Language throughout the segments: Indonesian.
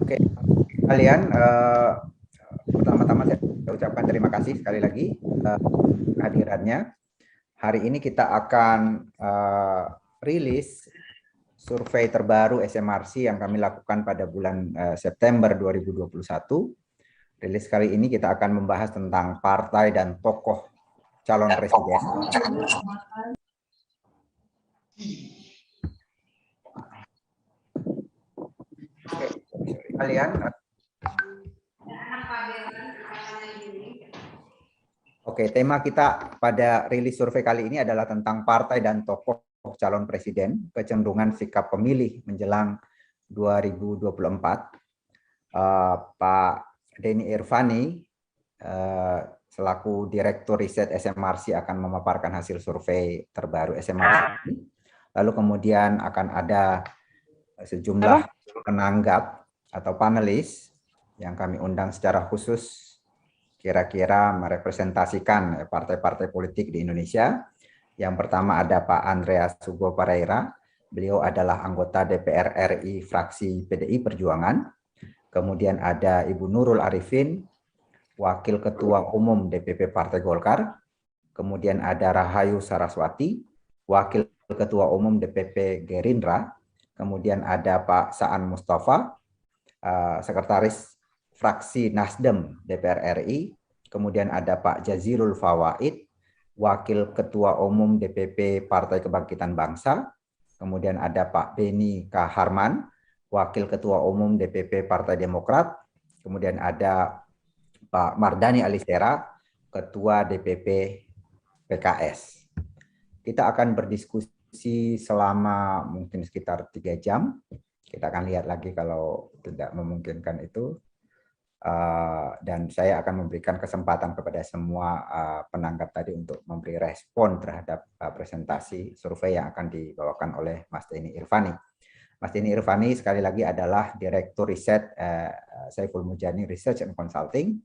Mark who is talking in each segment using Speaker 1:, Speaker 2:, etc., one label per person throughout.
Speaker 1: Oke, kalian pertama-tama saya ucapkan terima kasih sekali lagi kehadirannya. Hari ini kita akan rilis survei terbaru SMRC yang kami lakukan pada bulan September 2021. Rilis kali ini kita akan membahas tentang partai dan tokoh calon presiden. Kalian Oke, tema kita pada rilis survei kali ini adalah tentang partai dan tokoh calon presiden, kecenderungan sikap pemilih menjelang 2024. Pak Denny Irvani selaku Direktur Riset SMRC akan memaparkan hasil survei terbaru SMRC ini. Lalu kemudian akan ada sejumlah penanggap atau panelis yang kami undang secara khusus kira-kira merepresentasikan partai-partai politik di Indonesia. Yang pertama ada Pak Andreas Hugo Pareira, beliau adalah anggota DPR RI fraksi PDI Perjuangan. Kemudian ada Ibu Nurul Arifin, Wakil Ketua Umum DPP Partai Golkar. Kemudian ada Rahayu Saraswati, Wakil Ketua Umum DPP Gerindra. Kemudian ada Pak Saan Mustafa, Sekretaris Fraksi Nasdem DPR RI, kemudian ada Pak Jazirul Fawaid, Wakil Ketua Umum DPP Partai Kebangkitan Bangsa, kemudian ada Pak Beni K. Harman, Wakil Ketua Umum DPP Partai Demokrat, kemudian ada Pak Mardani Alisera, Ketua DPP PKS. Kita akan berdiskusi selama mungkin sekitar 3 jam. Kita akan lihat lagi kalau tidak memungkinkan itu. Dan saya akan memberikan kesempatan kepada semua penanggap tadi untuk memberi respon terhadap presentasi survei yang akan dibawakan oleh Mas Denny Irvani. Mas Denny Irvani sekali lagi adalah Direktur Riset Saiful Mujani Research and Consulting.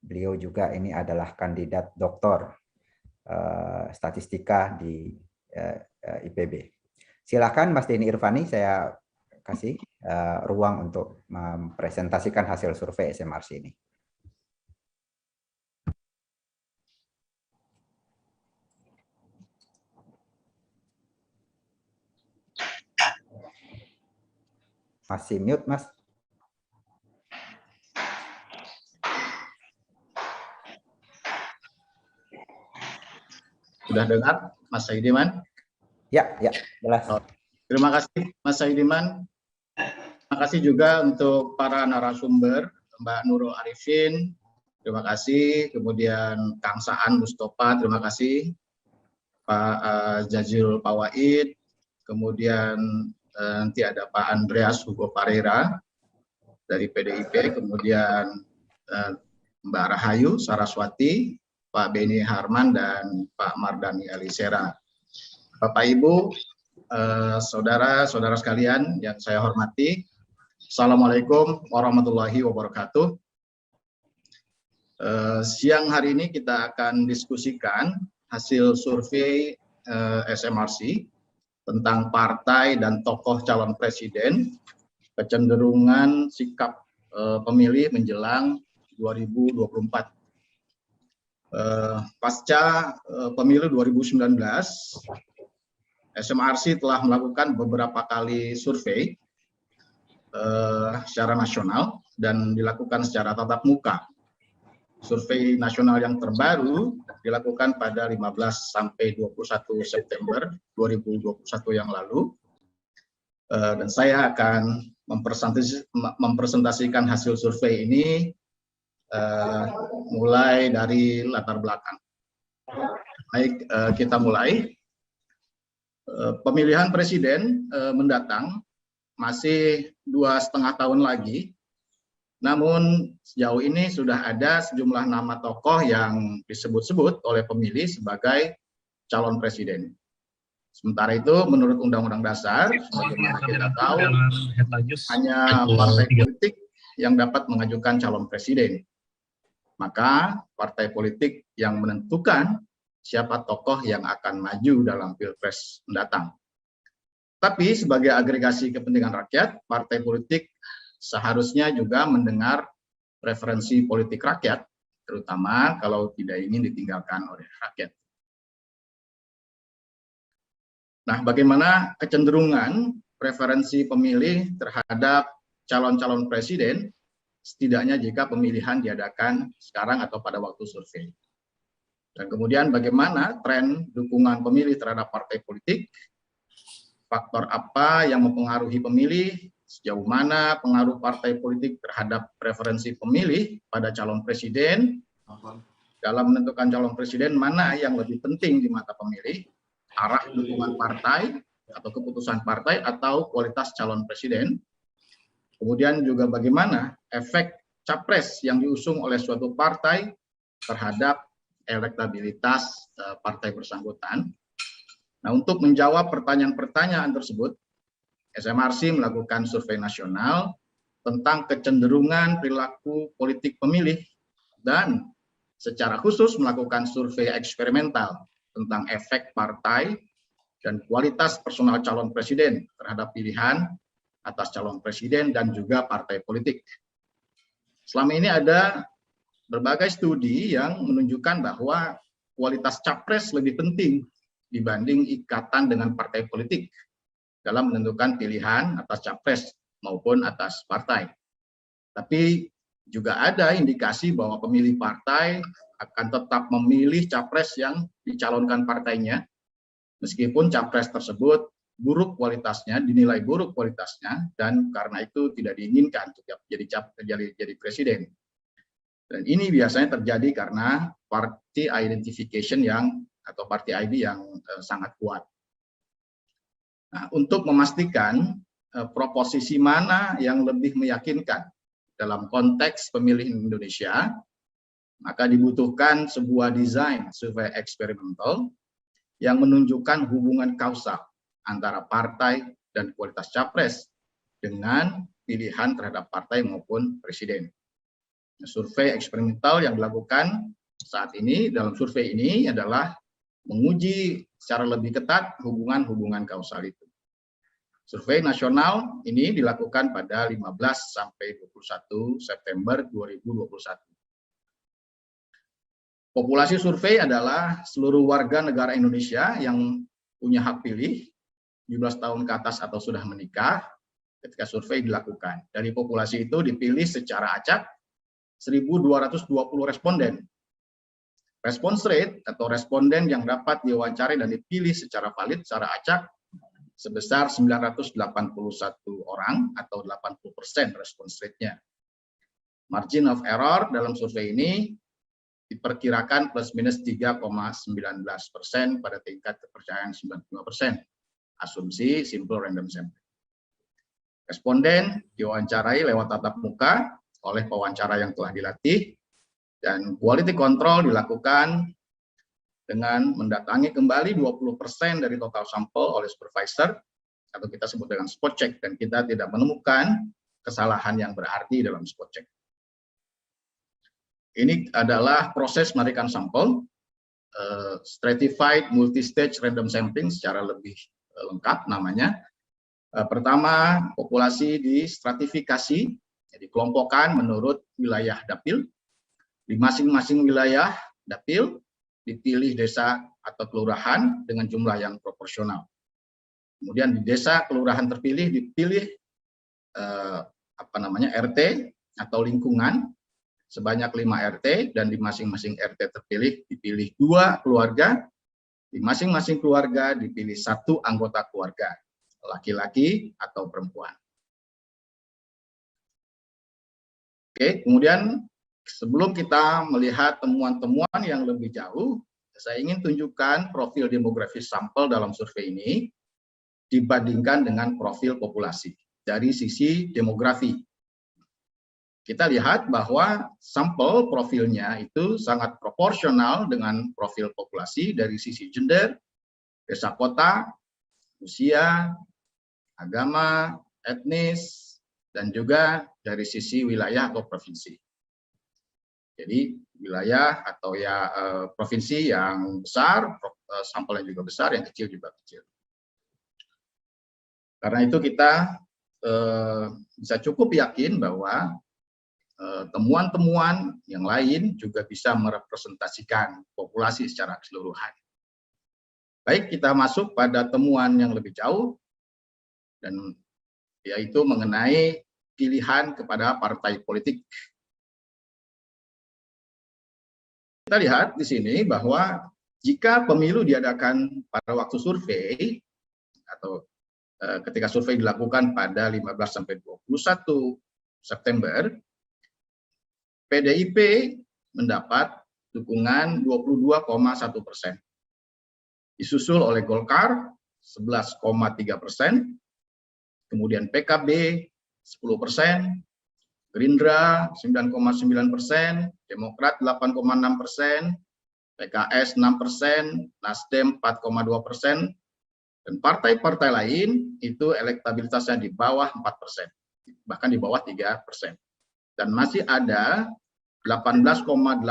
Speaker 1: Beliau juga ini adalah kandidat doktor statistika di IPB. Silakan Mas Denny Irvani, saya kasih ruang untuk mempresentasikan hasil survei SMRC ini. Masih mute, Mas.
Speaker 2: Sudah dengar, Mas Saidiman?
Speaker 1: Ya, jelas.
Speaker 2: Terima kasih, Mas Saidiman. Terima kasih juga untuk para narasumber, Mbak Nurul Arifin, terima kasih. Kemudian Kang Saan Mustafa, terima kasih. Pak Jazirul Fawaid, kemudian nanti ada Pak Andreas Hugo Pareira dari PDIP, kemudian Mbak Rahayu Saraswati, Pak Beni Harman, dan Pak Mardani Alisera. Bapak Ibu, saudara-saudara sekalian yang saya hormati, Assalamualaikum warahmatullahi wabarakatuh. Siang hari ini kita akan diskusikan hasil survei SMRC tentang partai dan tokoh calon presiden, kecenderungan sikap pemilih menjelang 2024. Pasca pemilu 2019, SMRC telah melakukan beberapa kali survei secara nasional dan dilakukan secara tatap muka. Survei nasional yang terbaru dilakukan pada 15 sampai 21 September 2021 yang lalu. Dan saya akan mempresentasikan hasil survei ini mulai dari latar belakang. Baik, kita mulai. Pemilihan presiden mendatang masih 2,5 tahun lagi, namun sejauh ini sudah ada sejumlah nama tokoh yang disebut-sebut oleh pemilih sebagai calon presiden. Sementara itu, menurut Undang-Undang Dasar, sebagaimana kita tahu, hanya partai politik yang dapat mengajukan calon presiden. Maka partai politik yang menentukan siapa tokoh yang akan maju dalam Pilpres mendatang. Tapi sebagai agregasi kepentingan rakyat, partai politik seharusnya juga mendengar preferensi politik rakyat, terutama kalau tidak ingin ditinggalkan oleh rakyat. Nah, bagaimana kecenderungan preferensi pemilih terhadap calon-calon presiden, setidaknya jika pemilihan diadakan sekarang atau pada waktu survei. Dan kemudian bagaimana tren dukungan pemilih terhadap partai politik, faktor apa yang mempengaruhi pemilih, sejauh mana pengaruh partai politik terhadap preferensi pemilih pada calon presiden, dalam menentukan calon presiden mana yang lebih penting di mata pemilih, arah dukungan partai atau keputusan partai atau kualitas calon presiden. Kemudian juga bagaimana efek capres yang diusung oleh suatu partai terhadap elektabilitas partai bersangkutan. Nah, untuk menjawab pertanyaan-pertanyaan tersebut, SMRC melakukan survei nasional tentang kecenderungan perilaku politik pemilih dan secara khusus melakukan survei eksperimental tentang efek partai dan kualitas personal calon presiden terhadap pilihan atas calon presiden dan juga partai politik. Selama ini ada berbagai studi yang menunjukkan bahwa kualitas capres lebih penting dibanding ikatan dengan partai politik dalam menentukan pilihan atas capres maupun atas partai. Tapi juga ada indikasi bahwa pemilih partai akan tetap memilih capres yang dicalonkan partainya, meskipun capres tersebut buruk kualitasnya, dinilai buruk kualitasnya, dan karena itu tidak diinginkan untuk jadi presiden. Dan ini biasanya terjadi karena party identification atau party ID yang sangat kuat. Nah, untuk memastikan proposisi mana yang lebih meyakinkan dalam konteks pemilih Indonesia, maka dibutuhkan sebuah desain survei eksperimental yang menunjukkan hubungan kausal antara partai dan kualitas capres dengan pilihan terhadap partai maupun presiden. Survei eksperimental yang dilakukan saat ini dalam survei ini adalah menguji secara lebih ketat hubungan-hubungan kausal itu. Survei nasional ini dilakukan pada 15 sampai 21 September 2021. Populasi survei adalah seluruh warga negara Indonesia yang punya hak pilih, 17 tahun ke atas atau sudah menikah ketika survei dilakukan. Dari populasi itu dipilih secara acak 1.220 responden. Respons rate atau responden yang dapat diwawancari dan dipilih secara valid secara acak sebesar 981 orang atau 80% respons rate-nya. Margin of error dalam survei ini diperkirakan plus minus 3,19% pada tingkat kepercayaan 95%. Asumsi simple random sampling. Responden diwawancarai lewat tatap muka oleh pewawancara yang telah dilatih, dan quality control dilakukan dengan mendatangi kembali 20% dari total sampel oleh supervisor, atau kita sebut dengan spot check, dan kita tidak menemukan kesalahan yang berarti dalam spot check. Ini adalah proses menarikan sampel, stratified multi-stage random sampling secara lebih lengkap namanya. Pertama, populasi distratifikasi, dikelompokkan menurut wilayah dapil. Di masing-masing wilayah dapil dipilih desa atau kelurahan dengan jumlah yang proporsional. Kemudian di desa kelurahan terpilih dipilih RT atau lingkungan sebanyak 5 RT, dan di masing-masing RT terpilih dipilih 2 keluarga, di masing-masing keluarga dipilih 1 anggota keluarga, laki-laki atau perempuan. Oke, kemudian sebelum kita melihat temuan-temuan yang lebih jauh, saya ingin tunjukkan profil demografis sampel dalam survei ini dibandingkan dengan profil populasi dari sisi demografi. Kita lihat bahwa sampel profilnya itu sangat proporsional dengan profil populasi dari sisi gender, desa kota, usia, agama, etnis, dan juga dari sisi wilayah atau provinsi. Jadi wilayah atau provinsi yang besar, sampelnya juga besar, yang kecil juga kecil. Karena itu kita bisa cukup yakin bahwa temuan-temuan yang lain juga bisa merepresentasikan populasi secara keseluruhan. Baik, kita masuk pada temuan yang lebih jauh, dan yaitu mengenai pilihan kepada partai politik. Kita lihat di sini bahwa jika pemilu diadakan pada waktu survei atau ketika survei dilakukan pada 15 sampai 21 September, PDIP mendapat dukungan 22,1%. Disusul oleh Golkar 11,3%, kemudian PKB 10%, Gerindra 9,9%, Demokrat 8,6%, PKS 6%, Nasdem 4,2%, dan partai-partai lain itu elektabilitasnya di bawah 4%, bahkan di bawah 3%. Dan masih ada 18,8%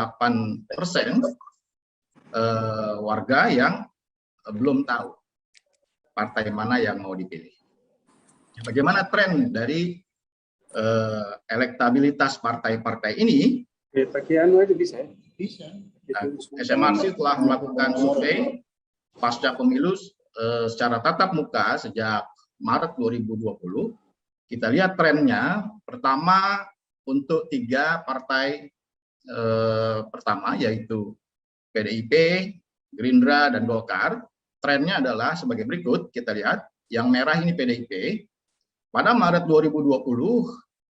Speaker 2: warga yang belum tahu partai mana yang mau dipilih. Bagaimana tren dari elektabilitas partai-partai ini?
Speaker 3: Pakai anu aja bisa.
Speaker 2: SMRC telah melakukan survei pasca pemilu secara tatap muka sejak Maret 2020. Kita lihat trennya. Pertama, untuk 3 partai pertama, yaitu PDIP, Gerindra, dan Golkar, trennya adalah sebagai berikut. Kita lihat, yang merah ini PDIP. Pada Maret 2020,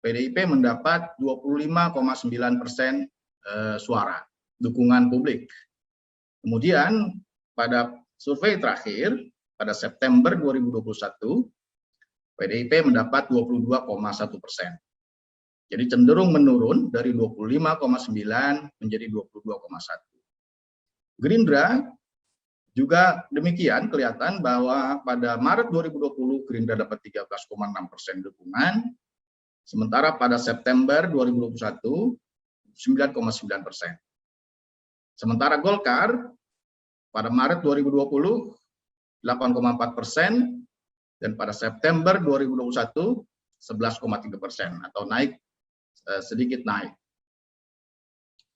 Speaker 2: PDIP mendapat 25,9% suara dukungan publik. Kemudian pada survei terakhir pada September 2021, PDIP mendapat 22,1%. Jadi cenderung menurun dari 25,9 menjadi 22,1. Gerindra juga demikian, kelihatan bahwa pada Maret 2020 Gerindra dapat 13,6% dukungan, sementara pada September 2021 9,9%. Sementara Golkar pada Maret 2020 8,4%, dan pada September 2021 11,3%, atau naik sedikit naik.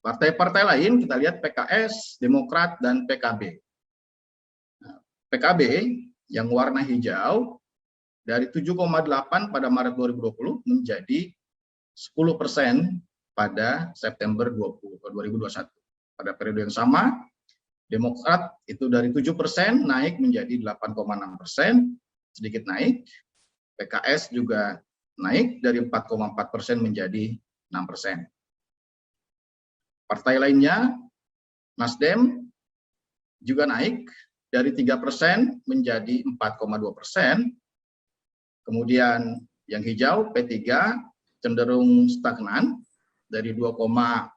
Speaker 2: Partai-partai lain kita lihat PKS, Demokrat, dan PKB. PKB yang warna hijau dari 7,8 pada Maret 2020 menjadi 10% pada September 2021. Pada periode yang sama, Demokrat itu dari 7% naik menjadi 8,6%, sedikit naik. PKS juga naik dari 4,4% menjadi 6%. Partai lainnya, Nasdem, juga naik dari 3% menjadi 4,2%. Kemudian yang hijau, P3, cenderung stagnan dari 2,4%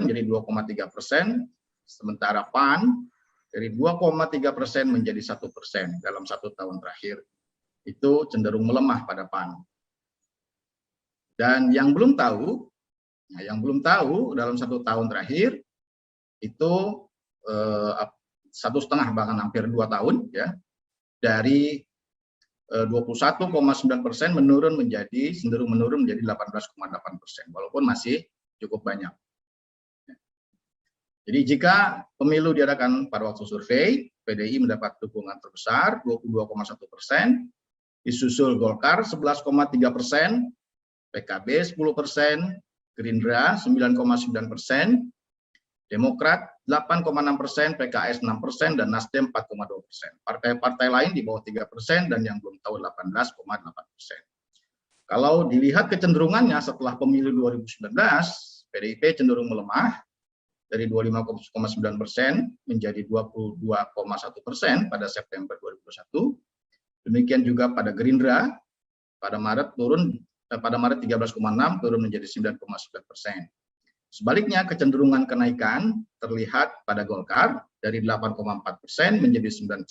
Speaker 2: menjadi 2,3%. Sementara PAN dari 2,3% menjadi 1% dalam 1 tahun terakhir. Itu cenderung melemah pada PAN. Dan yang belum tahu dalam 1 tahun terakhir itu 1,5 bahkan hampir 2 tahun ya, dari 21,9% menurun menjadi cenderung menurun menjadi 18,8%, walaupun masih cukup banyak. Jadi jika pemilu diadakan pada waktu survei, PDI mendapat dukungan terbesar 22,1%, disusul Golkar 11,3%, PKB 10%, Gerindra 9,9%, Demokrat 8,6%, PKS 6%, dan Nasdem 4,2%. Partai-partai lain di bawah 3% dan yang belum tahu 18,8%. Kalau dilihat kecenderungannya setelah pemilu 2019, PDIP cenderung melemah dari 25,9% menjadi 22,1% pada September 2021. Demikian juga pada Gerindra, pada Maret 13,6 turun menjadi 9,9%. Sebaliknya, kecenderungan kenaikan terlihat pada Golkar dari 8,4% menjadi 11,3%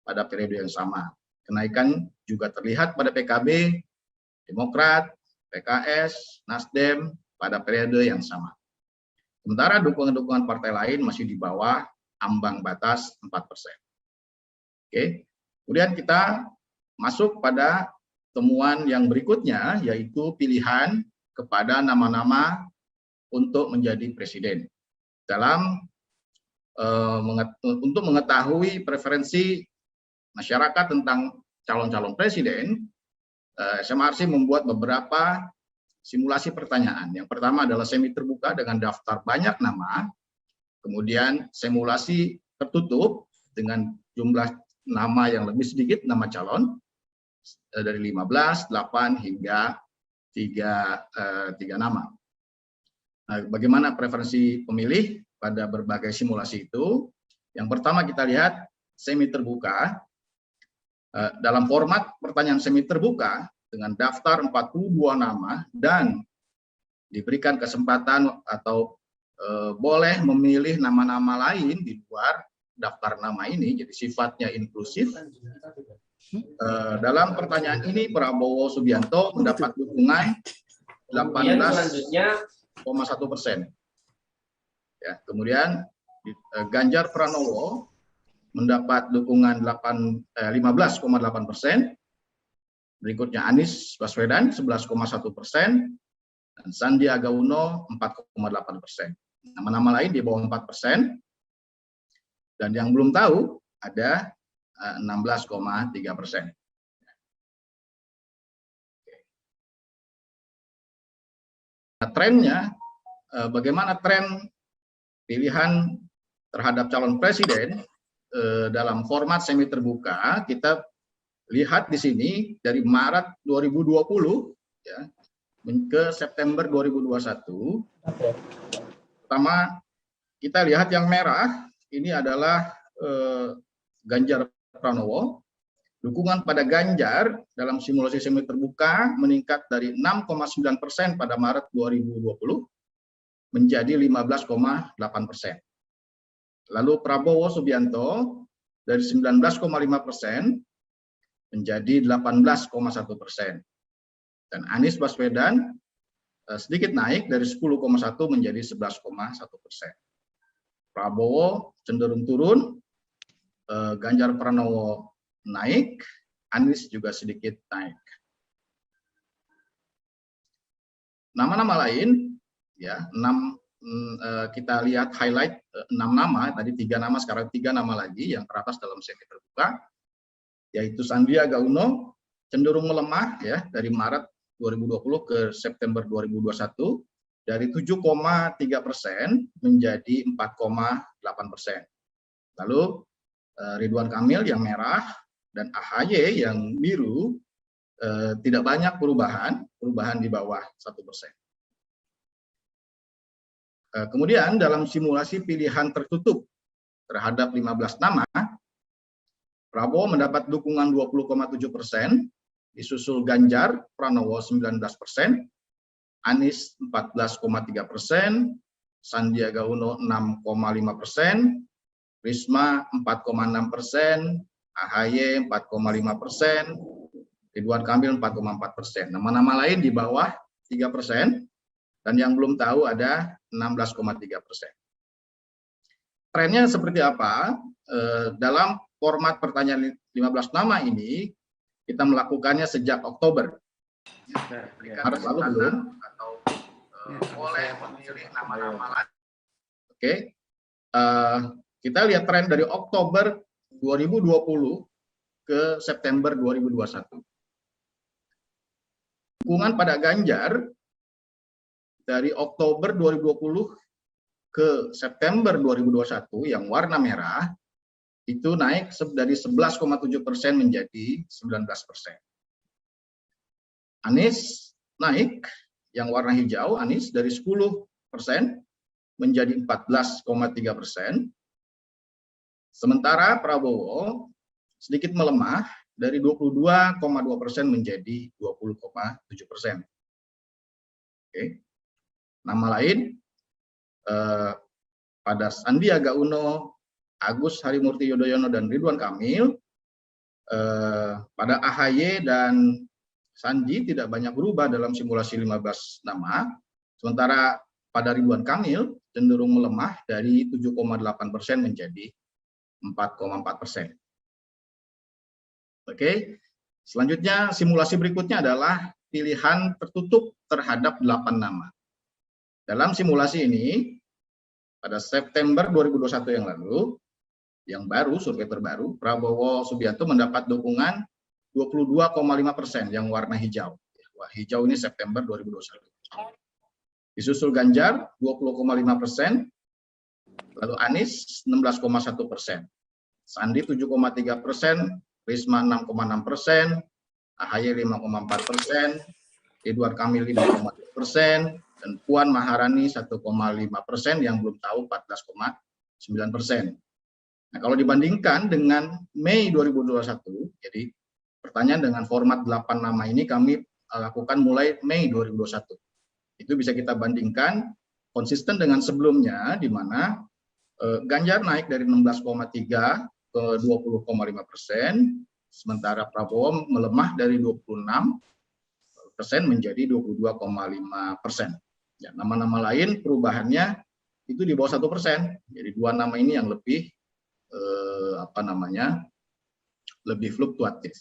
Speaker 2: pada periode yang sama. Kenaikan juga terlihat pada PKB, Demokrat, PKS, Nasdem pada periode yang sama. Sementara dukungan-dukungan partai lain masih di bawah ambang batas 4%. Oke. Kemudian kita masuk pada temuan yang berikutnya, yaitu pilihan kepada nama-nama untuk menjadi presiden. Untuk mengetahui preferensi masyarakat tentang calon-calon presiden, SMRC membuat beberapa simulasi pertanyaan. Yang pertama adalah semi terbuka dengan daftar banyak nama, kemudian simulasi tertutup dengan jumlah nama yang lebih sedikit, nama calon, dari 15, 8, hingga 3 nama. Nah, bagaimana preferensi pemilih pada berbagai simulasi itu? Yang pertama kita lihat semi terbuka. Dalam format pertanyaan semi terbuka dengan daftar 42 nama dan diberikan kesempatan atau boleh memilih nama-nama lain di luar daftar nama ini, jadi sifatnya inklusif. Dalam pertanyaan ini Prabowo Subianto mendapat dukungan 18,1%. Ya, kemudian Ganjar Pranowo mendapat dukungan 15,8%. Berikutnya Anies Baswedan 11,1%, dan Sandiaga Uno 4,8%. Nama-nama lain di bawah 4%, dan yang belum tahu ada 16,3%. Nah, trennya, bagaimana tren pilihan terhadap calon presiden dalam format semi terbuka? Kita lihat di sini dari Maret 2020 ya, ke September 2021. Pertama, kita lihat yang merah ini adalah Ganjar Pranowo. Dukungan pada Ganjar dalam simulasi semi terbuka meningkat dari 6,9% pada Maret 2020 menjadi 15,8%. Lalu Prabowo Subianto dari 19,5% menjadi 18,1%. Dan Anies Baswedan sedikit naik dari 10,1 menjadi 11,1%. Prabowo cenderung turun, Ganjar Pranowo naik, Anies juga sedikit naik. Nama-nama lain, ya, kita lihat highlight 6 nama, tadi 3 nama, sekarang 3 nama lagi yang teratas dalam semi terbuka, yaitu Sandiaga Uno cenderung melemah ya dari Maret 2020 ke September 2021 dari 7,3% menjadi 4,8%. Lalu Ridwan Kamil yang merah dan AHY yang biru tidak banyak perubahan di bawah 1%. Kemudian dalam simulasi pilihan tertutup terhadap 15 nama, Prabowo mendapat dukungan 20,7%, disusul Ganjar Pranowo 19%, Anies 14,3%, Sandiaga Uno 6,5%, Risma 4,6%, AHY 4,5%, Ridwan Kamil 4,4%. Nama-nama lain di bawah 3%, dan yang belum tahu ada 16,3%. Trennya seperti apa? Dalam format pertanyaan 15 nama ini, kita melakukannya sejak Oktober. Maret lalu belum, atau boleh memilih nama-nama lain. Oke. Kita lihat tren dari Oktober 2020 ke September 2021. Dukungan pada Ganjar dari Oktober 2020 ke September 2021 yang warna merah itu naik dari 11,7% menjadi 19%. Anies naik yang warna hijau, Anies dari 10% menjadi 14,3%. Sementara Prabowo sedikit melemah dari 22,2% menjadi 20,7%. Oke. Nama lain pada Sandiaga Uno, Agus Harimurti Yudhoyono dan Ridwan Kamil, pada AHY dan Sandi tidak banyak berubah dalam simulasi 15 nama, sementara pada Ridwan Kamil cenderung melemah dari 7,8% menjadi 4,4%. Oke, Selanjutnya, simulasi berikutnya adalah pilihan tertutup terhadap 8 nama. Dalam simulasi ini, pada September 2021 yang lalu, yang baru, survei terbaru, Prabowo Subianto mendapat dukungan 22,5% yang warna hijau. Hijau ini September 2021. Disusul Ganjar 20,5%, lalu Anies 16,1%, Sandi 7,3%, Risma 6,6%, AHY 5,4%, Ridwan Kamil 5,2%, dan Puan Maharani 1,5% yang belum tahu 14,9%. Nah, kalau dibandingkan dengan Mei 2021, jadi pertanyaan dengan format 8 nama ini kami lakukan mulai Mei 2021. Itu bisa kita bandingkan konsisten dengan sebelumnya, di mana Ganjar naik dari 16,3 ke 20,5%, sementara Prabowo melemah dari 26% menjadi 22,5%. Ya, nama-nama lain perubahannya itu di bawah 1%. Jadi 2 nama ini yang lebih lebih fluktuatif.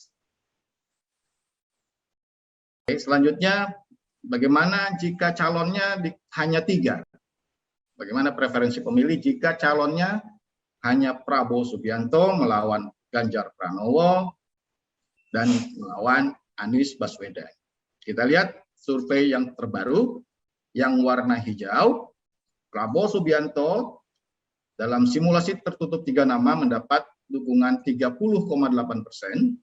Speaker 2: Oke, selanjutnya, bagaimana jika calonnya hanya 3? Bagaimana preferensi pemilih jika calonnya hanya Prabowo Subianto melawan Ganjar Pranowo dan melawan Anies Baswedan? Kita lihat survei yang terbaru, yang warna hijau, Prabowo Subianto dalam simulasi tertutup 3 nama mendapat dukungan 30,8%.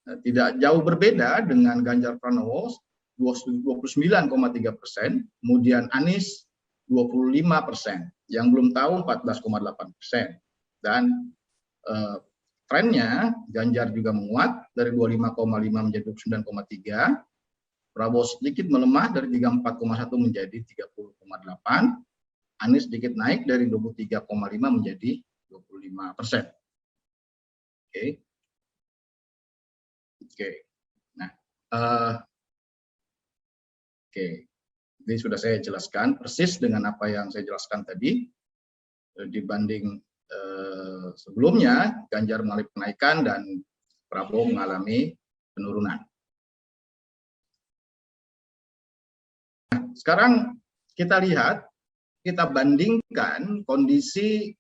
Speaker 2: Tidak jauh berbeda dengan Ganjar Pranowo 29,3%, kemudian Anies 25%, yang belum tahu 14,8%. Dan trennya Ganjar juga menguat dari 25,5 menjadi 29,3, Prabowo sedikit melemah dari 34,1 menjadi 30,8, Anies sedikit naik dari 23,5 menjadi 25%. Oke. Nah, ini sudah saya jelaskan persis dengan apa yang saya jelaskan tadi. Dibanding sebelumnya, Ganjar mengalami kenaikan dan Prabowo mengalami penurunan. Nah, sekarang kita lihat, kita bandingkan kondisi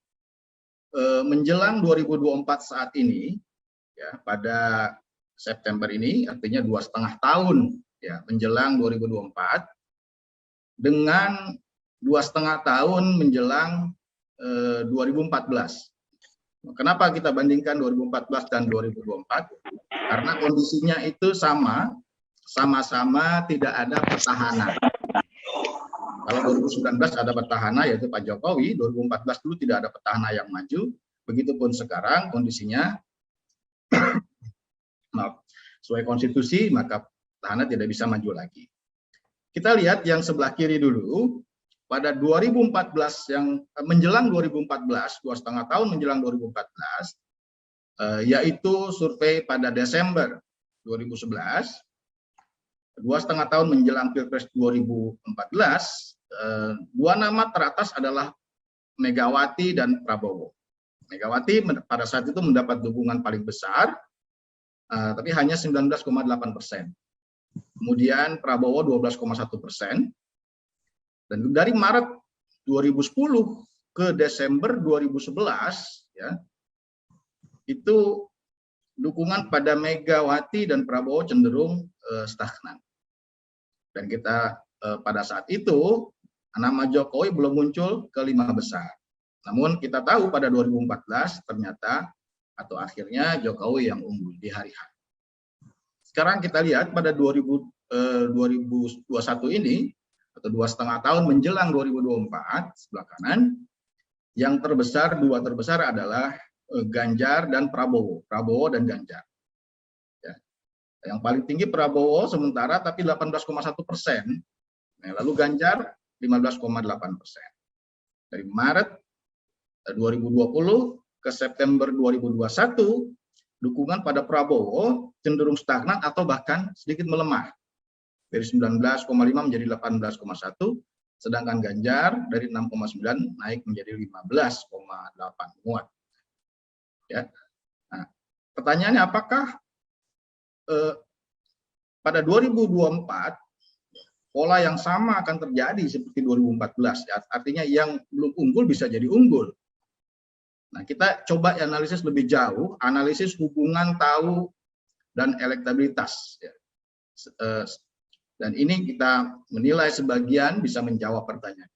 Speaker 2: menjelang 2024 saat ini, ya, pada September ini, artinya 2,5 tahun ya menjelang 2024, dengan 2,5 tahun menjelang 2014. Kenapa kita bandingkan 2014 dan 2024? Karena kondisinya itu sama-sama tidak ada petahana. Kalau 2019 ada petahana, yaitu Pak Jokowi. 2014 dulu tidak ada petahana yang maju. Begitupun sekarang kondisinya, sesuai konstitusi, maka petahana tidak bisa maju lagi. Kita lihat yang sebelah kiri dulu. Pada 2014, yang menjelang 2014, 2,5 tahun menjelang 2014, yaitu survei pada Desember 2011, 2,5 tahun menjelang Pilpres 2014, 2 nama teratas adalah Megawati dan Prabowo. Megawati pada saat itu mendapat dukungan paling besar, tapi hanya 19,8%. Kemudian Prabowo 12,1%. Dan dari Maret 2010 ke Desember 2011, ya, itu dukungan pada Megawati dan Prabowo cenderung stagnan. Dan kita pada saat itu nama Jokowi belum muncul ke 5 besar. Namun kita tahu pada 2014 ternyata atau akhirnya Jokowi yang unggul di hari H. Sekarang kita lihat pada 2021 ini, atau 2,5 tahun menjelang 2024, sebelah kanan, yang terbesar, 2 terbesar adalah Ganjar dan Prabowo. Prabowo dan Ganjar. Ya. Yang paling tinggi Prabowo sementara, tapi 18,1%. Nah, lalu Ganjar 15,8%. Dari Maret 2020 ke September 2021, dukungan pada Prabowo cenderung stagnan atau bahkan sedikit melemah. Dari 19,5 menjadi 18,1, sedangkan Ganjar dari 6,9 naik menjadi 15,8, menguat. Ya. Nah, pertanyaannya, apakah pada 2024 pola yang sama akan terjadi seperti 2014. Artinya yang belum unggul bisa jadi unggul. Nah, kita coba analisis lebih jauh, analisis hubungan tahu dan elektabilitas. Dan ini kita menilai sebagian bisa menjawab pertanyaan.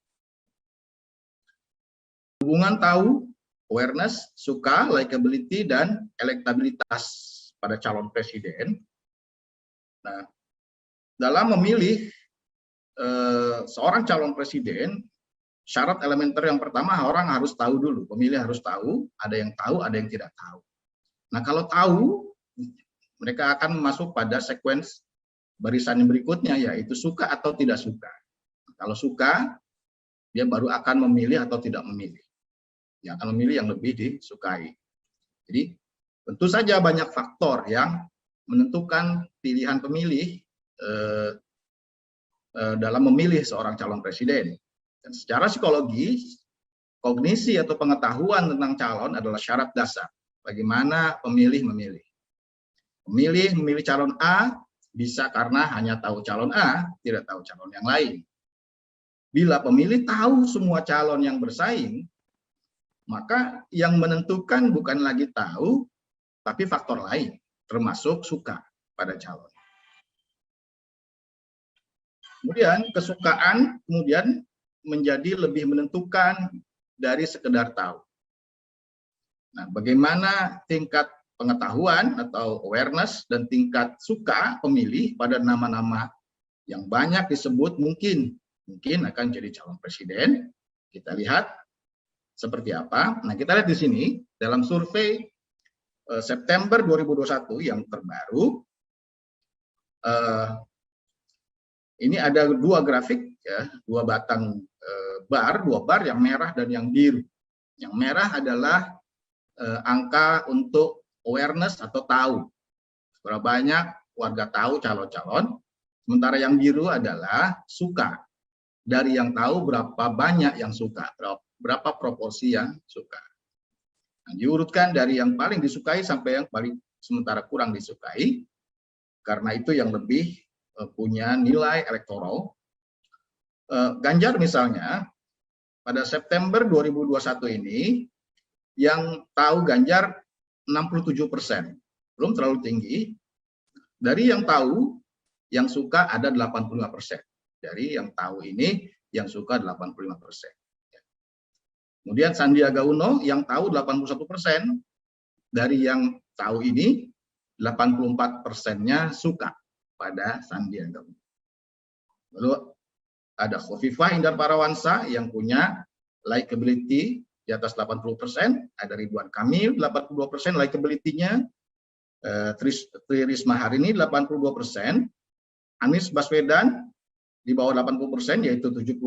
Speaker 2: Hubungan tahu, awareness, suka, likability, dan elektabilitas pada calon presiden. Nah, dalam memilih seorang calon presiden, syarat elementer yang pertama orang harus tahu dulu, pemilih harus tahu, ada yang tidak tahu. Nah, kalau tahu, mereka akan masuk pada sequence barisan yang berikutnya, yaitu suka atau tidak suka. Kalau suka, dia baru akan memilih atau tidak memilih. Dia akan memilih yang lebih disukai. Jadi, tentu saja banyak faktor yang menentukan pilihan pemilih dalam memilih seorang calon presiden. Dan secara psikologi, kognisi atau pengetahuan tentang calon adalah syarat dasar bagaimana pemilih memilih. Pemilih memilih calon A bisa karena hanya tahu calon A, tidak tahu calon yang lain. Bila pemilih tahu semua calon yang bersaing, maka yang menentukan bukan lagi tahu, tapi faktor lain, termasuk suka pada calon. Kemudian kesukaan kemudian menjadi lebih menentukan dari sekedar tahu. Nah, bagaimana tingkat pengetahuan atau awareness dan tingkat suka pemilih pada nama-nama yang banyak disebut mungkin akan jadi calon presiden. Kita lihat seperti apa. Nah, kita lihat di sini dalam survei September 2021 yang terbaru. Ini ada dua grafik, ya, dua batang dua bar yang merah dan yang biru. Yang merah adalah angka untuk awareness atau tahu. Berapa banyak warga tahu calon-calon. Sementara yang biru adalah suka. Dari yang tahu berapa banyak yang suka, berapa proporsi yang suka. Nah, diurutkan dari yang paling disukai sampai yang paling sementara kurang disukai. Karena itu yang lebih punya nilai elektoral. Ganjar misalnya, pada September 2021 ini, yang tahu Ganjar 67%, belum terlalu tinggi. Dari yang tahu, yang suka ada 85%. Dari yang tahu ini, yang suka 85%. Kemudian Sandiaga Uno yang tahu 81%, dari yang tahu ini 84%-nya suka pada Sandiaga Uno. Lalu ada Khofifah Indar Parawansa yang punya likability di atas 80%, ada Ridwan Kamil 82% likability-nya, Tri Risma hari ini 82%, Anies Baswedan di bawah 80% yaitu 76%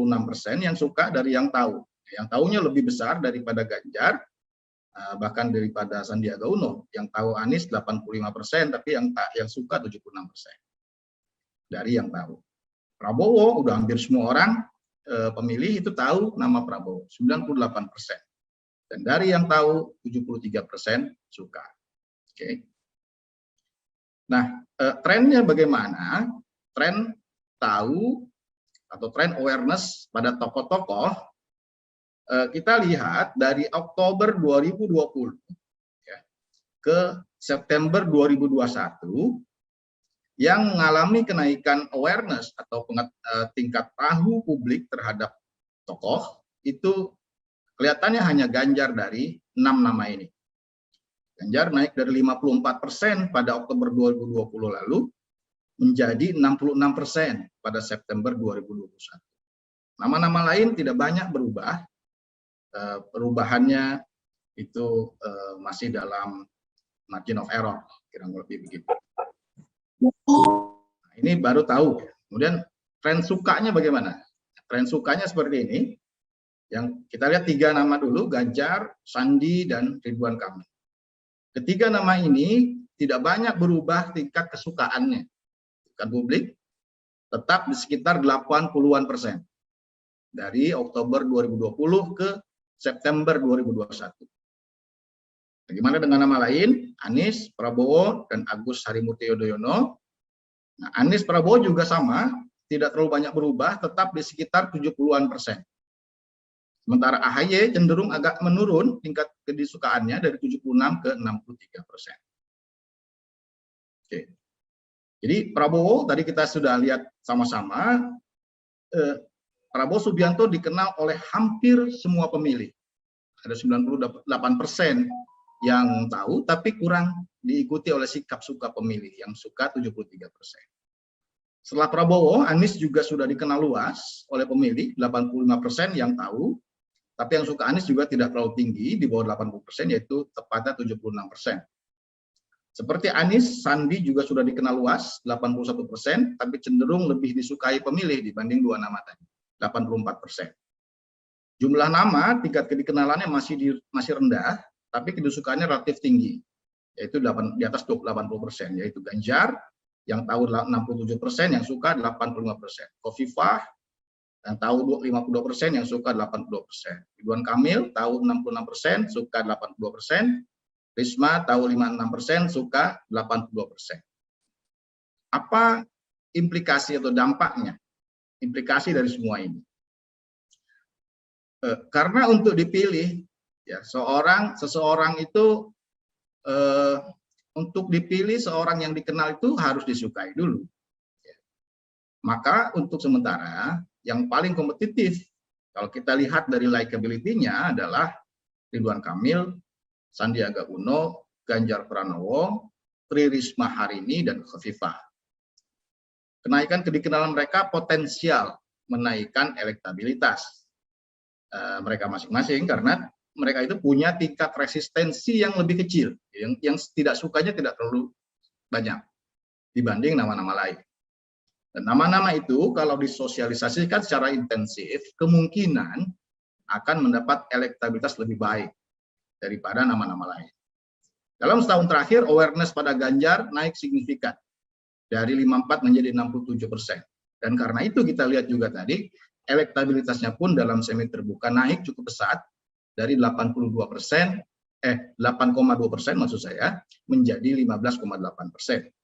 Speaker 2: yang suka dari yang tahu. Yang tahunya lebih besar daripada Ganjar, bahkan daripada Sandiaga Uno. Yang tahu Anies 85%, tapi yang suka 76%. Dari yang tahu. Prabowo udah hampir semua orang pemilih itu tahu nama Prabowo, 98%. Dan dari yang tahu 73% suka. Oke. Nah, trennya bagaimana? Tren tahu atau tren awareness pada tokoh-tokoh kita lihat dari Oktober 2020 ya, ke September 2021 yang mengalami kenaikan awareness atau tingkat tahu publik terhadap tokoh itu kelihatannya hanya Ganjar dari 6 nama ini. Ganjar naik dari 54% pada Oktober 2020 lalu menjadi 66% pada September 2021. Nama-nama lain tidak banyak berubah. Perubahannya itu masih dalam margin of error, kira-kira lebih begitu. Nah, ini baru tahu. Kemudian tren sukanya bagaimana? Tren sukanya seperti ini. Yang kita lihat 3 nama dulu, Ganjar, Sandi, dan Ridwan Kamil. Ketiga nama ini tidak banyak berubah tingkat kesukaannya. Tingkat publik tetap di sekitar 80-an% dari Oktober 2020 ke September 2021. Bagaimana dengan nama lain? Anies, Prabowo, dan Agus Harimurti Yudhoyono. Nah, Anies Prabowo juga sama, tidak terlalu banyak berubah, tetap di sekitar 70-an%. Sementara AHY cenderung agak menurun tingkat kedisukaannya dari 76 ke 63%. Oke. Jadi Prabowo tadi kita sudah lihat sama-sama, Prabowo Subianto dikenal oleh hampir semua pemilih. Ada 98% yang tahu, tapi kurang diikuti oleh sikap suka pemilih yang suka 73%. Setelah Prabowo, Anies juga sudah dikenal luas oleh pemilih, 85% yang tahu, tapi yang suka Anies juga tidak terlalu tinggi, di bawah 80%, yaitu tepatnya 76%. Seperti Anies, Sandi juga sudah dikenal luas, 81%, tapi cenderung lebih disukai pemilih dibanding dua nama tadi, 84%. Jumlah nama, tingkat kedikenalannya masih rendah, tapi kedusukannya relatif tinggi, yaitu di atas 80%, yaitu Ganjar, yang tahu 67%, yang suka 85%. Khofifah, yang tahu 52%, yang suka 82%. Ridwan Kamil, tahu 66%, suka 82%. Risma, tahu 56%, suka 82%. Apa implikasi atau dampaknya? Implikasi dari semua ini. Karena untuk dipilih, ya seseorang itu untuk dipilih seorang yang dikenal itu harus disukai dulu. Maka untuk sementara yang paling kompetitif kalau kita lihat dari likability-nya adalah Ridwan Kamil, Sandiaga Uno, Ganjar Pranowo, Tri Risma Harini, dan Khofifah. Kenaikan kedikenalan mereka potensial menaikkan elektabilitas mereka masing-masing karena mereka itu punya tingkat resistensi yang lebih kecil, yang tidak sukanya tidak terlalu banyak dibanding nama-nama lain. Dan nama-nama itu kalau disosialisasikan secara intensif, kemungkinan akan mendapat elektabilitas lebih baik daripada nama-nama lain. Dalam setahun terakhir, awareness pada Ganjar naik signifikan dari 54 menjadi 67%. Dan karena itu kita lihat juga tadi, elektabilitasnya pun dalam semi terbuka naik cukup pesat dari 8,2% maksud saya menjadi 15,8%.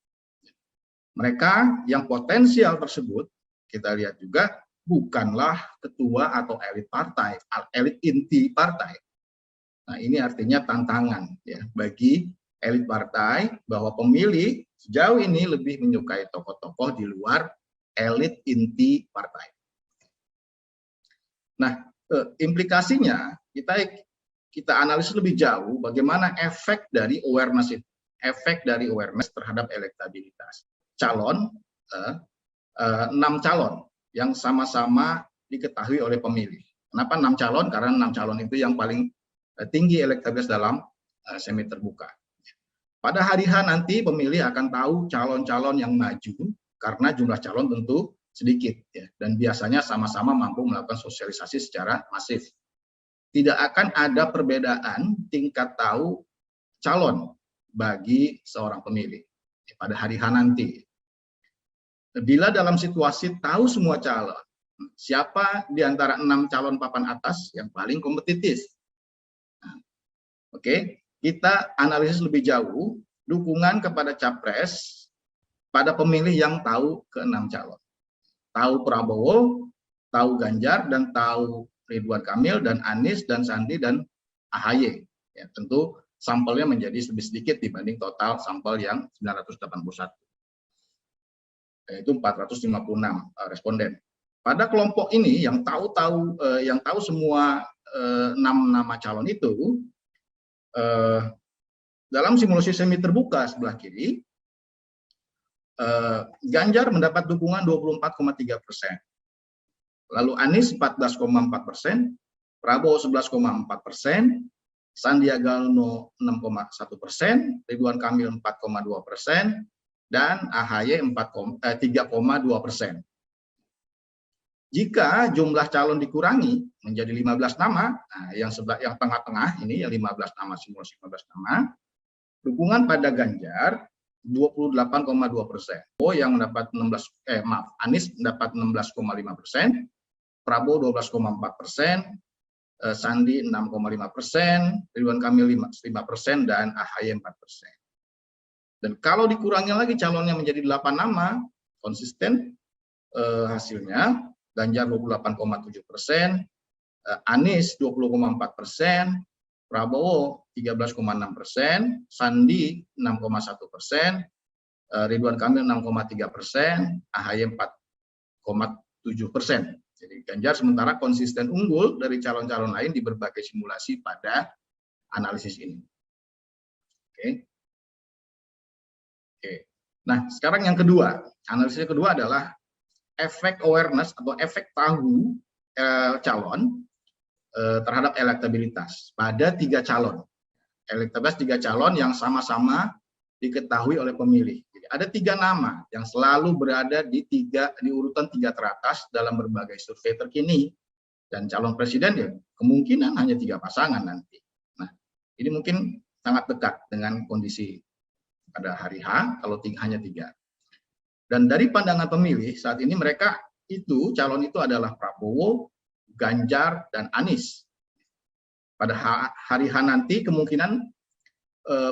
Speaker 2: Mereka yang potensial tersebut kita lihat juga bukanlah ketua atau elit partai, elit inti partai. Nah, ini artinya tantangan ya bagi elit partai bahwa pemilih sejauh ini lebih menyukai tokoh-tokoh di luar elit inti partai. Nah, implikasinya kita analisis lebih jauh bagaimana efek dari awareness itu, efek dari awareness terhadap elektabilitas. 6 calon yang sama-sama diketahui oleh pemilih. Kenapa 6 calon? Karena 6 calon itu yang paling tinggi elektabilitas dalam semi terbuka. Pada hari H nanti pemilih akan tahu calon-calon yang maju karena jumlah calon tentu sedikit ya, dan biasanya sama-sama mampu melakukan sosialisasi secara masif. Tidak akan ada perbedaan tingkat tahu calon bagi seorang pemilih pada hari H nanti. Bila dalam situasi tahu semua calon, siapa di antara 6 calon papan atas yang paling kompetitif? Oke, kita analisis lebih jauh dukungan kepada capres pada pemilih yang tahu ke-6 calon. Tahu Prabowo, tahu Ganjar, dan tahu Ridwan Kamil, dan Anies, dan Sandi, dan AHY. Ya, tentu sampelnya menjadi lebih sedikit dibanding total sampel yang 981. Yaitu 456 responden. Pada kelompok ini yang tahu semua 6 nama calon itu, dalam simulasi semi terbuka sebelah kiri, Ganjar mendapat dukungan 24,3%, lalu Anies 14,4%, Prabowo 11,4%, Sandiaga Uno 6,1%, Ridwan Kamil 4,2%, dan AHY 3,2%. Jika jumlah calon dikurangi menjadi 15 nama, nah yang tengah-tengah ini yang 15 nama, simulasi 15 nama, dukungan pada Ganjar 28,2%. Yang mendapat Anies mendapat 16,5%, Prabowo 12,4%, Sandi 6,5%, Ridwan Kamil 5%, dan AHY 4%. Dan kalau dikurangi lagi calonnya menjadi 8 nama, konsisten hasilnya, Ganjar 28,7%, Anies 20,4%, Prabowo 13,6%, Sandi 6,1%, Ridwan Kamil 6,3%, AHY 4,7%. Jadi Ganjar sementara konsisten unggul dari calon-calon lain di berbagai simulasi pada analisis ini. Oke. Nah, sekarang yang kedua, analisis kedua adalah efek awareness atau efek tahu calon terhadap elektabilitas pada 3 calon. Elektabilitas 3 calon yang sama-sama diketahui oleh pemilih. Jadi ada 3 nama yang selalu berada di urutan 3 teratas dalam berbagai survei terkini, dan calon presiden ya kemungkinan hanya 3 pasangan nanti. Nah, ini mungkin sangat dekat dengan kondisi pada hari H kalau hanya 3. Dan dari pandangan pemilih saat ini mereka itu calon itu adalah Prabowo, Ganjar, dan Anies. Pada hari H nanti kemungkinan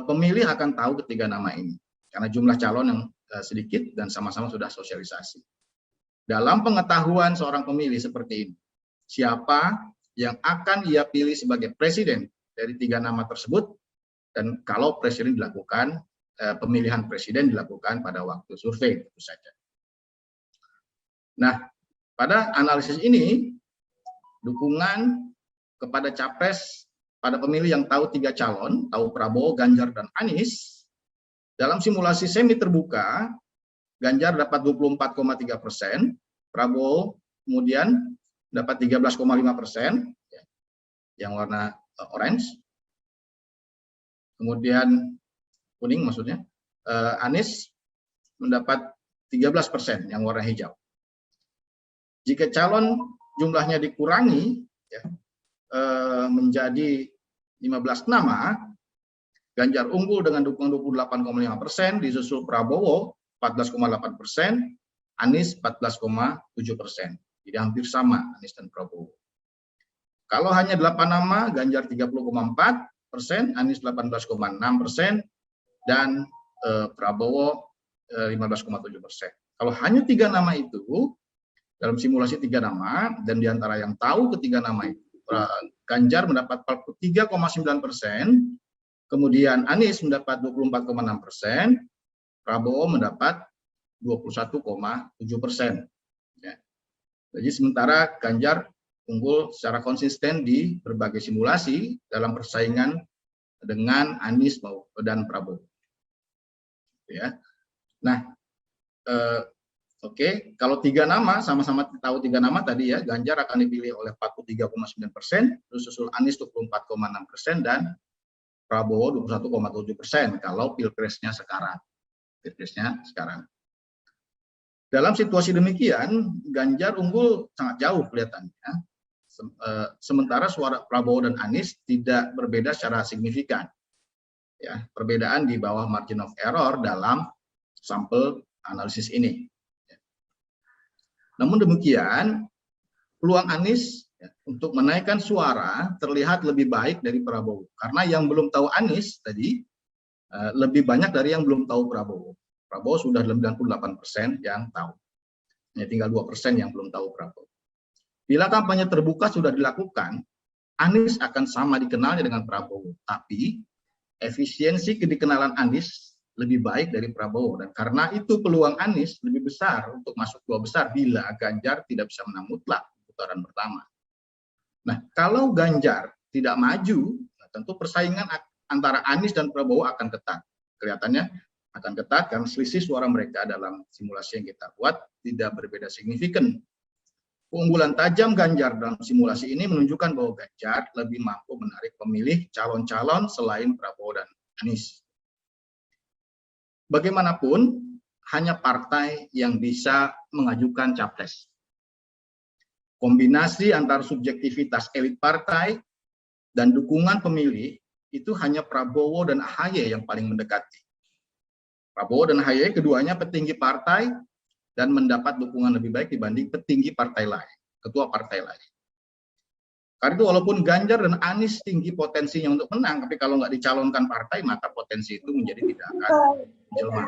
Speaker 2: pemilih akan tahu ketiga nama ini karena jumlah calon yang sedikit dan sama-sama sudah sosialisasi. Dalam pengetahuan seorang pemilih seperti ini, siapa yang akan ia pilih sebagai presiden dari 3 nama tersebut, dan kalau presiden dilakukan, pemilihan presiden dilakukan pada waktu survei tentu saja. Nah, pada analisis ini dukungan kepada capres pada pemilih yang tahu 3 calon, tahu Prabowo, Ganjar, dan Anies, dalam simulasi semi terbuka, Ganjar dapat 24,3%, Prabowo kemudian dapat 13,5%, yang warna orange, kemudian kuning maksudnya, Anies mendapat 13% yang warna hijau. Jika calon jumlahnya dikurangi, ya, menjadi 15 nama, Ganjar unggul dengan dukungan 28,5%, disusul Prabowo 14,8%, Anies 14,7%. Jadi hampir sama Anies dan Prabowo. Kalau hanya 8 nama, Ganjar 30,4%, Anies 18,6%, dan Prabowo 15,7%. Kalau hanya 3 nama itu, dalam simulasi 3 nama, dan diantara yang tahu ketiga nama itu, Ganjar mendapat 43,9%, kemudian Anies mendapat 24,6%, Prabowo mendapat 21,7%. Ya. Jadi sementara Ganjar unggul secara konsisten di berbagai simulasi dalam persaingan dengan Anies dan Prabowo. Ya. Nah, oke, kalau 3 nama, sama-sama tahu 3 nama tadi ya, Ganjar akan dipilih oleh 43,9%, terus susul Anies 24,6%, dan Prabowo 21,7% kalau pilpresnya sekarang. Dalam situasi demikian, Ganjar unggul sangat jauh kelihatannya, sementara suara Prabowo dan Anies tidak berbeda secara signifikan. Ya, perbedaan di bawah margin of error dalam sampel analisis ini. Namun demikian, peluang Anies untuk menaikkan suara terlihat lebih baik dari Prabowo. Karena yang belum tahu Anies tadi, lebih banyak dari yang belum tahu Prabowo. Prabowo sudah 98% yang tahu. Hanya tinggal 2% yang belum tahu Prabowo. Bila kampanye terbuka sudah dilakukan, Anies akan sama dikenalnya dengan Prabowo. Tapi, efisiensi kedikenalan Anies lebih baik dari Prabowo, dan karena itu peluang Anies lebih besar untuk masuk 2 besar bila Ganjar tidak bisa menang mutlak putaran pertama. Nah, kalau Ganjar tidak maju, tentu persaingan antara Anies dan Prabowo akan ketat. Kelihatannya akan ketat karena selisih suara mereka dalam simulasi yang kita buat tidak berbeda signifikan. Keunggulan tajam Ganjar dalam simulasi ini menunjukkan bahwa Ganjar lebih mampu menarik pemilih calon-calon selain Prabowo dan Anies. Bagaimanapun, hanya partai yang bisa mengajukan capres. Kombinasi antara subjektivitas elit partai dan dukungan pemilih itu hanya Prabowo dan AHY yang paling mendekati. Prabowo dan AHY keduanya petinggi partai dan mendapat dukungan lebih baik dibanding petinggi partai lain, ketua partai lain. Karena itu walaupun Ganjar dan Anies tinggi potensinya untuk menang, tapi kalau nggak dicalonkan partai, maka potensi itu menjadi tidak akan menjelma.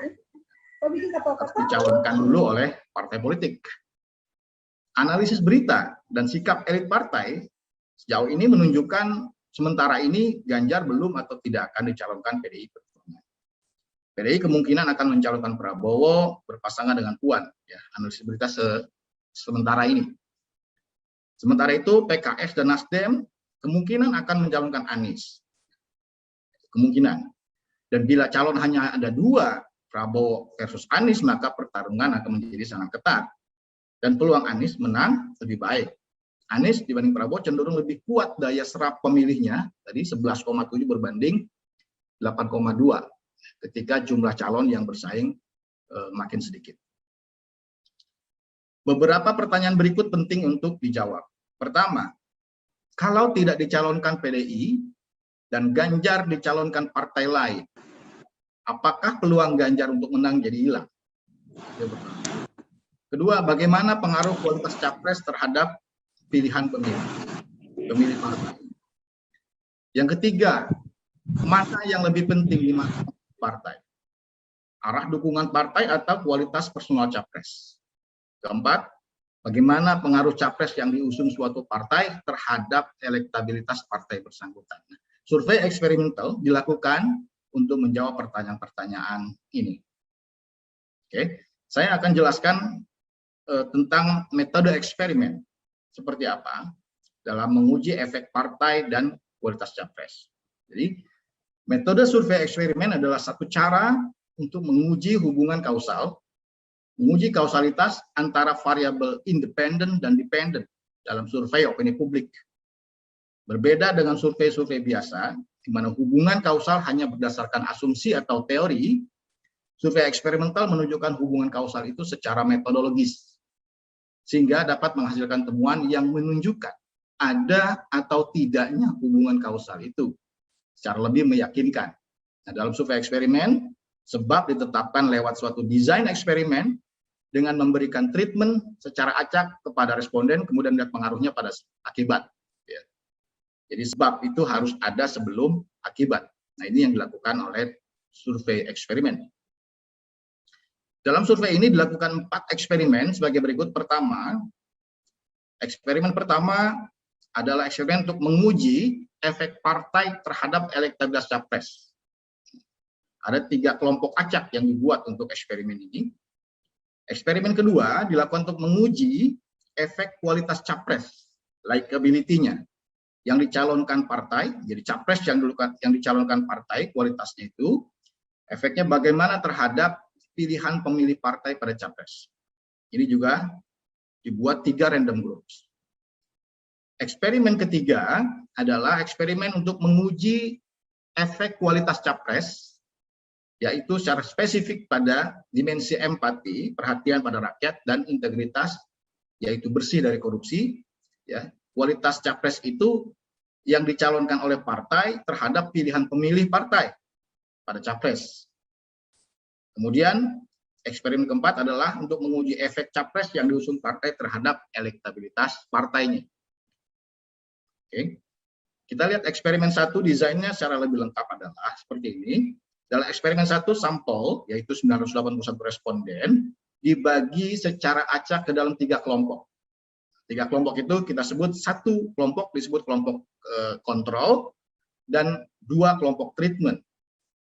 Speaker 2: Harus dicalonkan dulu oleh partai politik. Analisis berita dan sikap elit partai sejauh ini menunjukkan sementara ini Ganjar belum atau tidak akan dicalonkan PDI Perjuangan. PDI kemungkinan akan mencalonkan Prabowo berpasangan dengan Puan. Ya, analisis berita sementara ini. Sementara itu PKS dan Nasdem kemungkinan akan mencalonkan Anies. Kemungkinan. Dan bila calon hanya ada dua, Prabowo versus Anies, maka pertarungan akan menjadi sangat ketat. Dan peluang Anies menang lebih baik. Anies dibanding Prabowo cenderung lebih kuat daya serap pemilihnya, tadi 11,7 berbanding 8,2 ketika jumlah calon yang bersaing makin sedikit. Beberapa pertanyaan berikut penting untuk dijawab. Pertama, kalau tidak dicalonkan PDI dan Ganjar dicalonkan partai lain, apakah peluang Ganjar untuk menang jadi hilang? Kedua, bagaimana pengaruh kualitas capres terhadap pilihan pemilih partai? Yang ketiga, mana yang lebih penting di mata partai? Arah dukungan partai atau kualitas personal capres? Keempat, bagaimana pengaruh capres yang diusung suatu partai terhadap elektabilitas partai bersangkutan? Survei eksperimental dilakukan untuk menjawab pertanyaan-pertanyaan ini. Oke, saya akan jelaskan tentang metode eksperimen seperti apa dalam menguji efek partai dan kualitas capres. Jadi, metode survei eksperimen adalah satu cara untuk menguji hubungan kausal, menguji kausalitas antara variabel independen dan dependen dalam survei opini publik. Berbeda dengan survei-survei biasa, di mana hubungan kausal hanya berdasarkan asumsi atau teori, survei eksperimental menunjukkan hubungan kausal itu secara metodologis, sehingga dapat menghasilkan temuan yang menunjukkan ada atau tidaknya hubungan kausal itu secara lebih meyakinkan. Nah, dalam survei eksperimen, sebab ditetapkan lewat suatu desain eksperimen dengan memberikan treatment secara acak kepada responden, kemudian melihat pengaruhnya pada akibat. Ya. Jadi sebab itu harus ada sebelum akibat. Nah, ini yang dilakukan oleh survei eksperimen. Dalam survei ini dilakukan 4 eksperimen sebagai berikut. Pertama, eksperimen pertama adalah eksperimen untuk menguji efek partai terhadap elektabilitas capres. Ada 3 kelompok acak yang dibuat untuk eksperimen ini. Eksperimen kedua dilakukan untuk menguji efek kualitas capres, likability-nya, yang dicalonkan partai, jadi capres yang dicalonkan partai, kualitasnya itu, efeknya bagaimana terhadap pilihan pemilih partai pada capres. Ini juga dibuat 3 random groups. Eksperimen ketiga adalah eksperimen untuk menguji efek kualitas capres, yaitu secara spesifik pada dimensi empati, perhatian pada rakyat, dan integritas, yaitu bersih dari korupsi. Ya, kualitas capres itu yang dicalonkan oleh partai terhadap pilihan pemilih partai pada capres. Kemudian eksperimen keempat adalah untuk menguji efek capres yang diusung partai terhadap elektabilitas partainya. Oke. Kita lihat eksperimen 1, desainnya secara lebih lengkap adalah seperti ini. Dalam eksperimen 1, sampel, yaitu 981 responden, dibagi secara acak ke dalam 3 kelompok. 3 kelompok itu kita sebut, 1 kelompok disebut kelompok kontrol, dan 2 kelompok treatment.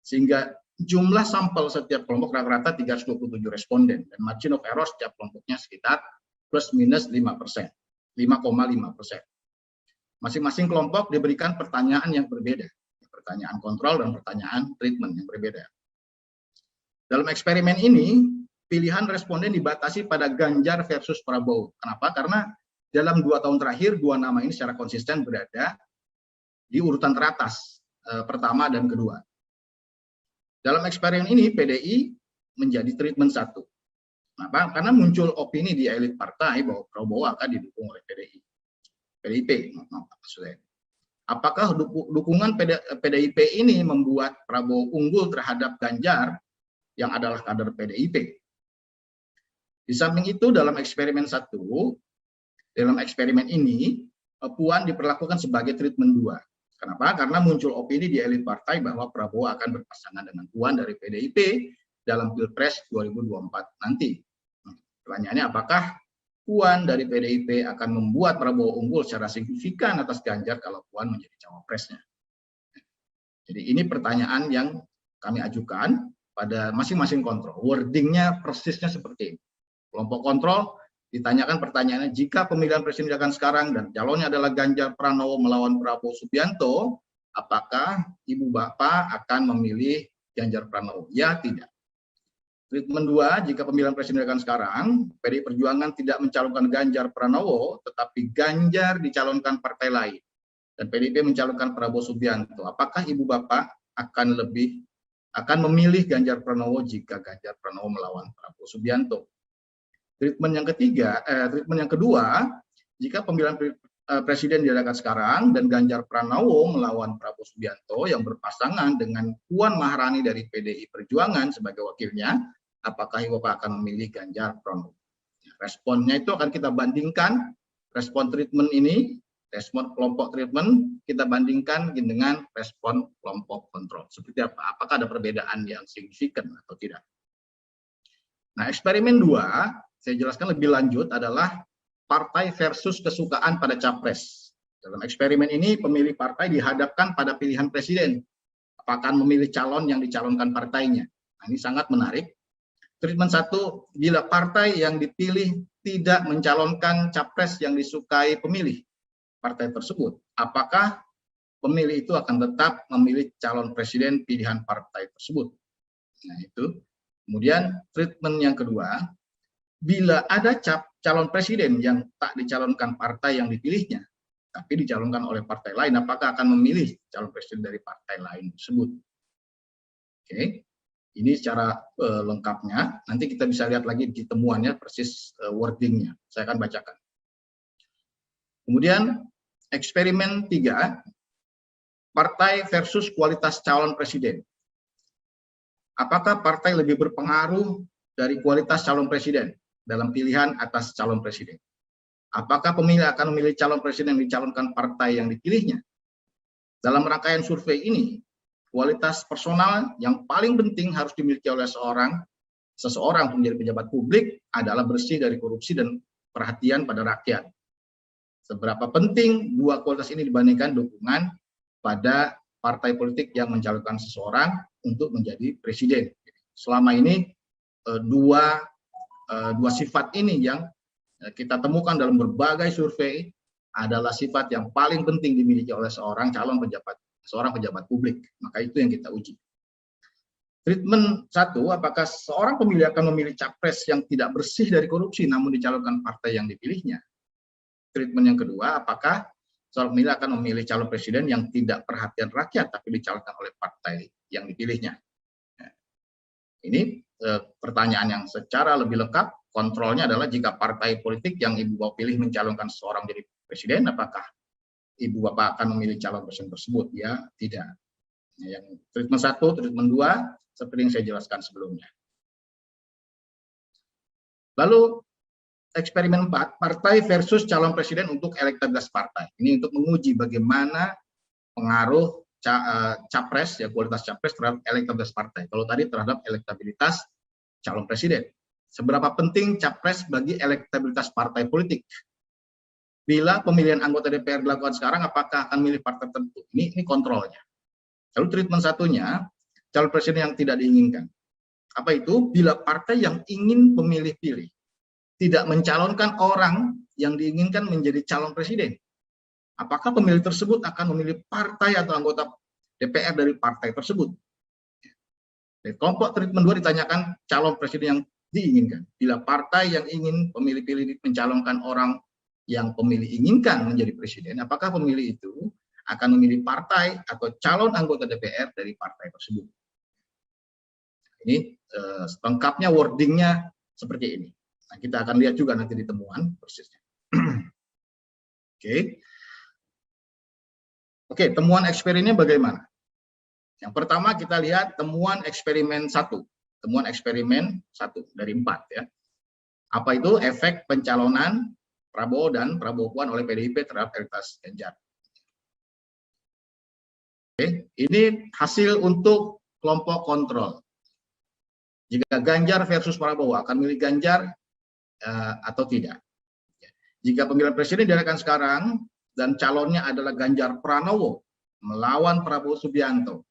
Speaker 2: Sehingga jumlah sampel setiap kelompok rata-rata 327 responden, dan margin of error setiap kelompoknya sekitar plus minus 5%, 5,5%. Masing-masing kelompok diberikan pertanyaan yang berbeda, pertanyaan kontrol dan pertanyaan treatment yang berbeda. Dalam eksperimen ini, pilihan responden dibatasi pada Ganjar versus Prabowo. Kenapa? Karena dalam 2 tahun terakhir, 2 nama ini secara konsisten berada di urutan teratas, pertama dan kedua. Dalam eksperimen ini, PDI menjadi treatment 1. Kenapa? Karena muncul opini di elit partai bahwa Prabowo akan didukung oleh PDIP. Maksudnya. Apakah dukungan PDIP ini membuat Prabowo unggul terhadap Ganjar yang adalah kader PDIP? Di samping itu, dalam eksperimen 1, dalam eksperimen ini, Puan diperlakukan sebagai treatment 2. Kenapa? Karena muncul opini di elit partai bahwa Prabowo akan berpasangan dengan Puan dari PDIP dalam Pilpres 2024 nanti. Pertanyaannya, apakah Puan dari PDIP akan membuat Prabowo unggul secara signifikan atas Ganjar kalau Puan menjadi cawapresnya? Jadi ini pertanyaan yang kami ajukan pada masing-masing kontrol. Wordingnya persisnya seperti ini. Kelompok kontrol ditanyakan pertanyaannya, jika pemilihan presiden dilakukan sekarang dan calonnya adalah Ganjar Pranowo melawan Prabowo Subianto, apakah Ibu Bapak akan memilih Ganjar Pranowo? Ya, tidak. Treatment 2, jika pemilihan presiden dilakukan sekarang, PDI Perjuangan tidak mencalonkan Ganjar Pranowo, tetapi Ganjar dicalonkan partai lain. Dan PDIP mencalonkan Prabowo Subianto. Apakah Ibu Bapak akan memilih Ganjar Pranowo jika Ganjar Pranowo melawan Prabowo Subianto? Treatment yang kedua, jika pemilihan presiden diadakan sekarang dan Ganjar Pranowo melawan Prabowo Subianto yang berpasangan dengan Puan Maharani dari PDI Perjuangan sebagai wakilnya, apakah Ibu Bapak akan memilih Ganjar Pranowo? Responnya itu akan kita bandingkan, respon treatment ini, respon kelompok treatment, kita bandingkan dengan respon kelompok kontrol. Seperti apa? Apakah ada perbedaan yang signifikan atau tidak? Nah, eksperimen 2, saya jelaskan lebih lanjut, adalah partai versus kesukaan pada capres. Dalam eksperimen ini, pemilih partai dihadapkan pada pilihan presiden. Apakah memilih calon yang dicalonkan partainya? Nah, ini sangat menarik. Treatment 1, bila partai yang dipilih tidak mencalonkan capres yang disukai pemilih partai tersebut, apakah pemilih itu akan tetap memilih calon presiden pilihan partai tersebut? Nah, itu. Kemudian treatment yang kedua, bila ada calon presiden yang tak dicalonkan partai yang dipilihnya, tapi dicalonkan oleh partai lain, apakah akan memilih calon presiden dari partai lain tersebut? Oke, ini secara lengkapnya. Nanti kita bisa lihat lagi di temuannya, persis wordingnya. Saya akan bacakan. Kemudian eksperimen 3, partai versus kualitas calon presiden. Apakah partai lebih berpengaruh dari kualitas calon presiden dalam pilihan atas calon presiden? Apakah pemilih akan memilih calon presiden yang dicalonkan partai yang dipilihnya? Dalam rangkaian survei ini, kualitas personal yang paling penting harus dimiliki oleh seseorang untuk menjadi pejabat publik adalah bersih dari korupsi dan perhatian pada rakyat. Seberapa penting dua kualitas ini dibandingkan dukungan pada partai politik yang mencalonkan seseorang untuk menjadi presiden. Selama ini dua sifat ini yang kita temukan dalam berbagai survei adalah sifat yang paling penting dimiliki oleh seorang pejabat publik. Maka itu yang kita uji. Treatment 1, apakah seorang pemilih akan memilih capres yang tidak bersih dari korupsi namun dicalonkan partai yang dipilihnya? Treatment yang kedua, apakah seorang pemilih akan memilih calon presiden yang tidak perhatian rakyat tapi dicalonkan oleh partai yang dipilihnya? Ini pertanyaan yang secara lebih lengkap. Kontrolnya adalah jika partai politik yang Ibu Bapak pilih mencalonkan seseorang jadi presiden, apakah Ibu Bapak akan memilih calon presiden tersebut? Ya, tidak. Yang treatment 1, treatment 2, seperti yang saya jelaskan sebelumnya. Lalu eksperimen 4, partai versus calon presiden untuk elektabilitas partai. Ini untuk menguji bagaimana pengaruh capres, ya, kualitas capres terhadap elektabilitas partai. Kalau tadi terhadap elektabilitas calon presiden. Seberapa penting capres bagi elektabilitas partai politik? Bila pemilihan anggota DPR dilakukan sekarang, apakah akan milih partai tertentu? Ini kontrolnya. Lalu treatment satunya, calon presiden yang tidak diinginkan. Apa itu? Bila partai yang ingin pemilih pilih tidak mencalonkan orang yang diinginkan menjadi calon presiden, apakah pemilih tersebut akan memilih partai atau anggota DPR dari partai tersebut? Di kelompok treatment 2 ditanyakan calon presiden yang diinginkan. Bila partai yang ingin pemilih pilih mencalonkan orang yang pemilih inginkan menjadi presiden, apakah pemilih itu akan memilih partai atau calon anggota DPR dari partai tersebut? Ini lengkapnya wordingnya seperti ini. Nah, kita akan lihat juga nanti di temuan persisnya. Oke, temuan eksperimennya bagaimana? Yang pertama kita lihat temuan eksperimen 1. Temuan eksperimen 1 dari 4 ya. Apa itu? Efek pencalonan Prabowo dan Prabowo Puan oleh PDIP terhadap elektabilitas Ganjar. Oke, ini hasil untuk kelompok kontrol. Jika Ganjar versus Prabowo akan milih Ganjar atau tidak. Jika pemilihan presiden diadakan sekarang dan calonnya adalah Ganjar Pranowo melawan Prabowo Subianto,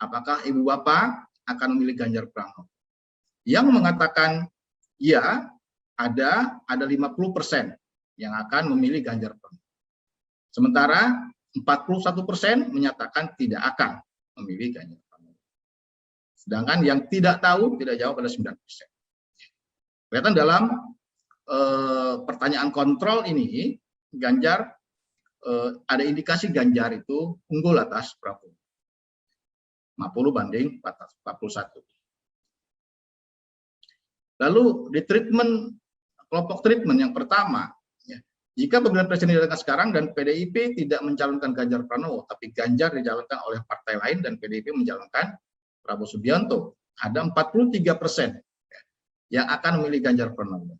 Speaker 2: apakah Ibu Bapak akan memilih Ganjar Pranowo? Yang mengatakan ya, ada 50% yang akan memilih Ganjar Pranowo. Sementara 41% menyatakan tidak akan memilih Ganjar Pranowo. Sedangkan yang tidak tahu, tidak jawab pada 9%. Kelihatan dalam pertanyaan kontrol ini, Ganjar ada indikasi Ganjar itu unggul atas Prabowo. 50 banding 41. Lalu di kelompok treatment yang pertama, ya, jika pemilihan presiden diadakan sekarang dan PDIP tidak mencalonkan Ganjar Pranowo, tapi Ganjar dicalonkan oleh partai lain dan PDIP mencalonkan Prabowo Subianto, ada 43% yang akan memilih Ganjar Pranowo.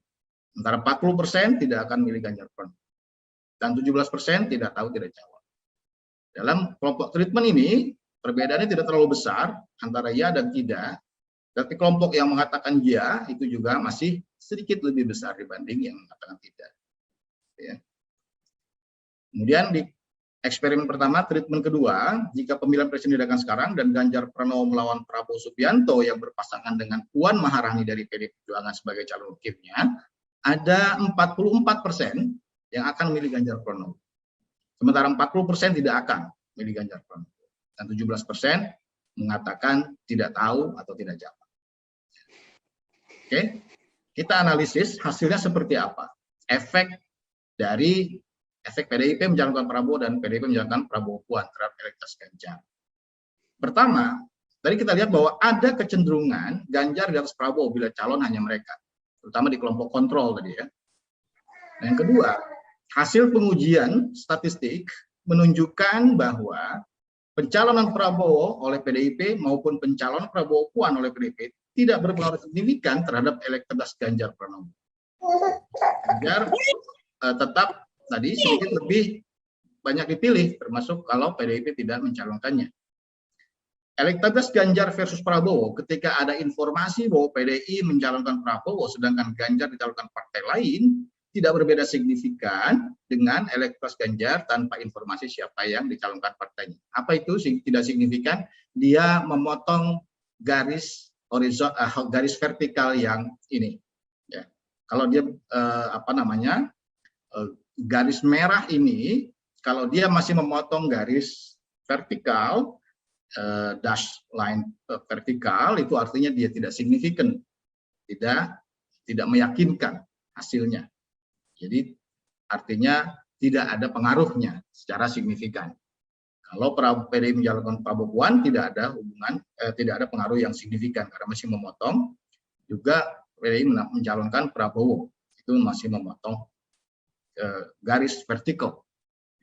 Speaker 2: Sementara 40% tidak akan memilih Ganjar Pranowo. Dan 17% tidak tahu, tidak jawab. Dalam kelompok treatment ini, perbedaannya tidak terlalu besar antara ya dan tidak. Tapi kelompok yang mengatakan ya itu juga masih sedikit lebih besar dibanding yang mengatakan tidak. Ya. Kemudian di eksperimen pertama, treatment kedua, jika pemilihan presiden diadakan sekarang dan Ganjar Pranowo melawan Prabowo Subianto yang berpasangan dengan Puan Maharani dari PDI Perjuangan sebagai calon wakilnya, ada 44% yang akan memilih Ganjar Pranowo. Sementara 40% tidak akan memilih Ganjar Pranowo. Dan 17% mengatakan tidak tahu atau tidak jawab. Oke, kita analisis hasilnya seperti apa. Efek PDIP mencalonkan Prabowo dan PDIP mencalonkan Prabowo Puan terhadap elektabilitas Ganjar. Pertama, tadi kita lihat bahwa ada kecenderungan Ganjar di atas Prabowo bila calon hanya mereka, terutama di kelompok kontrol tadi ya. Yang kedua, hasil pengujian statistik menunjukkan bahwa pencalonan Prabowo oleh PDIP maupun pencalonan Prabowo Puan oleh PDIP tidak berpengaruh signifikan terhadap elektabilitas Ganjar Pranowo. Ganjar tetap tadi sedikit lebih banyak dipilih, termasuk kalau PDIP tidak mencalonkannya. Elektabilitas Ganjar versus Prabowo ketika ada informasi bahwa PDI mencalonkan Prabowo sedangkan Ganjar dicalonkan partai lain tidak berbeda signifikan dengan elektabilitas Ganjar tanpa informasi siapa yang dicalonkan partainya. Apa itu tidak signifikan? Dia memotong garis horizontal, garis vertikal yang ini. Ya. Kalau dia garis merah ini, kalau dia masih memotong garis vertikal, dash line vertikal, itu artinya dia tidak signifikan, tidak meyakinkan hasilnya. Jadi artinya tidak ada pengaruhnya secara signifikan. Kalau PDI mencalonkan Prabowo Puan tidak ada hubungan, tidak ada pengaruh yang signifikan karena masih memotong. Juga PDI mencalonkan Prabowo itu masih memotong garis vertikal.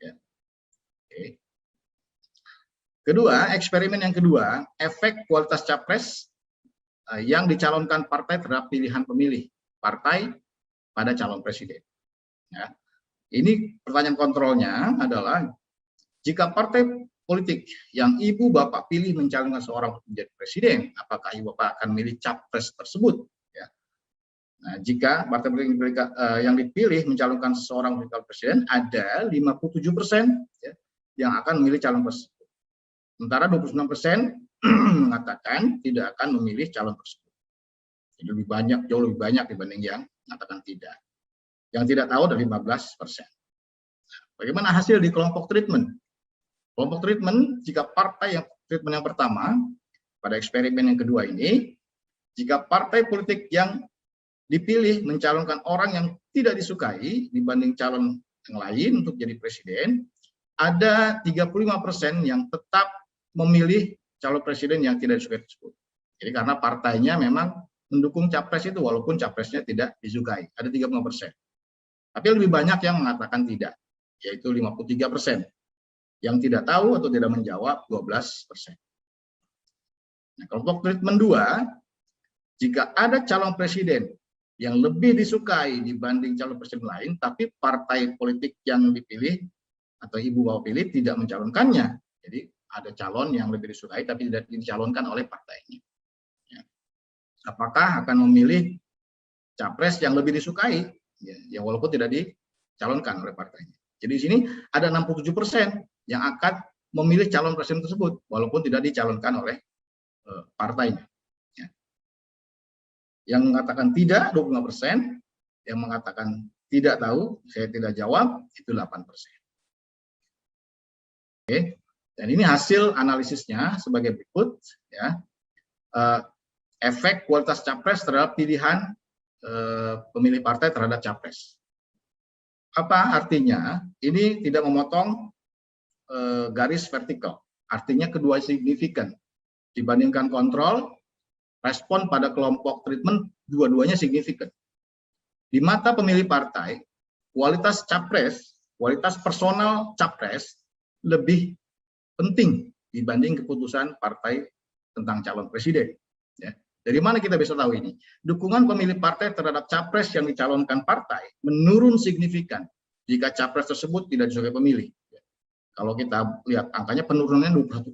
Speaker 2: Ya. Oke. Kedua, eksperimen yang kedua, efek kualitas capres yang dicalonkan partai terhadap pilihan pemilih partai pada calon presiden. Ya. Ini pertanyaan kontrolnya adalah jika partai politik yang ibu bapak pilih mencalonkan seorang menjadi presiden, apakah ibu bapak akan memilih capres tersebut? Ya. Nah, jika partai politik yang dipilih mencalonkan seseorang menjadi presiden, ada 57% ya, yang akan memilih calon tersebut. Sementara 29% mengatakan tidak akan memilih calon tersebut. Jadi lebih banyak, jauh lebih banyak dibanding yang mengatakan tidak. Yang tidak tahu ada 15%. Bagaimana hasil di kelompok treatment? Kelompok treatment, jika partai yang treatment yang pertama, pada eksperimen yang kedua ini, jika partai politik yang dipilih mencalonkan orang yang tidak disukai dibanding calon yang lain untuk jadi presiden, ada 35% yang tetap memilih calon presiden yang tidak disukai tersebut. Jadi karena partainya memang mendukung capres itu walaupun capresnya tidak disukai, ada 35%. Tapi lebih banyak yang mengatakan tidak, yaitu 53%. Yang tidak tahu atau tidak menjawab 12%. Nah, kelompok treatment 2, jika ada calon presiden yang lebih disukai dibanding calon presiden lain, tapi partai politik yang dipilih atau ibu bapak pilih tidak mencalonkannya. Jadi ada calon yang lebih disukai tapi tidak dicalonkan oleh partainya. Ya. Apakah akan memilih capres yang lebih disukai? Ya walaupun tidak dicalonkan oleh partainya. Jadi di sini ada 67% yang akan memilih calon presiden tersebut walaupun tidak dicalonkan oleh partainya. Ya. Yang mengatakan tidak 25%, yang mengatakan tidak tahu, saya tidak jawab, itu 8%. Oke, dan ini hasil analisisnya sebagai berikut, ya. Efek kualitas capres terhadap pilihan pemilih partai terhadap capres. Apa artinya? Ini tidak memotong garis vertikal. Artinya kedua signifikan. Dibandingkan kontrol, respon pada kelompok treatment dua-duanya signifikan. Di mata pemilih partai, kualitas capres, kualitas personal capres lebih penting dibanding keputusan partai tentang calon presiden. Ya. Dari mana kita bisa tahu ini? Dukungan pemilih partai terhadap capres yang dicalonkan partai menurun signifikan jika capres tersebut tidak disukai pemilih. Kalau kita lihat angkanya penurunannya 21,9%.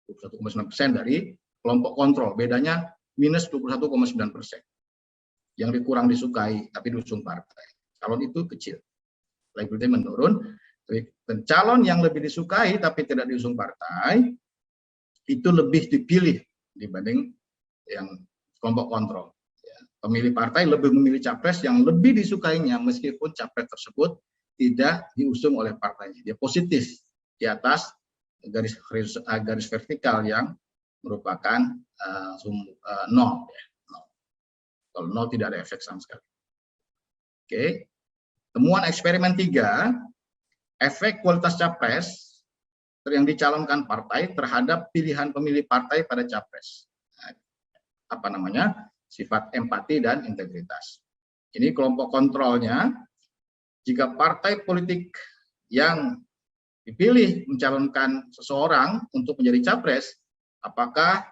Speaker 2: 21,9% dari kelompok kontrol, bedanya minus 21,9%. Yang kurang disukai tapi diusung partai. Calon itu kecil. Likelihood menurun. Dan calon yang lebih disukai tapi tidak diusung partai itu lebih dipilih dibanding yang kelompok kontrol. Ya, pemilih partai lebih memilih capres yang lebih disukainya meskipun capres tersebut tidak diusung oleh partainya. Dia positif di atas garis vertikal yang merupakan nol. Ya. Kalau nol tidak ada efek sama sekali. Oke. Temuan eksperimen 3, efek kualitas capres yang dicalonkan partai terhadap pilihan pemilih partai pada capres. Apa namanya? Sifat empati dan integritas. Ini kelompok kontrolnya. Jika partai politik yang dipilih mencalonkan seseorang untuk menjadi capres, apakah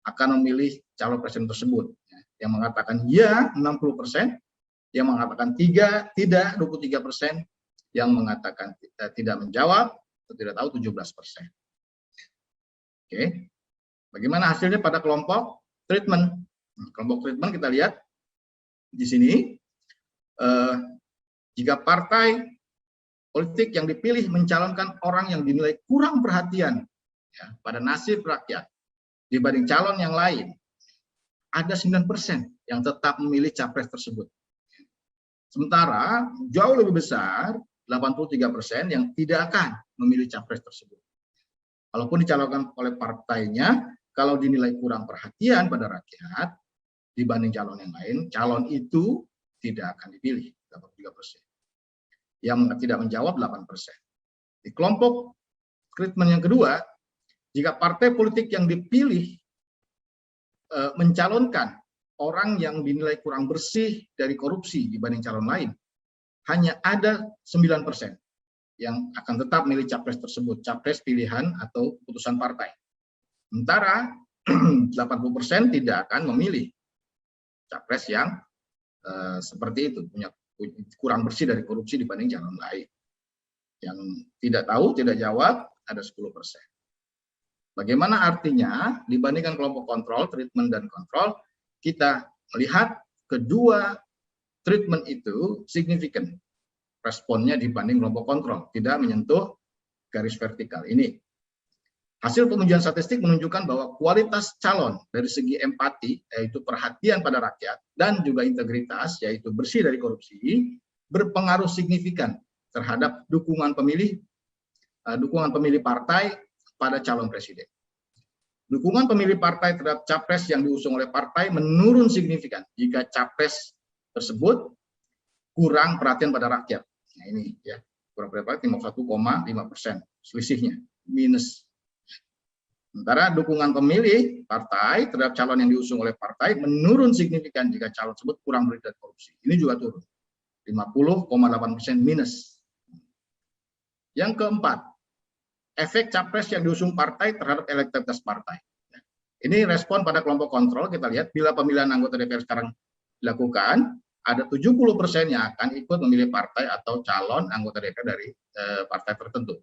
Speaker 2: akan memilih calon presiden tersebut? Yang mengatakan ya 60%, yang mengatakan tidak 23%, yang mengatakan tidak menjawab atau tidak tahu 17%. Oke. Bagaimana hasilnya pada kelompok treatment? Kelompok treatment kita lihat di sini. Jika partai politik yang dipilih mencalonkan orang yang dinilai kurang perhatian ya, pada nasib rakyat dibanding calon yang lain, ada 9% yang tetap memilih capres tersebut. Sementara jauh lebih besar 83% yang tidak akan memilih capres tersebut. Walaupun dicalonkan oleh partainya, kalau dinilai kurang perhatian pada rakyat dibanding calon yang lain, calon itu tidak akan dipilih, 83%. Yang tidak menjawab 8%. Di kelompok treatment yang kedua, jika partai politik yang dipilih mencalonkan orang yang dinilai kurang bersih dari korupsi dibanding calon lain, hanya ada 9% yang akan tetap memilih capres tersebut, capres pilihan atau putusan partai. Sementara 80% tidak akan memilih capres yang seperti itu, punya kurang bersih dari korupsi dibanding calon lain. Yang tidak tahu, tidak jawab, ada 10%. Bagaimana artinya dibandingkan kelompok kontrol, treatment dan kontrol, kita melihat kedua treatment itu signifikan responnya dibanding kelompok kontrol, tidak menyentuh garis vertikal ini. Hasil pengujian statistik menunjukkan bahwa kualitas calon dari segi empati, yaitu perhatian pada rakyat, dan juga integritas, yaitu bersih dari korupsi, berpengaruh signifikan terhadap dukungan pemilih partai pada calon presiden. Dukungan pemilih partai terhadap capres yang diusung oleh partai menurun signifikan jika capres tersebut kurang perhatian pada rakyat. Nah ini ya, kurang perhatian 51,5%, selisihnya minus. Sementara dukungan pemilih partai terhadap calon yang diusung oleh partai menurun signifikan jika calon tersebut kurang bersih dari korupsi. Ini juga turun, 50,8% minus. Yang keempat, efek capres yang diusung partai terhadap elektabilitas partai. Ini respon pada kelompok kontrol. Kita lihat bila pemilihan anggota DPR sekarang dilakukan, ada 70% yang akan ikut memilih partai atau calon anggota DPR dari partai tertentu.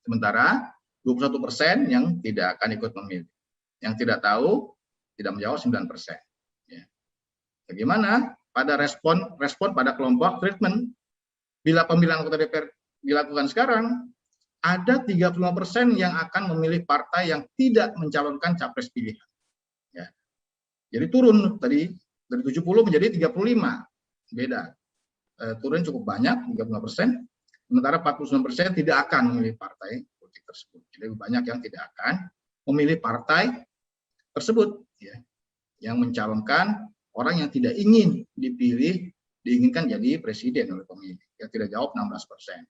Speaker 2: Sementara 21% yang tidak akan ikut memilih. Yang tidak tahu, tidak menjawab 9%. Ya. Bagaimana pada respon pada kelompok treatment? Bila pemilihan anggota DPR dilakukan sekarang, ada 35% yang akan memilih partai yang tidak mencalonkan capres pilihan. Ya. Jadi turun tadi dari 70 menjadi 35. Beda. Turun cukup banyak, 35%. Sementara 49% tidak akan memilih partai politik tersebut. Jadi lebih banyak yang tidak akan memilih partai tersebut, ya, yang mencalonkan orang yang tidak ingin dipilih, diinginkan jadi presiden oleh pemilih. Yang tidak jawab 16%.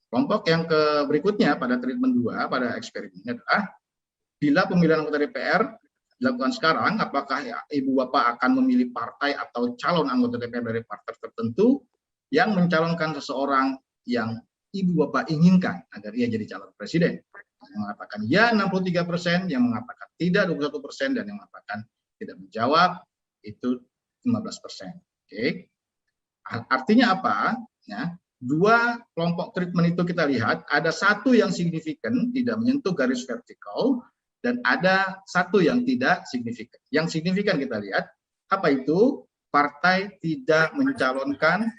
Speaker 2: Kelompok yang berikutnya pada treatment 2, pada eksperimen ini adalah bila pemilihan anggota DPR dilakukan sekarang, apakah Ibu Bapak akan memilih partai atau calon anggota DPR dari partai tertentu yang mencalonkan seseorang yang Ibu Bapak inginkan agar ia jadi calon presiden? Yang mengatakan ya 63%, yang mengatakan tidak 21%, dan yang mengatakan tidak menjawab itu 15%. Oke. Artinya apa? Ya, dua kelompok treatment itu kita lihat, ada satu yang signifikan tidak menyentuh garis vertikal dan ada satu yang tidak signifikan. Yang signifikan kita lihat apa itu? Partai tidak mencalonkan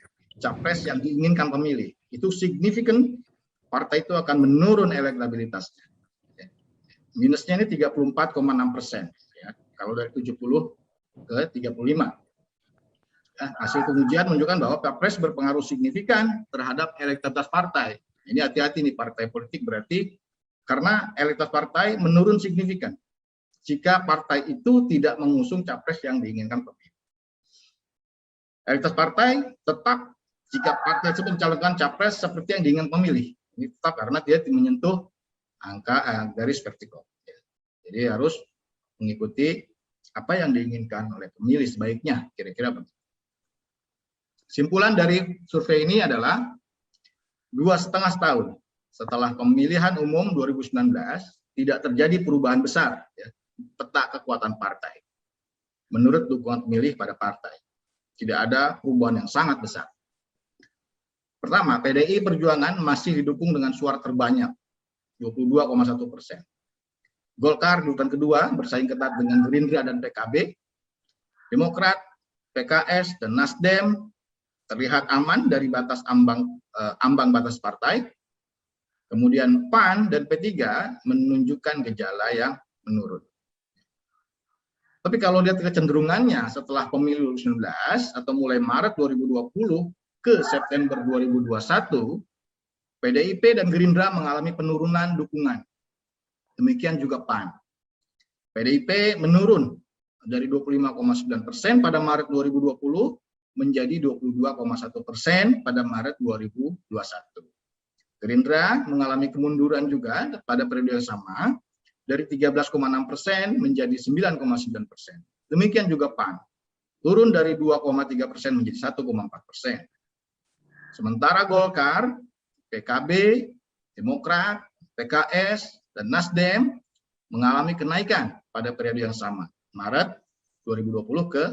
Speaker 2: capres yang diinginkan pemilih. Itu signifikan, partai itu akan menurun elektabilitasnya. Minusnya ini 34,6%. Ya, kalau dari 70 ke 35. Hasil pengujian menunjukkan bahwa capres berpengaruh signifikan terhadap elektabilitas partai. Ini hati-hati nih, partai politik berarti karena elektabilitas partai menurun signifikan jika partai itu tidak mengusung capres yang diinginkan pemilih. Elektabilitas partai tetap jika partai tersebut mencalonkan capres seperti yang diinginkan pemilih. Ini tetap karena dia menyentuh angka garis vertikal. Jadi harus mengikuti apa yang diinginkan oleh pemilih sebaiknya, kira-kira begitu. Kesimpulan dari survei ini adalah 2,5 tahun setelah pemilihan umum 2019 tidak terjadi perubahan besar, ya, peta kekuatan partai. Menurut dukungan pemilih pada partai, tidak ada perubahan yang sangat besar. Pertama, PDI Perjuangan masih didukung dengan suara terbanyak, 22,1%. Golkar di urutan kedua bersaing ketat dengan Gerindra dan PKB. Demokrat, PKS, dan Nasdem terlihat aman dari batas ambang batas partai. Kemudian PAN dan P3 menunjukkan gejala yang menurun. Tapi kalau lihat kecenderungannya setelah pemilu 2019 atau mulai Maret 2020 ke September 2021, PDIP dan Gerindra mengalami penurunan dukungan. Demikian juga PAN. PDIP menurun dari 25,9% pada Maret 2020 menjadi 22,1% pada Maret 2021. Gerindra mengalami kemunduran juga pada periode yang sama, dari 13,6% menjadi 9,9%. Demikian juga PAN, turun dari 2,3% menjadi 1,4%. Sementara Golkar, PKB, Demokrat, PKS, dan Nasdem mengalami kenaikan pada periode yang sama, Maret 2020 ke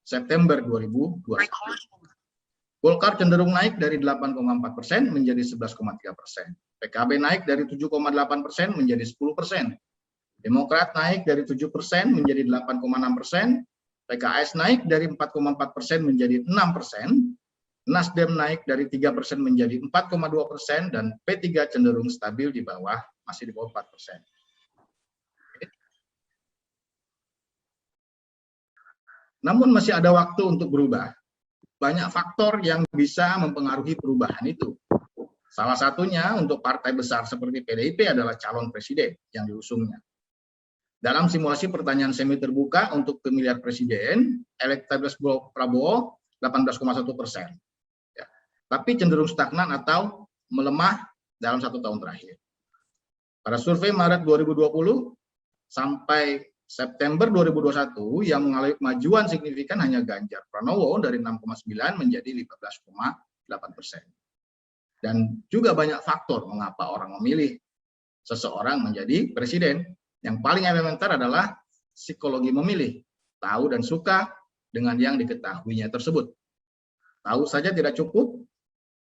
Speaker 2: September 2021. Golkar cenderung naik dari 8,4% menjadi 11,3%. PKB naik dari 7,8% menjadi 10%. Demokrat naik dari 7% menjadi 8,6%. PKS naik dari 4,4% menjadi 6%. Nasdem naik dari 3% menjadi 4,2%, dan P3 cenderung stabil di bawah, masih di bawah 4%. Namun masih ada waktu untuk berubah. Banyak faktor yang bisa mempengaruhi perubahan itu. Salah satunya untuk partai besar seperti PDIP adalah calon presiden yang diusungnya. Dalam simulasi pertanyaan semi terbuka untuk pemilihan presiden, elektabilitas Prabowo 18,1%. Ya. Tapi cenderung stagnan atau melemah dalam 1 tahun terakhir. Pada survei Maret 2020 sampai September 2021 yang mengalami kemajuan signifikan hanya Ganjar Pranowo dari 6,9 menjadi 15,8%. Dan juga banyak faktor mengapa orang memilih seseorang menjadi presiden. Yang paling elementer adalah psikologi memilih, tahu dan suka dengan yang diketahuinya tersebut. Tahu saja tidak cukup,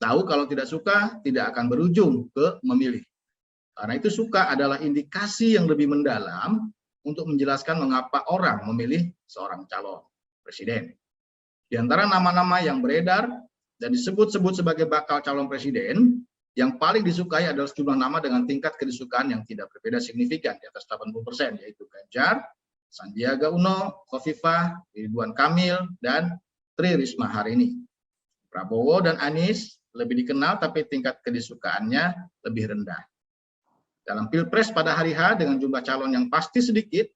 Speaker 2: tahu kalau tidak suka tidak akan berujung ke memilih. Karena itu suka adalah indikasi yang lebih mendalam untuk menjelaskan mengapa orang memilih seorang calon presiden. Di antara nama-nama yang beredar dan disebut-sebut sebagai bakal calon presiden, yang paling disukai adalah sejumlah nama dengan tingkat kesukaan yang tidak berbeda signifikan, di atas 80%, yaitu Ganjar, Sandiaga Uno, Khofifah, Ridwan Kamil, dan Tri Risma hari ini. Prabowo dan Anies lebih dikenal tapi tingkat kedisukaannya lebih rendah. Dalam Pilpres pada hari H dengan jumlah calon yang pasti sedikit,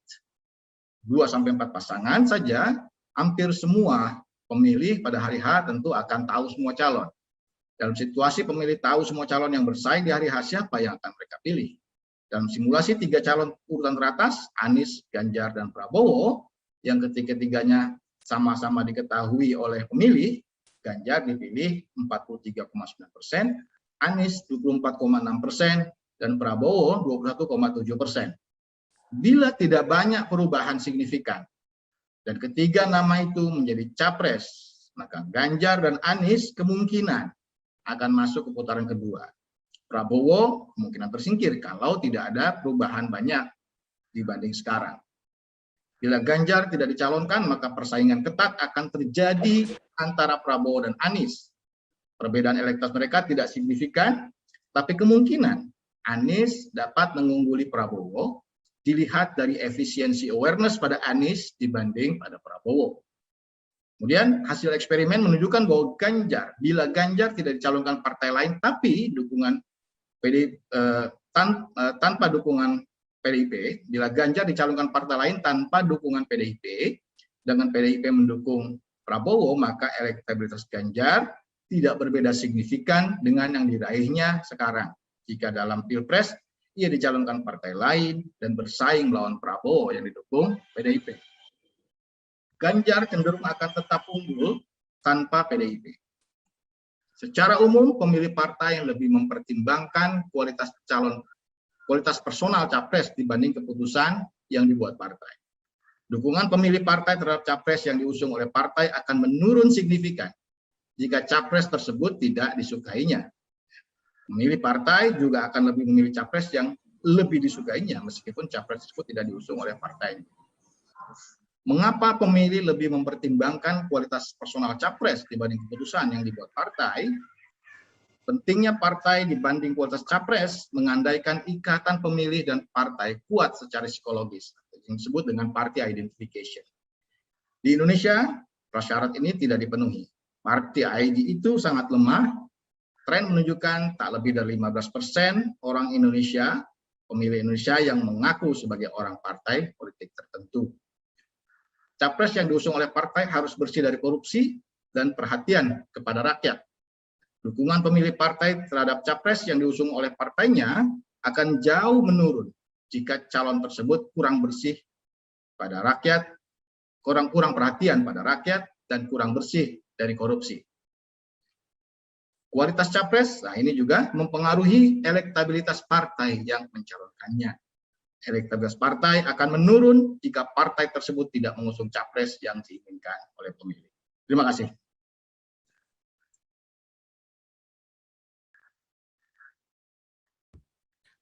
Speaker 2: 2-4 pasangan saja, hampir semua pemilih pada hari H tentu akan tahu semua calon. Dalam situasi pemilih tahu semua calon yang bersaing di hari H, siapa yang akan mereka pilih? Dalam simulasi 3 calon urutan teratas, Anies, Ganjar, dan Prabowo, yang ketiga-tiganya sama-sama diketahui oleh pemilih, Ganjar dipilih 43,9%, Anies 24,6%, dan Prabowo 21,7%. Bila tidak banyak perubahan signifikan, dan ketiga nama itu menjadi capres, maka Ganjar dan Anies kemungkinan akan masuk ke putaran kedua. Prabowo kemungkinan tersingkir kalau tidak ada perubahan banyak dibanding sekarang. Bila Ganjar tidak dicalonkan, maka persaingan ketat akan terjadi antara Prabowo dan Anies. Perbedaan elektabilitas mereka tidak signifikan, tapi kemungkinan Anies dapat mengungguli Prabowo dilihat dari efisiensi awareness pada Anies dibanding pada Prabowo. Kemudian hasil eksperimen menunjukkan bahwa bila Ganjar tidak dicalonkan partai lain, tapi dukungan tanpa dukungan PDIP, bila Ganjar dicalonkan partai lain tanpa dukungan PDIP, dengan PDIP mendukung Prabowo, maka elektabilitas Ganjar tidak berbeda signifikan dengan yang diraihnya sekarang. Jika dalam Pilpres, ia dicalonkan partai lain dan bersaing melawan Prabowo yang didukung PDIP. Ganjar cenderung akan tetap unggul tanpa PDIP. Secara umum, pemilih partai yang lebih mempertimbangkan kualitas personal capres dibanding keputusan yang dibuat partai. Dukungan pemilih partai terhadap capres yang diusung oleh partai akan menurun signifikan jika capres tersebut tidak disukainya. Pemilih partai juga akan lebih memilih capres yang lebih disukainya meskipun capres tersebut tidak diusung oleh partai. Mengapa pemilih lebih mempertimbangkan kualitas personal capres dibanding keputusan yang dibuat partai? Pentingnya partai dibanding kualitas capres mengandaikan ikatan pemilih dan partai kuat secara psikologis, yang disebut dengan party identification. Di Indonesia, prasyarat ini tidak dipenuhi. Party ID itu sangat lemah. Tren menunjukkan tak lebih dari 15% orang Indonesia, pemilih Indonesia yang mengaku sebagai orang partai politik tertentu. Capres yang diusung oleh partai harus bersih dari korupsi dan perhatian kepada rakyat. Dukungan pemilih partai terhadap capres yang diusung oleh partainya akan jauh menurun jika calon tersebut kurang bersih pada rakyat, kurang perhatian pada rakyat, dan kurang bersih dari korupsi. Kualitas capres, nah ini juga mempengaruhi elektabilitas partai yang mencalonkannya. Elektabilitas partai akan menurun jika partai tersebut tidak mengusung capres yang diinginkan oleh pemilih. Terima kasih.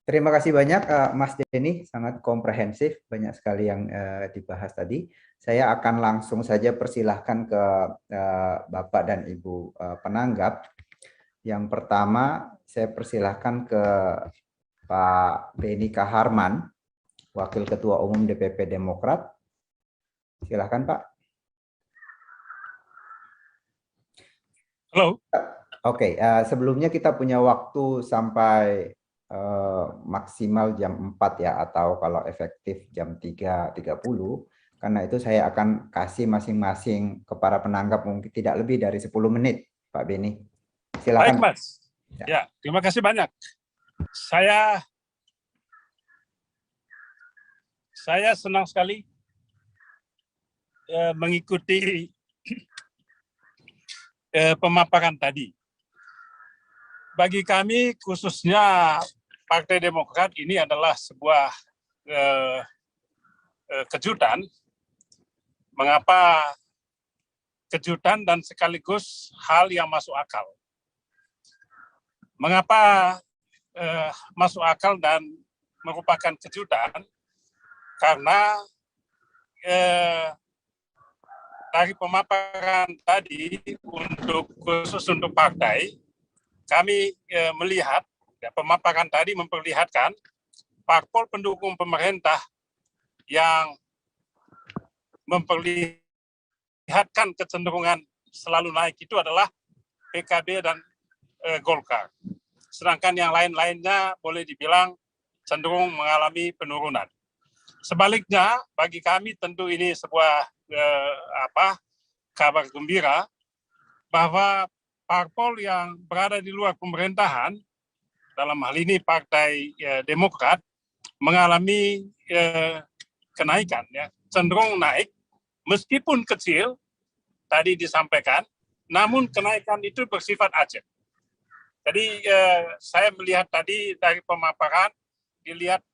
Speaker 1: Terima kasih banyak Mas Denny, sangat komprehensif, banyak sekali yang dibahas tadi. Saya akan langsung saja persilahkan ke Bapak dan Ibu penanggap. Yang pertama, saya persilahkan ke Pak Beni Kaharman, Wakil Ketua Umum DPP Demokrat. Silakan, Pak.
Speaker 3: Halo.
Speaker 1: Oke, sebelumnya kita punya waktu sampai maksimal jam 4 ya, atau kalau efektif jam 3.30. Karena itu saya akan kasih masing-masing ke para penanggap mungkin tidak lebih dari 10 menit, Pak Beni. Silakan.
Speaker 3: Baik, Mas. Ya, terima kasih banyak. Saya senang sekali mengikuti pemaparan tadi. Bagi kami, khususnya Partai Demokrat ini adalah sebuah kejutan. Mengapa kejutan dan sekaligus hal yang masuk akal? Mengapa masuk akal dan merupakan kejutan? Karena dari pemaparan tadi khusus untuk partai, kami melihat pemaparan tadi memperlihatkan parpol pendukung pemerintah yang memperlihatkan kecenderungan selalu naik itu adalah PKB dan Golkar. Sedangkan yang lain-lainnya boleh dibilang cenderung mengalami penurunan. Sebaliknya, bagi kami tentu ini sebuah kabar gembira bahwa parpol yang berada di luar pemerintahan, dalam hal ini Partai Demokrat, mengalami kenaikan, ya, cenderung naik, meskipun kecil, tadi disampaikan, namun kenaikan itu bersifat acak. Jadi saya melihat tadi dari pemaparan, dilihat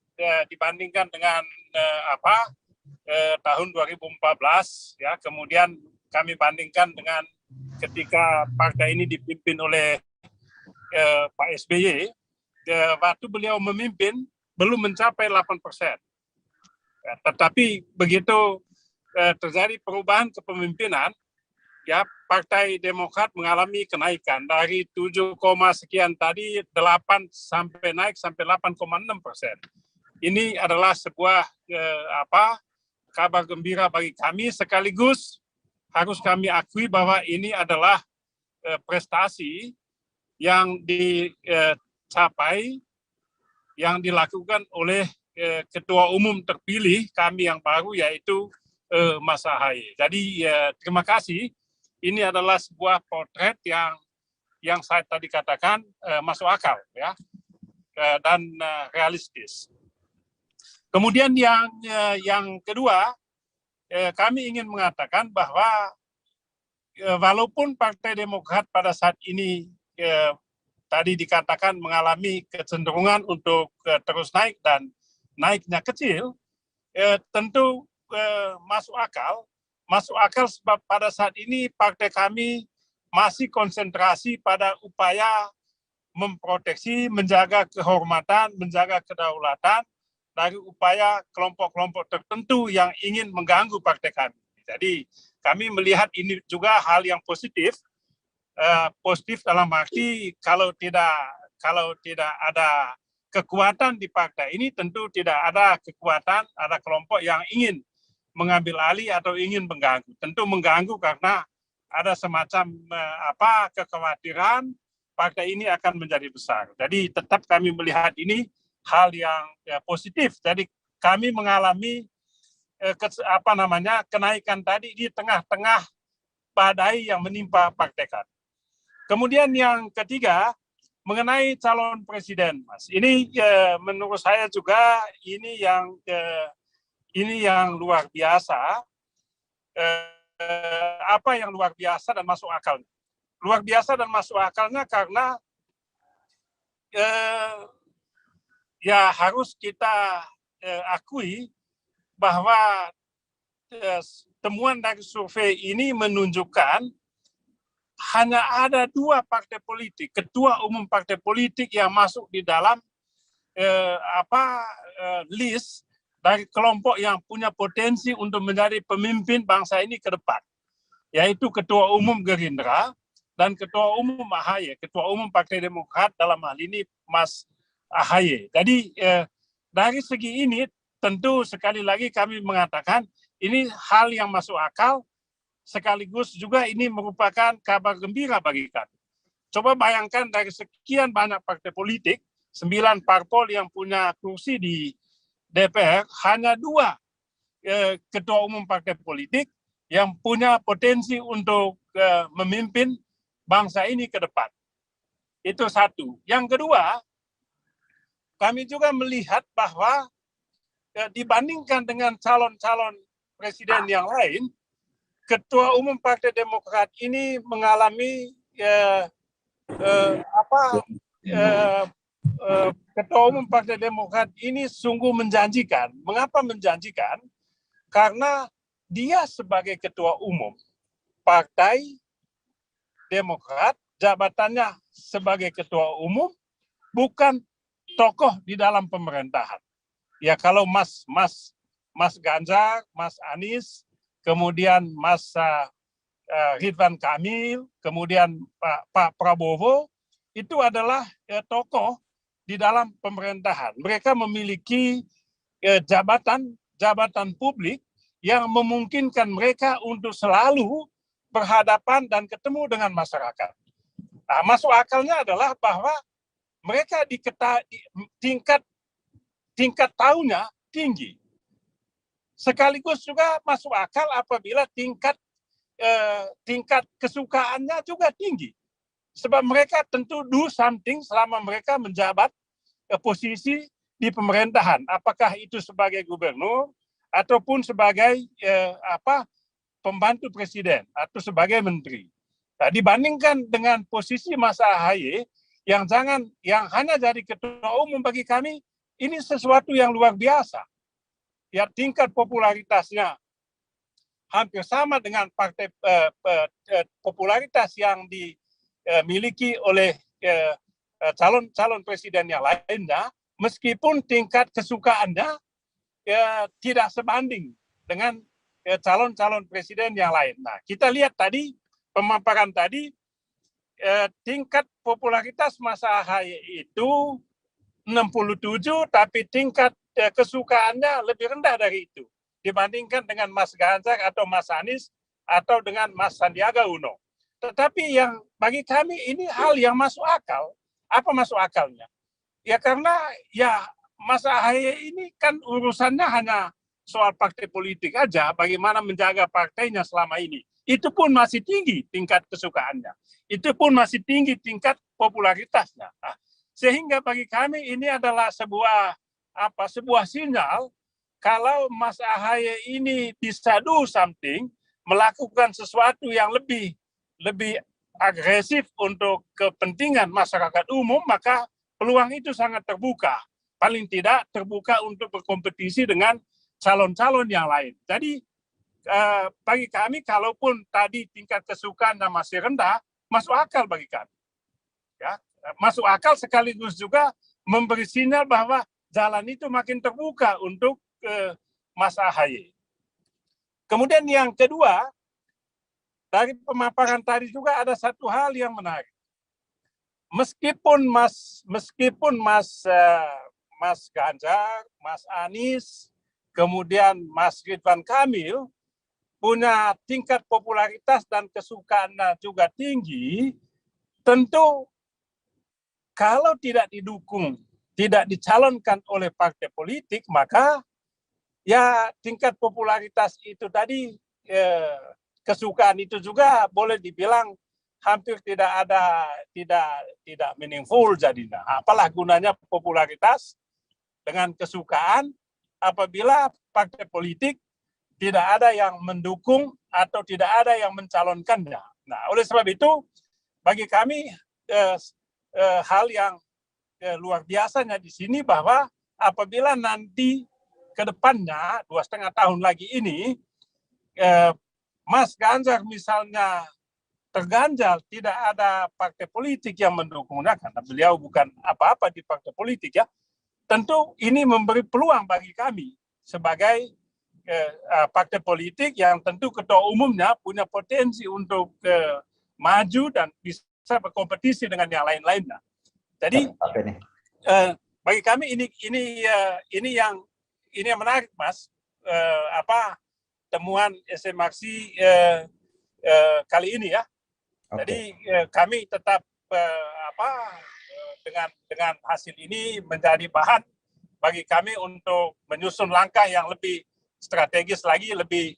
Speaker 3: dibandingkan dengan tahun 2014, ya, kemudian kami bandingkan dengan ketika partai ini dipimpin oleh Pak SBY, waktu beliau memimpin belum mencapai 8%. Ya, tetapi begitu terjadi perubahan kepemimpinan, ya, Partai Demokrat mengalami kenaikan dari 7, sekian tadi 8 sampai naik sampai 8,6%. Ini adalah sebuah kabar gembira bagi kami, sekaligus harus kami akui bahwa ini adalah prestasi yang dicapai, yang dilakukan oleh Ketua Umum terpilih kami yang baru, yaitu Mas Ahaye. Jadi terima kasih. Ini adalah sebuah potret yang saya tadi katakan masuk akal, ya, dan realistis. Kemudian yang kedua, kami ingin mengatakan bahwa walaupun Partai Demokrat pada saat ini tadi dikatakan mengalami kecenderungan untuk terus naik dan naiknya kecil, tentu masuk akal sebab pada saat ini partai kami masih konsentrasi pada upaya memproteksi, menjaga kehormatan, menjaga kedaulatan dari upaya kelompok-kelompok tertentu yang ingin mengganggu partai kami. Jadi kami melihat ini juga hal yang positif, positif dalam arti kalau tidak ada kekuatan di partai ini, tentu tidak ada kekuatan, ada kelompok yang ingin mengambil alih atau ingin mengganggu. Tentu mengganggu karena ada semacam kekhawatiran partai ini akan menjadi besar. Jadi tetap kami melihat ini hal yang positif. Jadi kami mengalami kenaikan tadi di tengah-tengah badai yang menimpa partai kami. Kemudian yang ketiga, mengenai calon presiden, Mas. Ini menurut saya juga ini yang luar biasa. Apa yang luar biasa dan masuk akal? Luar biasa dan masuk akalnya karena ya harus kita akui bahwa temuan dari survei ini menunjukkan hanya ada 2 partai politik, ketua umum partai politik yang masuk di dalam list dari kelompok yang punya potensi untuk menjadi pemimpin bangsa ini ke depan, yaitu Ketua Umum Gerindra dan Ketua Umum Ahaye, Ketua Umum Partai Demokrat dalam hal ini Mas Ahaye. Jadi dari segi ini tentu sekali lagi kami mengatakan ini hal yang masuk akal, sekaligus juga ini merupakan kabar gembira bagi kami. Coba bayangkan dari sekian banyak partai politik, 9 parpol yang punya kursi di DPR, hanya 2 ketua umum partai politik yang punya potensi untuk memimpin bangsa ini ke depan. Itu satu. Yang kedua, kami juga melihat bahwa dibandingkan dengan calon-calon presiden yang lain, Ketua Umum Partai Demokrat ini mengalami Ketua Umum Partai Demokrat ini sungguh menjanjikan. Mengapa menjanjikan? Karena dia sebagai Ketua Umum Partai Demokrat, jabatannya sebagai Ketua Umum, bukan tokoh di dalam pemerintahan. Ya kalau Mas Ganjar, Mas Anies, kemudian Mas Ridwan Kamil, kemudian Pak Prabowo, itu adalah tokoh di dalam pemerintahan. Mereka memiliki jabatan publik yang memungkinkan mereka untuk selalu berhadapan dan ketemu dengan masyarakat. Nah, masuk akalnya adalah bahwa mereka tingkat tahunya tinggi. Sekaligus juga masuk akal apabila tingkat kesukaannya juga tinggi. Sebab mereka tentu do something selama mereka menjabat posisi di pemerintahan. Apakah itu sebagai gubernur ataupun sebagai pembantu presiden atau sebagai menteri. Nah, dibandingkan dengan posisi Mas AHY yang hanya jadi ketua umum, bagi kami ini sesuatu yang luar biasa. Ya, tingkat popularitasnya hampir sama dengan partai popularitas yang dimiliki oleh calon presiden yang lainnya, meskipun tingkat kesukaannya tidak sebanding dengan calon presiden yang lain. Nah, kita lihat tadi pemaparan tadi, tingkat popularitas Mas AHY itu 67, tapi tingkat kesukaannya lebih rendah dari itu dibandingkan dengan Mas Ganjar atau Mas Anies atau dengan Mas Sandiaga Uno. Tetapi yang bagi kami ini hal yang masuk akal. Apa masuk akalnya? Ya karena ya Mas AHY ini kan urusannya hanya soal partai politik aja, bagaimana menjaga partainya selama ini. Itu pun masih tinggi tingkat kesukaannya. Itu pun masih tinggi tingkat popularitasnya. Nah, sehingga bagi kami ini adalah sebuah sinyal kalau Mas AHY ini bisa do something, melakukan sesuatu yang lebih agresif untuk kepentingan masyarakat umum, maka peluang itu sangat terbuka. Paling tidak terbuka untuk berkompetisi dengan calon-calon yang lain. Jadi bagi kami, kalaupun tadi tingkat kesukaannya masih rendah, masuk akal bagi kami. Ya, masuk akal sekaligus juga memberi sinyal bahwa jalan itu makin terbuka untuk Mas AHY. Kemudian yang kedua, dari pemaparan tadi juga ada satu hal yang menarik. Meskipun Mas Ganjar, Mas Anies, kemudian Mas Ridwan Kamil punya tingkat popularitas dan kesukaannya juga tinggi, tentu kalau tidak didukung, tidak dicalonkan oleh partai politik, maka ya tingkat popularitas itu tadi, kesukaan itu juga boleh dibilang hampir tidak meaningful jadinya. Apalah gunanya popularitas dengan kesukaan apabila partai politik tidak ada yang mendukung atau tidak ada yang mencalonkannya. Nah, oleh sebab itu bagi kami hal yang luar biasanya di sini bahwa apabila nanti ke depannya 2,5 tahun lagi ini Mas Ganjar misalnya terganjal, tidak ada partai politik yang mendukungnya karena beliau bukan apa-apa di partai politik, ya. Tentu ini memberi peluang bagi kami sebagai partai politik yang tentu ketua umumnya punya potensi untuk maju dan bisa berkompetisi dengan yang lain-lainnya. Jadi bagi kami ini yang menarik, Mas. Temuan SMAksi kali ini, ya. Jadi kami tetap dengan hasil ini menjadi bahan bagi kami untuk menyusun langkah yang lebih strategis lagi, lebih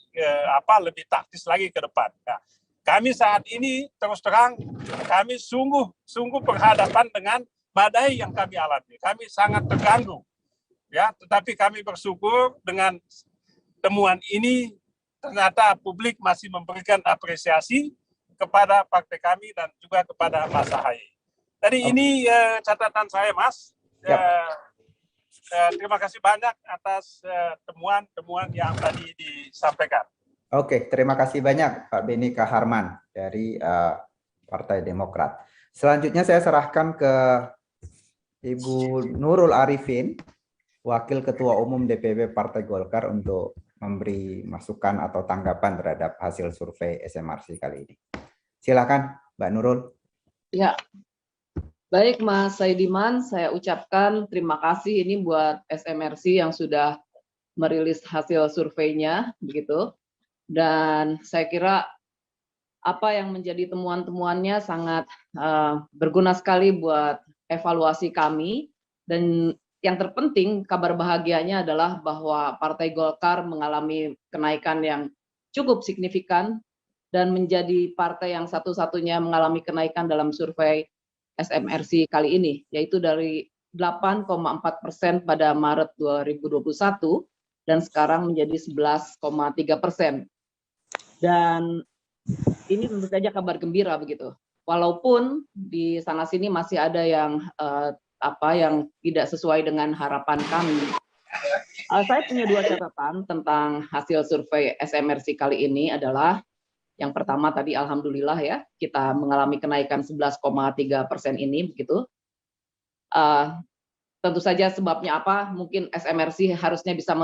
Speaker 3: taktis lagi ke depan. Nah, kami saat ini terus terang kami sungguh berhadapan dengan badai yang kami alami. Kami sangat terganggu, ya. Tetapi kami bersyukur dengan temuan ini ternyata publik masih memberikan apresiasi kepada partai kami dan juga kepada Mas AHY. Jadi ini catatan saya, Mas. terima kasih banyak atas temuan-temuan yang tadi disampaikan.
Speaker 1: Oke, terima kasih banyak Pak Beni Kaharman dari Partai Demokrat. Selanjutnya saya serahkan ke Ibu Nurul Arifin, Wakil Ketua Umum DPP Partai Golkar, untuk memberi masukan atau tanggapan terhadap hasil survei SMRC kali ini. Silakan Mbak Nurul.
Speaker 4: Ya, baik Mas Saidiman, saya ucapkan terima kasih ini buat SMRC yang sudah merilis hasil surveinya, begitu. Dan saya kira apa yang menjadi temuan-temuannya sangat berguna sekali buat evaluasi kami. Dan yang terpenting, kabar bahagianya adalah bahwa Partai Golkar mengalami kenaikan yang cukup signifikan dan menjadi partai yang satu-satunya mengalami kenaikan dalam survei SMRC kali ini, yaitu dari 8,4% pada Maret 2021 dan sekarang menjadi 11,3%. Dan ini tentu saja kabar gembira begitu. Walaupun di sana-sini masih ada yang yang tidak sesuai dengan harapan kami. Saya punya dua catatan tentang hasil survei SMRC kali ini adalah yang pertama tadi alhamdulillah ya kita mengalami kenaikan 11,3% ini begitu. Tentu saja sebabnya apa? Mungkin SMRC harusnya bisa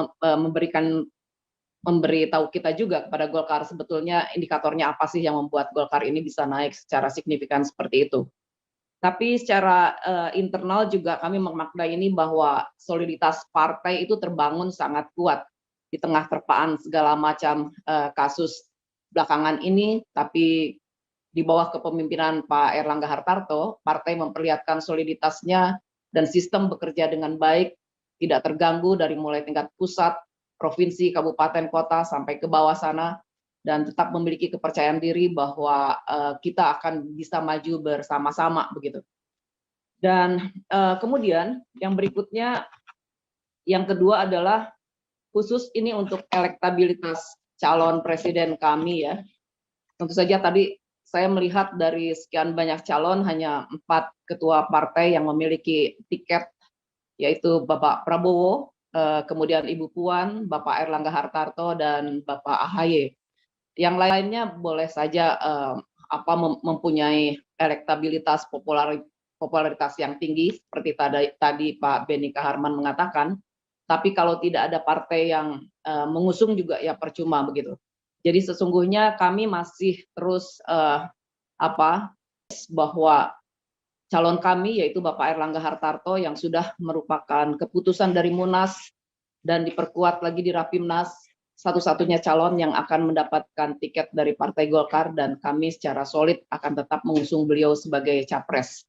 Speaker 4: memberitahu kita juga kepada Golkar sebetulnya indikatornya apa sih yang membuat Golkar ini bisa naik secara signifikan seperti itu. Tapi secara internal juga kami memaknai ini bahwa soliditas partai itu terbangun sangat kuat di tengah terpaan segala macam kasus belakangan ini, tapi di bawah kepemimpinan Pak Erlangga Hartarto, partai memperlihatkan soliditasnya dan sistem bekerja dengan baik, tidak terganggu dari mulai tingkat pusat, provinsi, kabupaten, kota, sampai ke bawah sana, dan tetap memiliki kepercayaan diri bahwa kita akan bisa maju bersama-sama begitu. Dan kemudian yang berikutnya, yang kedua adalah khusus ini untuk elektabilitas calon presiden kami ya. Tentu saja tadi saya melihat dari sekian banyak calon hanya 4 ketua partai yang memiliki tiket, yaitu Bapak Prabowo, kemudian Ibu Puan, Bapak Erlangga Hartarto, dan Bapak AHY. Yang lainnya boleh saja mempunyai elektabilitas popularitas yang tinggi seperti tadi Pak Beni Kaharman mengatakan, tapi kalau tidak ada partai yang mengusung juga ya percuma begitu. Jadi sesungguhnya kami masih terus bahwa calon kami yaitu Bapak Erlangga Hartarto yang sudah merupakan keputusan dari Munas dan diperkuat lagi di Rapimnas, satu-satunya calon yang akan mendapatkan tiket dari Partai Golkar, dan kami secara solid akan tetap mengusung beliau sebagai capres.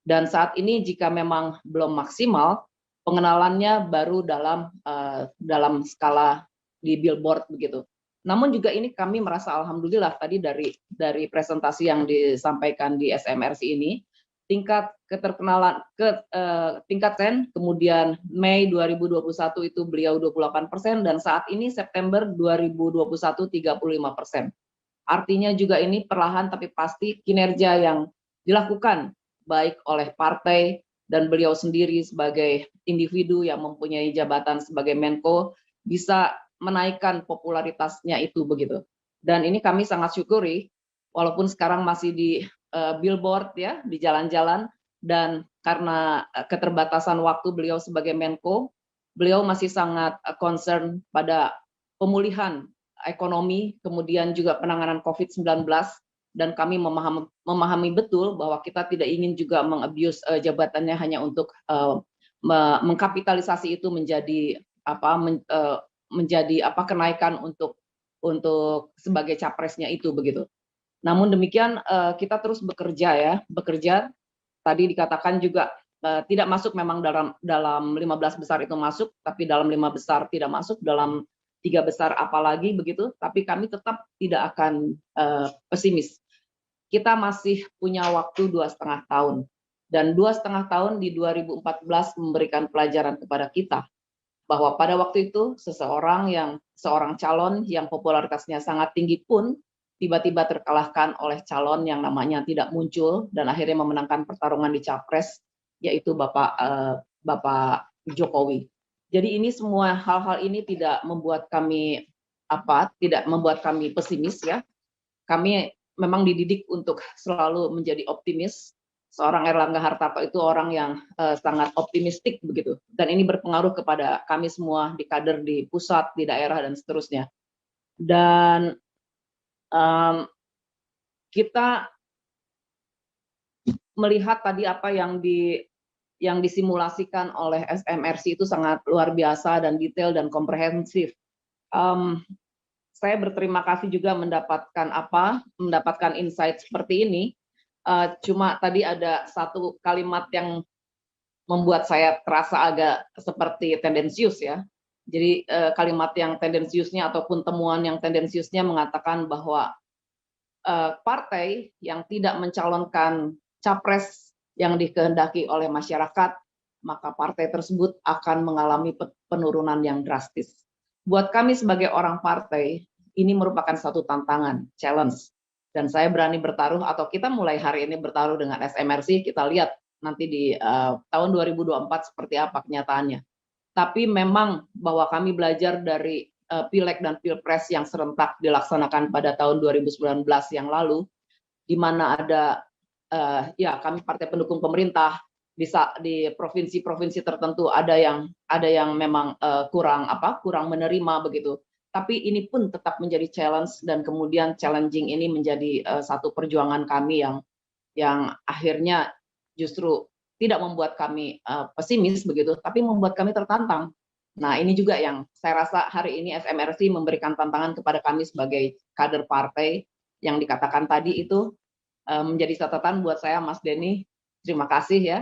Speaker 4: Dan saat ini jika memang belum maksimal, pengenalannya baru dalam skala di billboard begitu. Namun juga ini kami merasa alhamdulillah tadi dari presentasi yang disampaikan di SMRC ini, tingkat keterkenalan tingkat tren, kemudian Mei 2021 itu beliau 28% dan saat ini September 2021 35%. Artinya juga ini perlahan tapi pasti kinerja yang dilakukan baik oleh partai dan beliau sendiri sebagai individu yang mempunyai jabatan sebagai Menko bisa menaikkan popularitasnya itu begitu. Dan ini kami sangat syukuri walaupun sekarang masih di billboard ya, di jalan-jalan, dan karena keterbatasan waktu beliau sebagai Menko, beliau masih sangat concern pada pemulihan ekonomi, kemudian juga penanganan COVID-19, dan kami memahami betul bahwa kita tidak ingin juga mengabuse jabatannya hanya untuk mengkapitalisasi itu menjadi kenaikan untuk sebagai capresnya itu begitu. Namun demikian kita terus bekerja. Tadi dikatakan juga tidak masuk memang dalam 15 besar itu masuk, tapi dalam 5 besar tidak masuk, dalam 3 besar apalagi begitu. Tapi kami tetap tidak akan pesimis. Kita masih punya waktu 2,5 tahun, dan 2,5 tahun di 2014 memberikan pelajaran kepada kita bahwa pada waktu itu seorang calon yang popularitasnya sangat tinggi pun tiba-tiba terkalahkan oleh calon yang namanya tidak muncul dan akhirnya memenangkan pertarungan di Capres, yaitu Bapak Bapak Jokowi. Jadi ini semua hal-hal ini tidak membuat kami pesimis ya. Kami memang dididik untuk selalu menjadi optimis. Seorang Erlangga Hartarto itu orang yang sangat optimistik begitu. Dan ini berpengaruh kepada kami semua di kader di pusat, di daerah dan seterusnya. Dan kita melihat tadi apa yang disimulasikan oleh SMRC itu sangat luar biasa dan detail dan komprehensif. Saya berterima kasih juga mendapatkan insight seperti ini. Cuma tadi ada satu kalimat yang membuat saya terasa agak seperti tendensius ya. Jadi kalimat yang tendensiusnya ataupun temuan yang tendensiusnya mengatakan bahwa partai yang tidak mencalonkan capres yang dikehendaki oleh masyarakat, maka partai tersebut akan mengalami penurunan yang drastis. Buat kami sebagai orang partai, ini merupakan satu tantangan, challenge. Dan saya berani bertaruh, atau kita mulai hari ini bertaruh dengan SMRC, kita lihat nanti di tahun 2024 seperti apa kenyataannya. Tapi memang bahwa kami belajar dari Pileg dan Pilpres yang serentak dilaksanakan pada tahun 2019 yang lalu, di mana ada kami partai pendukung pemerintah di provinsi-provinsi tertentu ada yang memang kurang menerima begitu. Tapi ini pun tetap menjadi challenge dan kemudian challenging ini menjadi satu perjuangan kami yang akhirnya justru tidak membuat kami pesimis begitu, tapi membuat kami tertantang. Nah, ini juga yang saya rasa hari ini SMRC memberikan tantangan kepada kami sebagai kader partai yang dikatakan tadi itu menjadi catatan buat saya, Mas Denny. Terima kasih ya.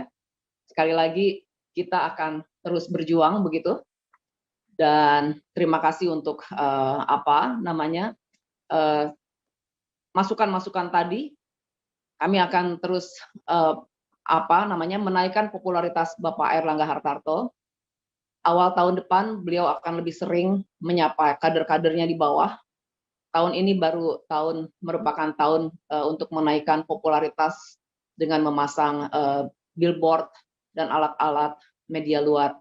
Speaker 4: Sekali lagi kita akan terus berjuang begitu. Dan terima kasih untuk masukan-masukan tadi. Kami akan terus menaikkan popularitas Bapak Erlangga Hartarto. Awal tahun depan beliau akan lebih sering menyapa kader-kadernya di bawah. Tahun ini merupakan tahun untuk menaikkan popularitas dengan memasang billboard dan alat-alat media luar,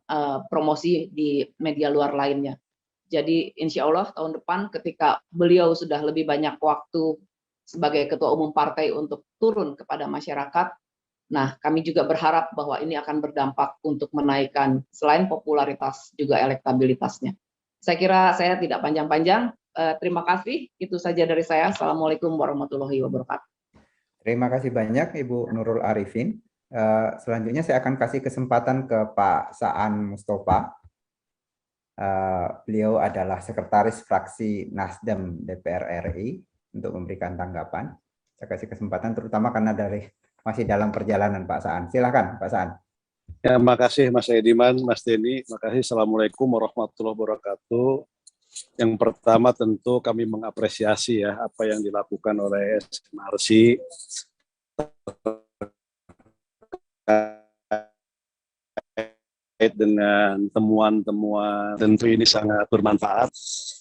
Speaker 4: promosi di media luar lainnya. Jadi insya Allah tahun depan ketika beliau sudah lebih banyak waktu sebagai ketua umum partai untuk turun kepada masyarakat, nah kami juga berharap bahwa ini akan berdampak untuk menaikkan selain popularitas juga elektabilitasnya. Saya kira saya tidak panjang-panjang. Terima kasih, itu saja dari saya. Assalamualaikum warahmatullahi wabarakatuh.
Speaker 1: Terima kasih banyak Ibu Nurul Arifin. Selanjutnya saya akan kasih kesempatan ke Pak Saan Mustafa. Beliau adalah Sekretaris Fraksi Nasdem DPR RI untuk memberikan tanggapan. Saya kasih kesempatan terutama karena masih dalam perjalanan Pak Saan. Silakan Pak Saan.
Speaker 5: Ya, makasih Mas Ediman, Mas Denny. Makasih. Assalamualaikum warahmatullahi wabarakatuh. Yang pertama tentu kami mengapresiasi ya apa yang dilakukan oleh SMRC terkait dengan temuan-temuan. Tentu ini sangat bermanfaat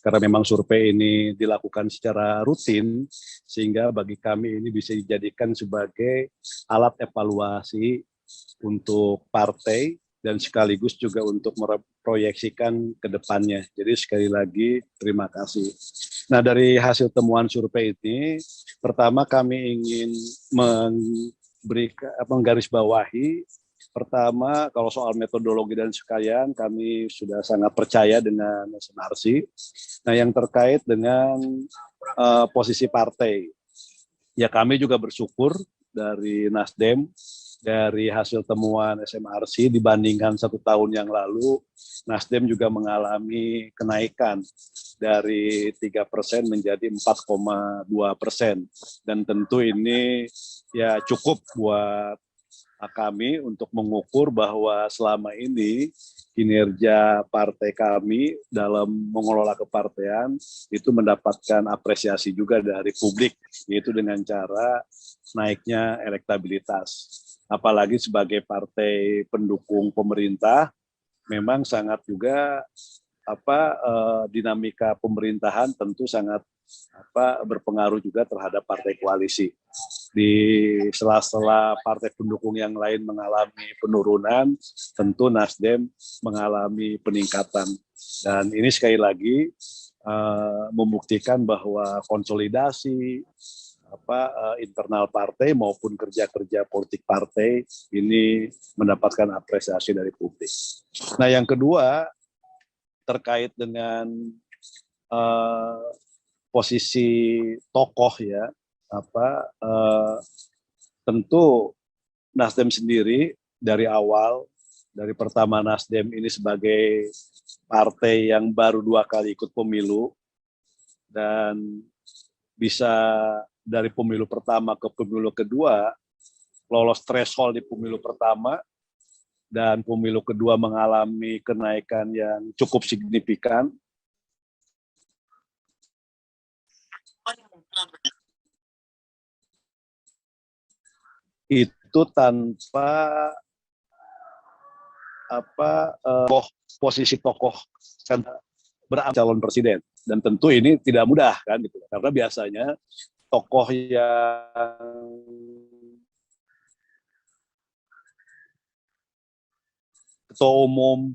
Speaker 5: karena memang survei ini dilakukan secara rutin sehingga bagi kami ini bisa dijadikan sebagai alat evaluasi untuk partai dan sekaligus juga untuk memproyeksikan ke depannya. Jadi sekali lagi terima kasih. Nah, dari hasil temuan survei ini, pertama kami ingin menggarisbawahi, pertama kalau soal metodologi dan sekalian, kami sudah sangat percaya dengan SMRC. Nah, yang terkait dengan posisi partai, ya kami juga bersyukur dari Nasdem, dari hasil temuan SMRC dibandingkan 1 tahun yang lalu, Nasdem juga mengalami kenaikan dari 3% menjadi 4,2%. Dan tentu ini ya cukup buat kami untuk mengukur bahwa selama ini kinerja partai kami dalam mengelola kepartean itu mendapatkan apresiasi juga dari publik, yaitu dengan cara naiknya elektabilitas. Apalagi sebagai partai pendukung pemerintah, memang sangat juga dinamika pemerintahan tentu sangat berpengaruh juga terhadap partai koalisi. Di sela-sela partai pendukung yang lain mengalami penurunan, tentu Nasdem mengalami peningkatan. Dan ini sekali lagi membuktikan bahwa konsolidasi internal partai maupun kerja-kerja politik partai ini mendapatkan apresiasi dari publik. Nah, yang kedua terkait dengan posisi tokoh ya, tentu Nasdem sendiri dari awal, dari pertama Nasdem ini sebagai partai yang baru 2 kali ikut pemilu dan bisa dari pemilu pertama ke pemilu kedua lolos threshold di pemilu pertama dan pemilu kedua mengalami kenaikan yang cukup signifikan. Itu tanpa posisi tokoh kan berambisi calon presiden, dan tentu ini tidak mudah kan gitu, karena biasanya tokoh yang ketua umum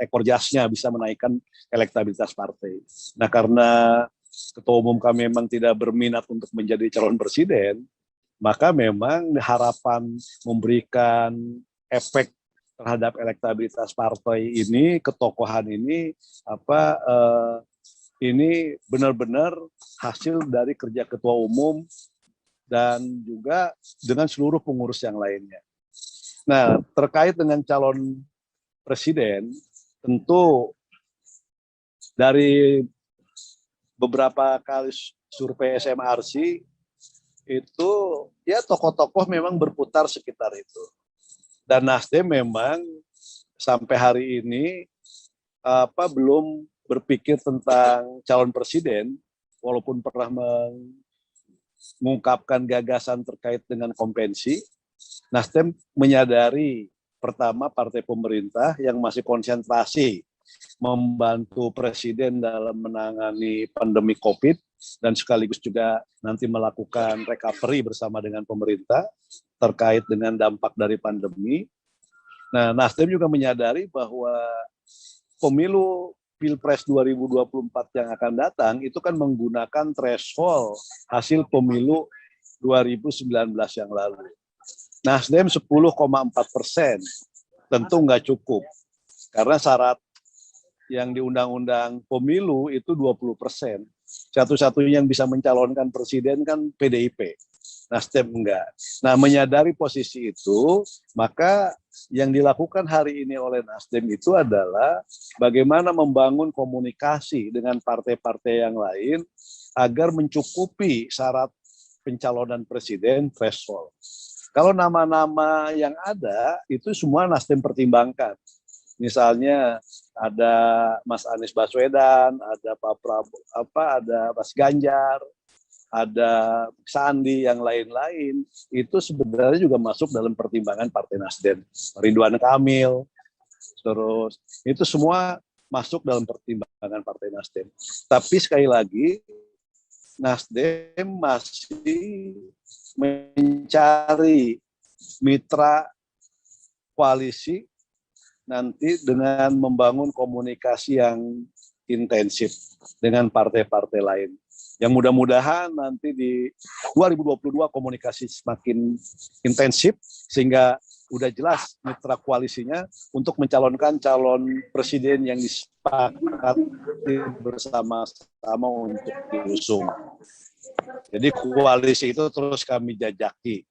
Speaker 5: ekor jasnya bisa menaikkan elektabilitas partai. Nah, karena ketua umum kami memang tidak berminat untuk menjadi calon presiden, maka memang harapan memberikan efek terhadap elektabilitas partai ini, ketokohan ini, ini benar-benar hasil dari kerja ketua umum dan juga dengan seluruh pengurus yang lainnya. Nah, terkait dengan calon presiden, tentu dari beberapa kali survei SMRC itu ya tokoh-tokoh memang berputar sekitar itu. Dan Nasdem memang sampai hari ini belum berpikir tentang calon presiden, walaupun pernah mengungkapkan gagasan terkait dengan konvensi. Nasdem menyadari pertama partai pemerintah yang masih konsentrasi membantu presiden dalam menangani pandemi COVID dan sekaligus juga nanti melakukan recovery bersama dengan pemerintah terkait dengan dampak dari pandemi. Nah, Nasdem juga menyadari bahwa pemilu Pilpres 2024 yang akan datang itu kan menggunakan threshold hasil pemilu 2019 yang lalu. Nasdem 10,4%, tentu nggak cukup, karena syarat yang di Undang-Undang Pemilu itu 20%. Satu-satunya yang bisa mencalonkan presiden kan PDIP, Nasdem enggak. Nah, menyadari posisi itu, maka yang dilakukan hari ini oleh Nasdem itu adalah bagaimana membangun komunikasi dengan partai-partai yang lain agar mencukupi syarat pencalonan presiden threshold. Kalau nama-nama yang ada itu semua Nasdem pertimbangkan. Misalnya ada Mas Anies Baswedan, ada Pak Prabowo, ada Mas Ganjar, ada Sandi, yang lain-lain, itu sebenarnya juga masuk dalam pertimbangan Partai Nasdem. Ridwan Kamil, terus itu semua masuk dalam pertimbangan Partai Nasdem. Tapi sekali lagi, Nasdem masih mencari mitra koalisi nanti dengan membangun komunikasi yang intensif dengan partai-partai lain. Yang mudah-mudahan nanti di 2022 komunikasi semakin intensif sehingga udah jelas mitra koalisinya untuk mencalonkan calon presiden yang disepakati bersama-sama untuk diusung. Jadi koalisi itu terus kami jajaki.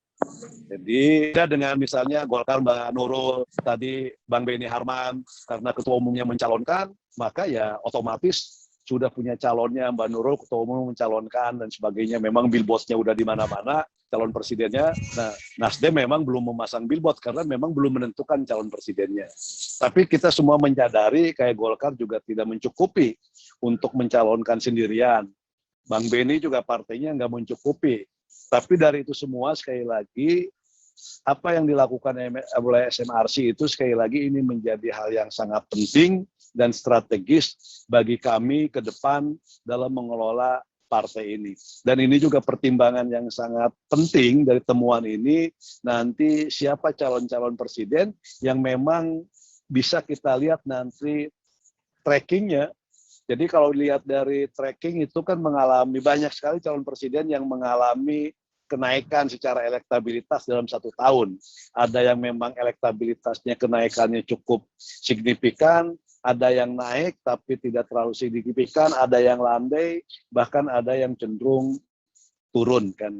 Speaker 5: Jadi dengan misalnya Golkar Mbak Nurul, tadi Bang Benny Harman, karena ketua umumnya mencalonkan, maka ya otomatis sudah punya calonnya Mbak Nurul, ketua umum mencalonkan dan sebagainya. Memang billboardnya udah di mana-mana, calon presidennya. Nah, Nasdem memang belum memasang billboard karena memang belum menentukan calon presidennya. Tapi kita semua menyadari kayak Golkar juga tidak mencukupi untuk mencalonkan sendirian. Bang Benny juga partainya nggak mencukupi. Tapi dari itu semua sekali lagi apa yang dilakukan oleh SMRC itu sekali lagi ini menjadi hal yang sangat penting dan strategis bagi kami ke depan dalam mengelola partai ini. Dan ini juga pertimbangan yang sangat penting dari temuan ini, nanti siapa calon-calon presiden yang memang bisa kita lihat nanti trackingnya. Jadi kalau lihat dari tracking itu kan mengalami banyak sekali calon presiden yang mengalami kenaikan secara elektabilitas dalam 1 tahun. Ada yang memang elektabilitasnya kenaikannya cukup signifikan, ada yang naik tapi tidak terlalu signifikan, ada yang landai, bahkan ada yang cenderung turun kan.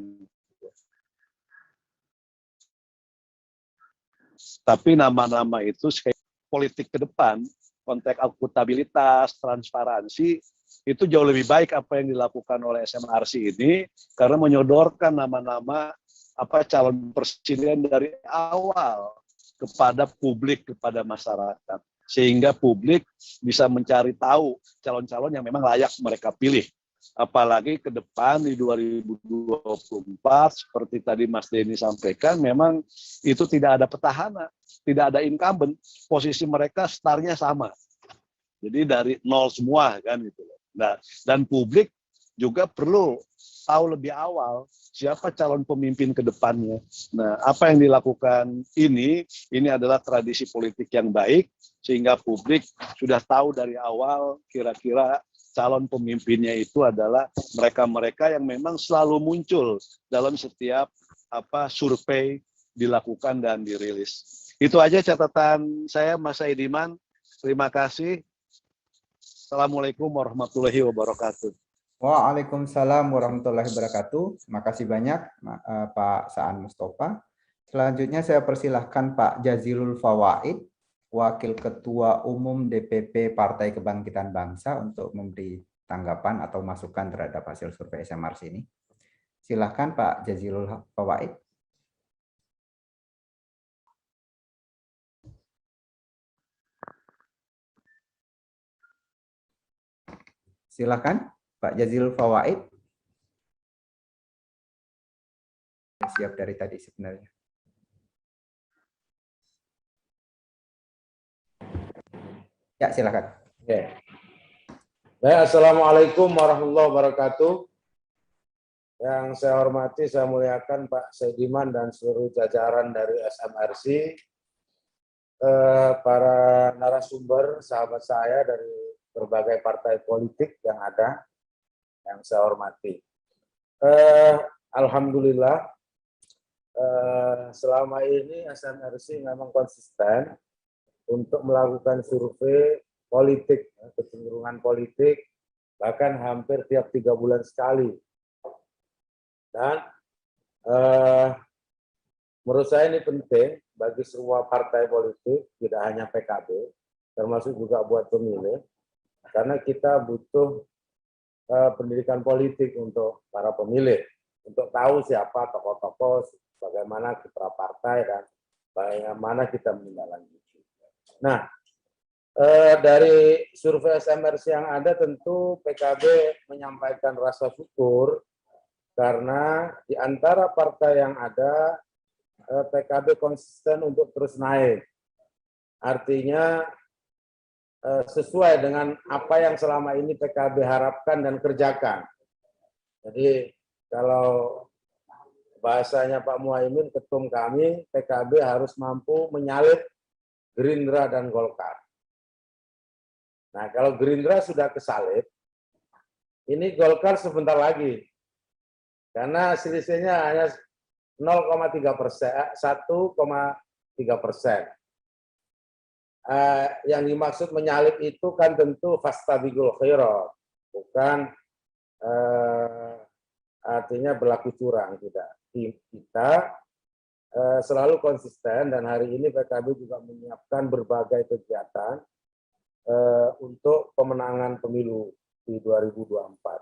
Speaker 5: Tapi nama-nama itu politik ke depan, konteks akuntabilitas, transparansi, itu jauh lebih baik apa yang dilakukan oleh SMRC ini, karena menyodorkan nama-nama calon presiden dari awal kepada publik, kepada masyarakat. Sehingga publik bisa mencari tahu calon-calon yang memang layak mereka pilih. Apalagi ke depan di 2024, seperti tadi Mas Denny sampaikan, memang itu tidak ada petahana, tidak ada incumbent, posisi mereka startnya sama. Jadi dari nol semua kan gitu. Nah, dan publik juga perlu tahu lebih awal siapa calon pemimpin ke depannya. Nah, apa yang dilakukan ini adalah tradisi politik yang baik, sehingga publik sudah tahu dari awal kira-kira calon pemimpinnya itu adalah mereka-mereka yang memang selalu muncul dalam setiap survei dilakukan dan dirilis. Itu aja catatan saya, Mas Saidiman. Terima kasih. Assalamualaikum warahmatullahi wabarakatuh.
Speaker 1: Waalaikumsalam warahmatullahi wabarakatuh. Terima kasih banyak Pak Saan Mustafa. Selanjutnya saya persilahkan Pak Jazilul Fawaid, Wakil Ketua Umum DPP Partai Kebangkitan Bangsa, untuk memberi tanggapan atau masukan terhadap hasil survei SMRC ini. Silahkan Pak Jazilul Fawaid. Silakan Pak Jazilul Fawaid. Siap dari tadi sebenarnya. Ya, silakan.
Speaker 6: Oke. Baik, Assalamualaikum warahmatullahi wabarakatuh. Yang saya hormati, saya muliakan Pak Saidiman dan seluruh jajaran dari SMRC, para narasumber, sahabat saya dari berbagai partai politik yang ada, yang saya hormati. Alhamdulillah, selama ini SMRC memang konsisten untuk melakukan survei politik, kecenderungan politik, bahkan hampir tiap 3 bulan sekali. Dan menurut saya ini penting bagi semua partai politik, tidak hanya PKB, termasuk juga buat pemilih, karena kita butuh pendidikan politik untuk para pemilih, untuk tahu siapa tokoh-tokoh, bagaimana kiprah partai, dan bagaimana kita menindaklanjuti. Nah, dari survei SMRC yang ada, tentu PKB menyampaikan rasa syukur karena di antara partai yang ada, PKB konsisten untuk terus naik. Artinya sesuai dengan apa yang selama ini PKB harapkan dan kerjakan. Jadi kalau bahasanya Pak Muhaimin, ketum kami, PKB harus mampu menyalip Gerindra dan Golkar. Nah, kalau Gerindra sudah kesalip, ini Golkar sebentar lagi. Karena selisihnya hanya 0,3%, 1,3%. Yang dimaksud menyalip itu kan tentu fastabiqul khairat, bukan artinya berlaku curang, tidak. Kita selalu konsisten, dan hari ini PKB juga menyiapkan berbagai kegiatan untuk pemenangan pemilu di 2024.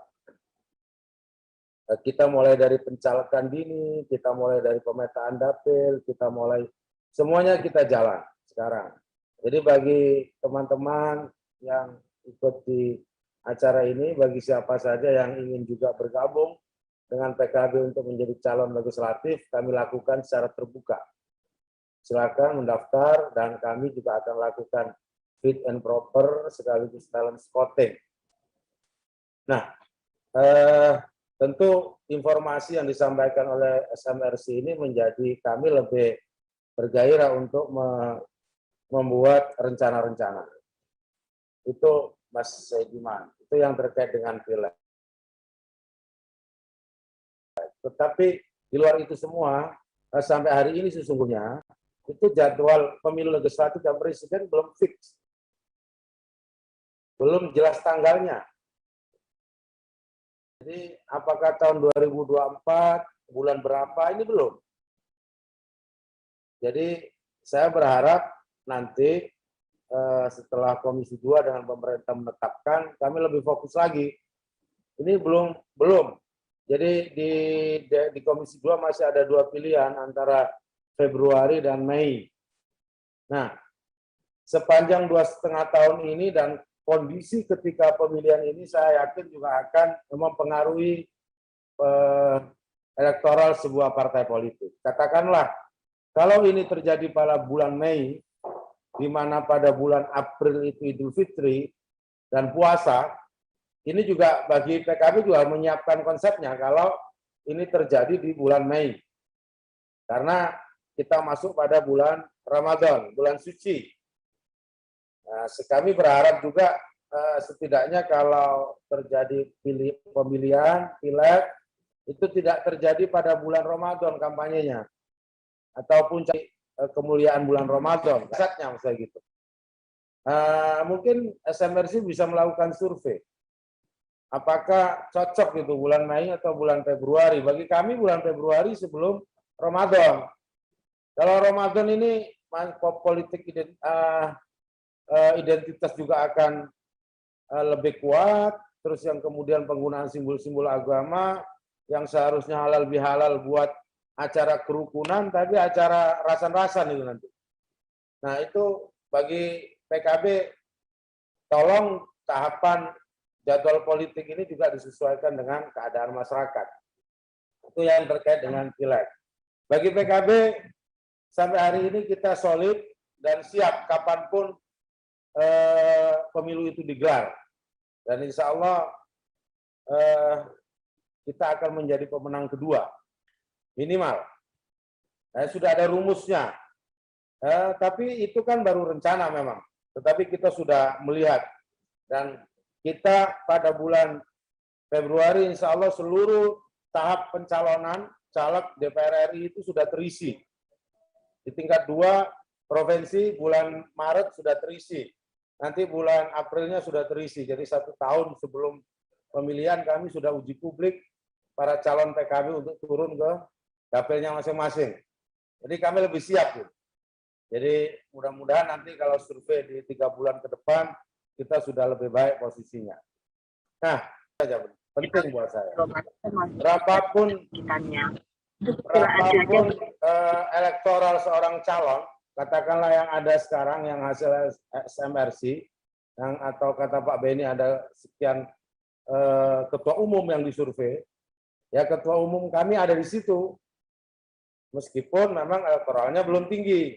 Speaker 6: Kita mulai dari pencalekan dini, kita mulai dari pemetaan dapil, kita mulai, semuanya kita jalan sekarang. Jadi bagi teman-teman yang ikut di acara ini, bagi siapa saja yang ingin juga bergabung dengan PKB untuk menjadi calon legislatif, kami lakukan secara terbuka. Silakan mendaftar, dan kami juga akan lakukan fit and proper sekaligus talent scouting. Nah, tentu informasi yang disampaikan oleh SMRC ini menjadi kami lebih bergairah untuk membuat rencana-rencana. Itu Mas Saidiman, itu yang terkait dengan pileg. Tetapi di luar itu semua, sampai hari ini sesungguhnya, itu jadwal pemilu legislatif dan presiden belum fix. Belum jelas tanggalnya. Jadi apakah tahun 2024, bulan berapa, ini belum. Jadi saya berharap nanti setelah Komisi 2 dengan pemerintah menetapkan, kami lebih fokus lagi. Ini belum. Jadi di Komisi 2 masih ada 2 pilihan antara Februari dan Mei. Nah, sepanjang 2,5 tahun ini dan kondisi ketika pemilihan ini saya yakin juga akan mempengaruhi elektoral sebuah partai politik. Katakanlah, kalau ini terjadi pada bulan Mei, di mana pada bulan April itu Idul Fitri dan puasa, ini juga bagi PKB juga menyiapkan konsepnya kalau ini terjadi di bulan Mei. Karena kita masuk pada bulan Ramadan, bulan suci. Nah, kami berharap juga setidaknya kalau terjadi pemilihan, pileg, itu tidak terjadi pada bulan Ramadan kampanyenya. Ataupun kemuliaan bulan Ramadan, kasatnya misalnya gitu. Mungkin SMRC bisa melakukan survei. Apakah cocok gitu bulan Mei atau bulan Februari? Bagi kami bulan Februari sebelum Ramadan. Kalau Ramadan ini politik identitas juga akan lebih kuat, terus yang kemudian penggunaan simbol-simbol agama yang seharusnya halal bihalal buat acara kerukunan, tapi acara rasan-rasan itu nanti. Nah itu bagi PKB, tolong tahapan jadwal politik ini juga disesuaikan dengan keadaan masyarakat. Itu yang terkait dengan pileg. Bagi PKB, sampai hari ini kita solid dan siap kapanpun pemilu itu digelar. Dan insya Allah kita akan menjadi pemenang kedua. Minimal. Sudah ada rumusnya. Tapi itu kan baru rencana memang. Tetapi kita sudah melihat. Dan kita pada bulan Februari insya Allah seluruh tahap pencalonan caleg DPR RI itu sudah terisi. Di tingkat 2 provinsi bulan Maret sudah terisi. Nanti bulan Aprilnya sudah terisi. Jadi 1 tahun sebelum pemilihan kami sudah uji publik para calon PKB untuk turun ke dapilnya masing-masing. Jadi kami lebih siap. Jadi mudah-mudahan nanti kalau survei di 3 bulan ke depan, kita sudah lebih baik posisinya. Nah, saja penting buat saya. Berapapun elektoral seorang calon, katakanlah yang ada sekarang, yang hasil SMRC, yang atau kata Pak Beni ada sekian ketua umum yang disurvei, ya ketua umum kami ada di situ. Meskipun memang elektoralnya belum tinggi,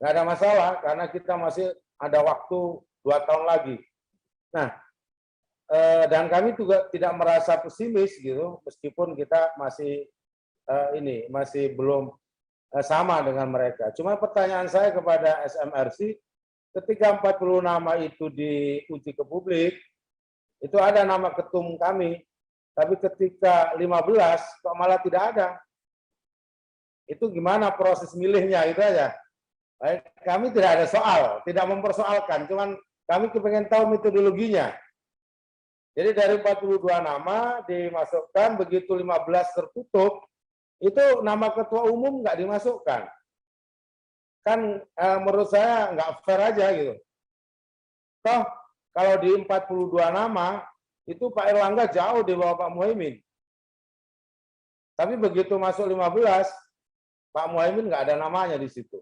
Speaker 6: nggak ada masalah karena kita masih ada waktu 2 tahun lagi. Nah, dan kami juga tidak merasa pesimis gitu, meskipun kita masih masih belum sama dengan mereka. Cuma pertanyaan saya kepada SMRC, ketika 40 nama itu diuji ke publik, itu ada nama ketum kami, tapi ketika 15 kok malah tidak ada. Itu gimana proses milihnya, itu aja. Baik, kami tidak ada soal, tidak mempersoalkan, cuman kami kepengen tahu metodologinya. Jadi dari 42 nama dimasukkan, begitu 15 tertutup, itu nama ketua umum nggak dimasukkan. Kan menurut saya nggak fair aja gitu. Toh kalau di 42 nama, itu Pak Erlangga jauh di bawah Pak Muhaimin. Tapi begitu masuk 15, Pak Muhaimin nggak ada namanya di situ.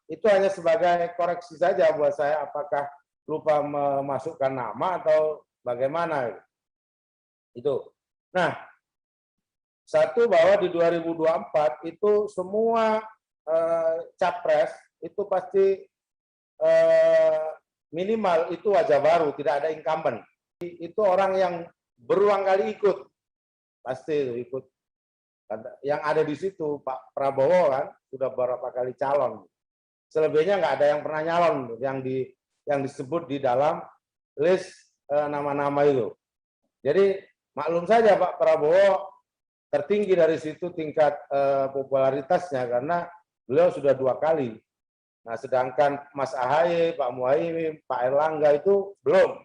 Speaker 6: Itu hanya sebagai koreksi saja buat saya, apakah lupa memasukkan nama atau bagaimana. Itu. Nah, satu bahwa di 2024 itu semua capres itu pasti minimal itu wajah baru, tidak ada incumbent. Itu orang yang berulang kali ikut, pasti itu ikut. Yang ada di situ Pak Prabowo kan sudah beberapa kali calon. Selebihnya nggak ada yang pernah nyalon yang disebut di dalam list nama-nama itu. Jadi maklum saja Pak Prabowo tertinggi dari situ tingkat popularitasnya karena beliau sudah 2 kali. Nah, sedangkan Mas Ahaye, Pak Muhaimin, Pak Erlangga itu belum.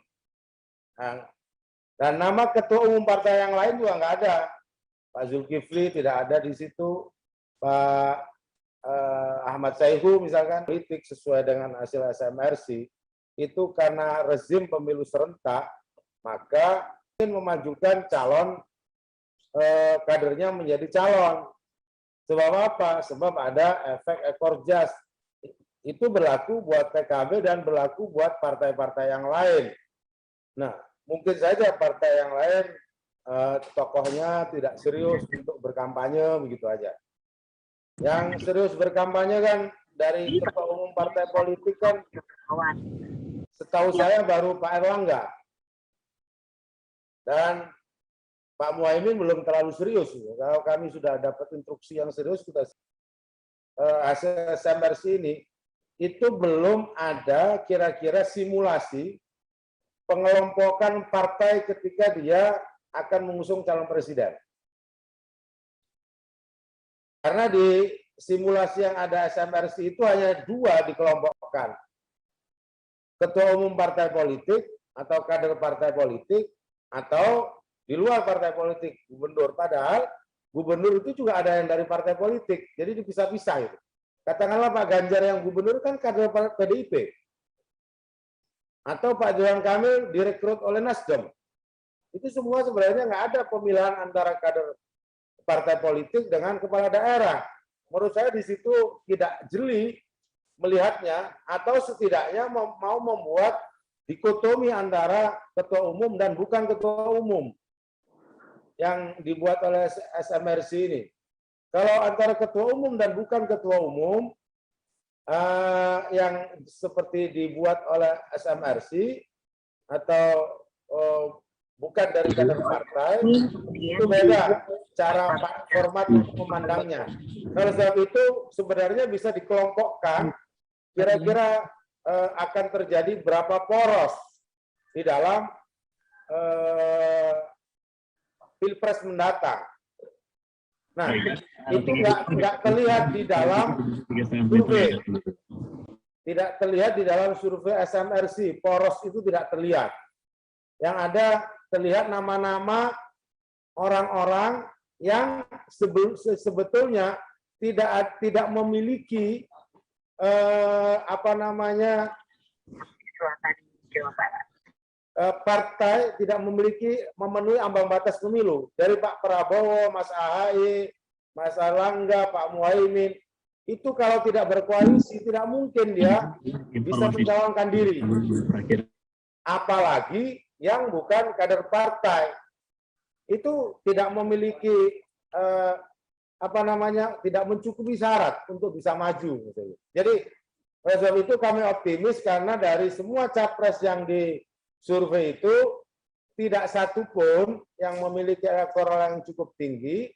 Speaker 6: Nah, dan nama ketua umum partai yang lain juga nggak ada. Pak Zulkifli tidak ada di situ. Pak Ahmad Saihu misalkan, politik sesuai dengan hasil SMRC, itu karena rezim pemilu serentak, maka ingin memajukan calon kadernya menjadi calon. Sebab apa? Sebab ada efek ekor jas. Itu berlaku buat PKB dan berlaku buat partai-partai yang lain. Nah, mungkin saja partai yang lain tokohnya tidak serius untuk berkampanye, begitu aja. Yang serius berkampanye kan dari ketua umum partai politik kan, setahu saya baru Pak Erlangga. Dan Pak Muhaimin belum terlalu serius. Kalau kami sudah dapat instruksi yang serius, kita hasil SMRC ini, itu belum ada kira-kira simulasi pengelompokan partai ketika dia akan mengusung calon presiden. Karena di simulasi yang ada SMRC itu hanya 2 dikelompokkan. Ketua umum partai politik atau kader partai politik atau di luar partai politik, gubernur. Padahal gubernur itu juga ada yang dari partai politik, jadi dipisah-pisah itu. Katakanlah Pak Ganjar yang gubernur kan kader PDIP. Atau Pak Ridwan Kamil direkrut oleh Nasdem. Itu semua sebenarnya nggak ada pemilihan antara kader partai politik dengan kepala daerah. Menurut saya di situ tidak jeli melihatnya, atau setidaknya mau membuat dikotomi antara ketua umum dan bukan ketua umum yang dibuat oleh SMRC ini. Kalau antara ketua umum dan bukan ketua umum yang seperti dibuat oleh SMRC atau bukan dari kader partai, itu beda cara format memandangnya. Kalau sebab itu sebenarnya bisa dikelompokkan, kira-kira akan terjadi berapa poros di dalam Pilpres mendatang. Nah, itu nggak terlihat di dalam survei. Tidak terlihat di dalam survei SMRC. Poros itu tidak terlihat. Yang ada terlihat nama-nama orang-orang yang sebetulnya tidak memiliki partai, tidak memenuhi ambang batas pemilu. Dari Pak Prabowo, Mas Ahaye, Mas Erlangga, Pak Muhaimin, itu kalau tidak berkoalisi tidak mungkin dia bisa mencalonkan diri. Apalagi yang bukan kader partai, itu tidak memiliki tidak mencukupi syarat untuk bisa maju. Jadi oleh sebab itu kami optimis karena dari semua capres yang di survei itu tidak satupun yang memiliki elektoral yang cukup tinggi,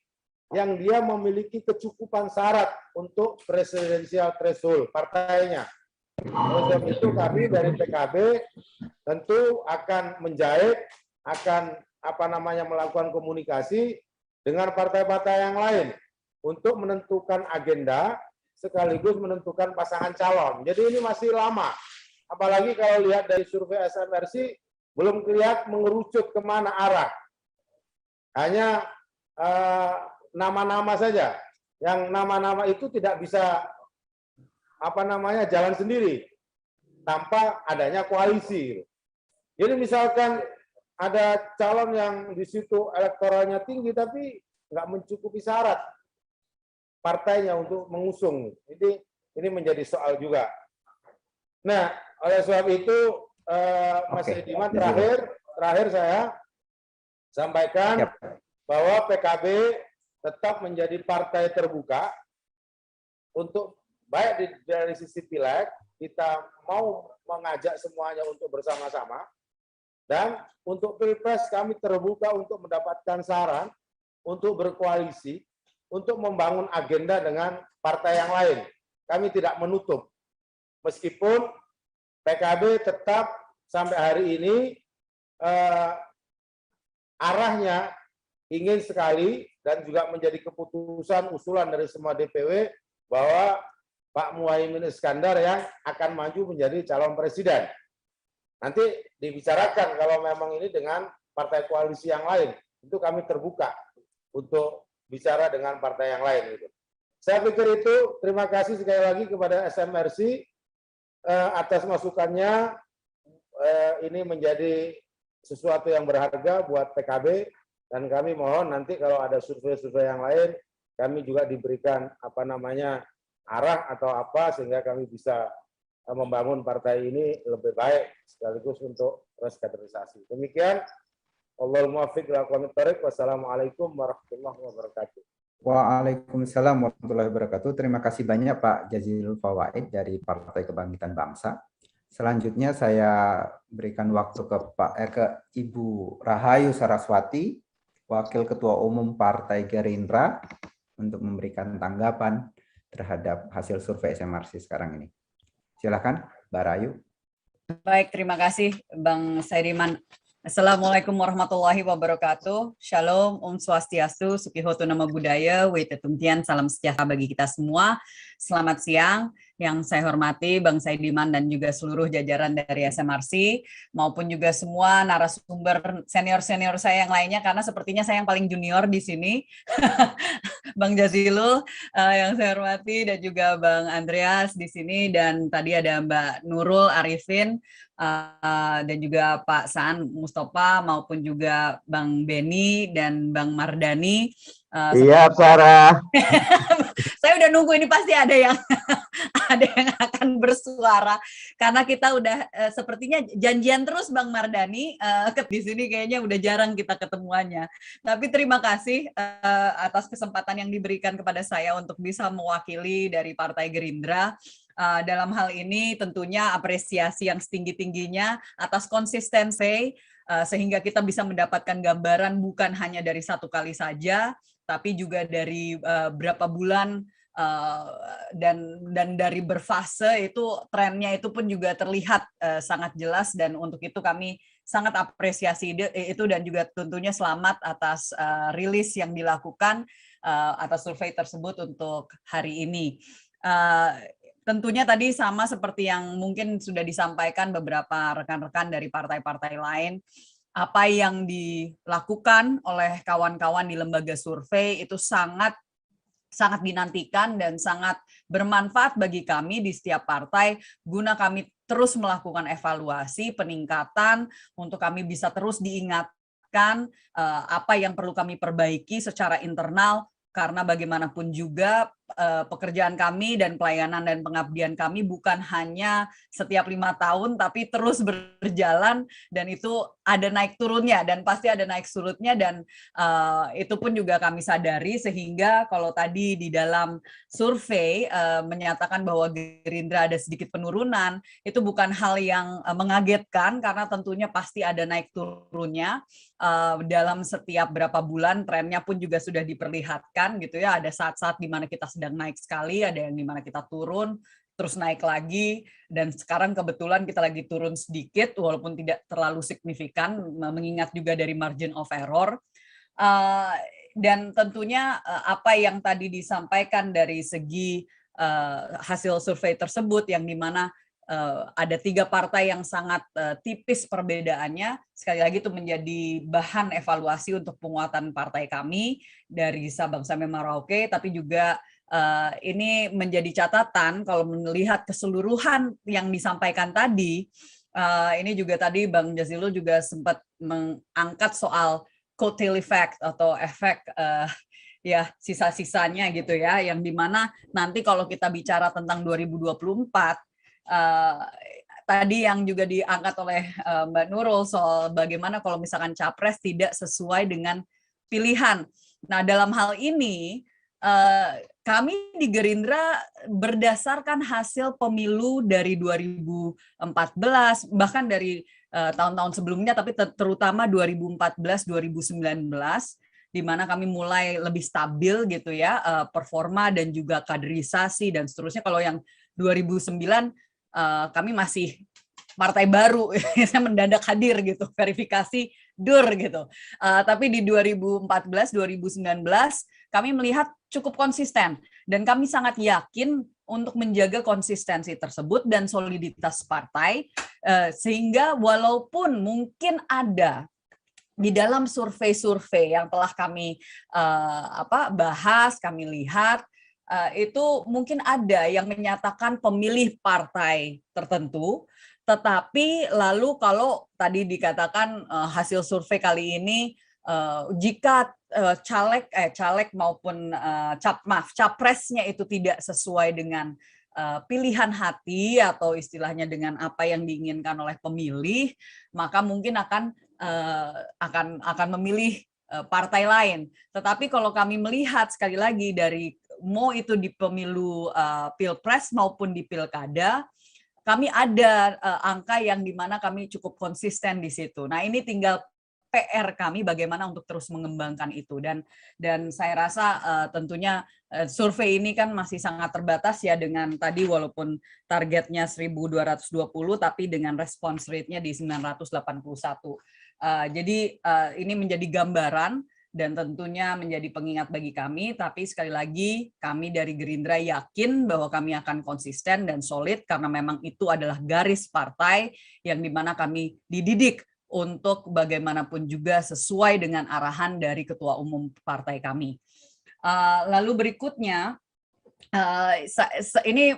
Speaker 6: yang dia memiliki kecukupan syarat untuk presidensial threshold partainya. Oleh sebab itu kami dari PKB tentu akan menjahit, akan melakukan komunikasi dengan partai-partai yang lain untuk menentukan agenda sekaligus menentukan pasangan calon. Jadi ini masih lama. Apalagi kalau lihat dari survei SMRC, belum kelihatan mengerucut kemana arah. Hanya nama-nama saja. Yang nama-nama itu tidak bisa jalan sendiri tanpa adanya koalisi. Jadi misalkan ada calon yang di situ elektoralnya tinggi tapi nggak mencukupi syarat partainya untuk mengusung. Ini menjadi soal juga. Nah, oleh sebab itu Mas Ediman, terakhir saya sampaikan bahwa PKB tetap menjadi partai terbuka untuk baik dari sisi pileg, kita mau mengajak semuanya untuk bersama-sama, Dan untuk Pilpres kami terbuka untuk mendapatkan saran, untuk berkoalisi, untuk membangun agenda dengan partai yang lain. Kami tidak menutup. Meskipun PKB tetap sampai hari ini arahnya ingin sekali dan juga menjadi keputusan usulan dari semua DPW bahwa Pak Muhaimin Iskandar yang akan maju menjadi calon presiden. Nanti dibicarakan kalau memang ini dengan partai koalisi yang lain, itu kami terbuka untuk bicara dengan partai yang lain. Gitu. Saya pikir itu, terima kasih sekali lagi kepada SMRC atas masukannya. Ini menjadi sesuatu yang berharga buat PKB, dan kami mohon nanti kalau ada survei-survei yang lain, kami juga diberikan arah atau apa sehingga kami bisa membangun partai ini lebih baik sekaligus untuk reskaderisasi. Demikian, Allahumma muwaffiq ila aqwamit thoriq. Wassalamualaikum warahmatullahi wabarakatuh.
Speaker 1: Waalaikumsalam warahmatullahi wabarakatuh. Terima kasih banyak Pak Jazilul Fawaid dari Partai Kebangkitan Bangsa. Selanjutnya saya berikan waktu ke Ibu Rahayu Saraswati, Wakil Ketua Umum Partai Gerindra, untuk memberikan tanggapan terhadap hasil survei SMRC sekarang ini. Silakan, Mbak Rahayu.
Speaker 7: Baik, terima kasih Bang Saidiman. Assalamualaikum warahmatullahi wabarakatuh. Shalom, Om Swastiastu, Sukihoto Nama Budaya, Wetetumtian, salam sejahtera bagi kita semua. Selamat siang, yang saya hormati Bang Saidiman dan juga seluruh jajaran dari SMRC, maupun juga semua narasumber senior-senior saya yang lainnya, karena sepertinya saya yang paling junior di sini. Bang Jazilul yang saya hormati, dan juga Bang Andreas di sini, dan tadi ada Mbak Nurul Arifin, dan juga Pak Saan Mustafa, maupun juga Bang Beni dan Bang Mardani.
Speaker 6: Iya, Sarah.
Speaker 7: Saya udah nunggu ini pasti ada yang akan bersuara, karena kita udah sepertinya janjian terus Bang Mardani di sini, kayaknya udah jarang kita ketemuannya. Tapi terima kasih atas kesempatan yang diberikan kepada saya untuk bisa mewakili dari Partai Gerindra. Dalam hal ini tentunya apresiasi yang setinggi-tingginya atas konsistensi, sehingga kita bisa mendapatkan gambaran bukan hanya dari satu kali saja, tapi juga dari berapa bulan, dan dari berfase itu trennya itu pun juga terlihat sangat jelas, dan untuk itu kami sangat apresiasi itu, dan juga tentunya selamat atas rilis yang dilakukan atas survei tersebut untuk hari ini. Tentunya tadi sama seperti yang mungkin sudah disampaikan beberapa rekan-rekan dari partai-partai lain, apa yang dilakukan oleh kawan-kawan di lembaga survei itu sangat dinantikan dan sangat bermanfaat bagi kami di setiap partai, guna kami terus melakukan evaluasi, peningkatan, untuk kami bisa terus diingatkan apa yang perlu kami perbaiki secara internal, karena bagaimanapun juga pekerjaan kami dan pelayanan dan pengabdian kami bukan hanya setiap 5 tahun, tapi terus berjalan, dan itu ada naik turunnya, dan pasti ada naik surutnya, dan itu pun juga kami sadari, sehingga kalau tadi di dalam survei menyatakan bahwa Gerindra ada sedikit penurunan, itu bukan hal yang mengagetkan, karena tentunya pasti ada naik turunnya. Dalam setiap berapa bulan trennya pun juga sudah diperlihatkan gitu ya, ada saat-saat di mana kita sedang naik sekali, ada yang di mana kita turun terus naik lagi, dan sekarang kebetulan kita lagi turun sedikit walaupun tidak terlalu signifikan, mengingat juga dari margin of error. Dan tentunya apa yang tadi disampaikan dari segi hasil survei tersebut, yang dimana ada 3 partai yang sangat tipis perbedaannya, sekali lagi itu menjadi bahan evaluasi untuk penguatan partai kami dari Sabang sampai Merauke, tapi juga ini menjadi catatan kalau melihat keseluruhan yang disampaikan tadi. Ini juga tadi Bang Jazilul juga sempat mengangkat soal coattail effect atau efek ya sisa-sisanya gitu ya, yang dimana nanti kalau kita bicara tentang 2024, tadi yang juga diangkat oleh Mbak Nurul soal bagaimana kalau misalkan capres tidak sesuai dengan pilihan. Nah, dalam hal ini kami di Gerindra berdasarkan hasil pemilu dari 2014, bahkan dari tahun-tahun sebelumnya, tapi terutama 2014-2019, di mana kami mulai lebih stabil gitu ya, performa dan juga kaderisasi dan seterusnya. Kalau yang 2009 kami masih partai baru, saya mendadak hadir gitu, verifikasi dur gitu. Tapi di 2014-2019 kami melihat cukup konsisten dan kami sangat yakin untuk menjaga konsistensi tersebut dan soliditas partai, sehingga walaupun mungkin ada di dalam survei-survei yang telah kami bahas, kami lihat, itu mungkin ada yang menyatakan pemilih partai tertentu, tetapi lalu kalau tadi dikatakan hasil survei kali ini, jika caleg maupun capresnya itu tidak sesuai dengan pilihan hati atau istilahnya dengan apa yang diinginkan oleh pemilih, maka mungkin akan memilih partai lain. Tetapi kalau kami melihat sekali lagi dari mau itu di pemilu pilpres maupun di pilkada, kami ada angka yang dimana kami cukup konsisten di situ. Nah, ini tinggal PR kami bagaimana untuk terus mengembangkan itu, dan saya rasa tentunya survei ini kan masih sangat terbatas ya, dengan tadi walaupun targetnya 1.220 tapi dengan response rate-nya di 981. Jadi ini menjadi gambaran dan tentunya menjadi pengingat bagi kami, tapi sekali lagi kami dari Gerindra yakin bahwa kami akan konsisten dan solid karena memang itu adalah garis partai yang dimana kami dididik untuk bagaimanapun juga sesuai dengan arahan dari Ketua Umum partai kami. Lalu berikutnya, ini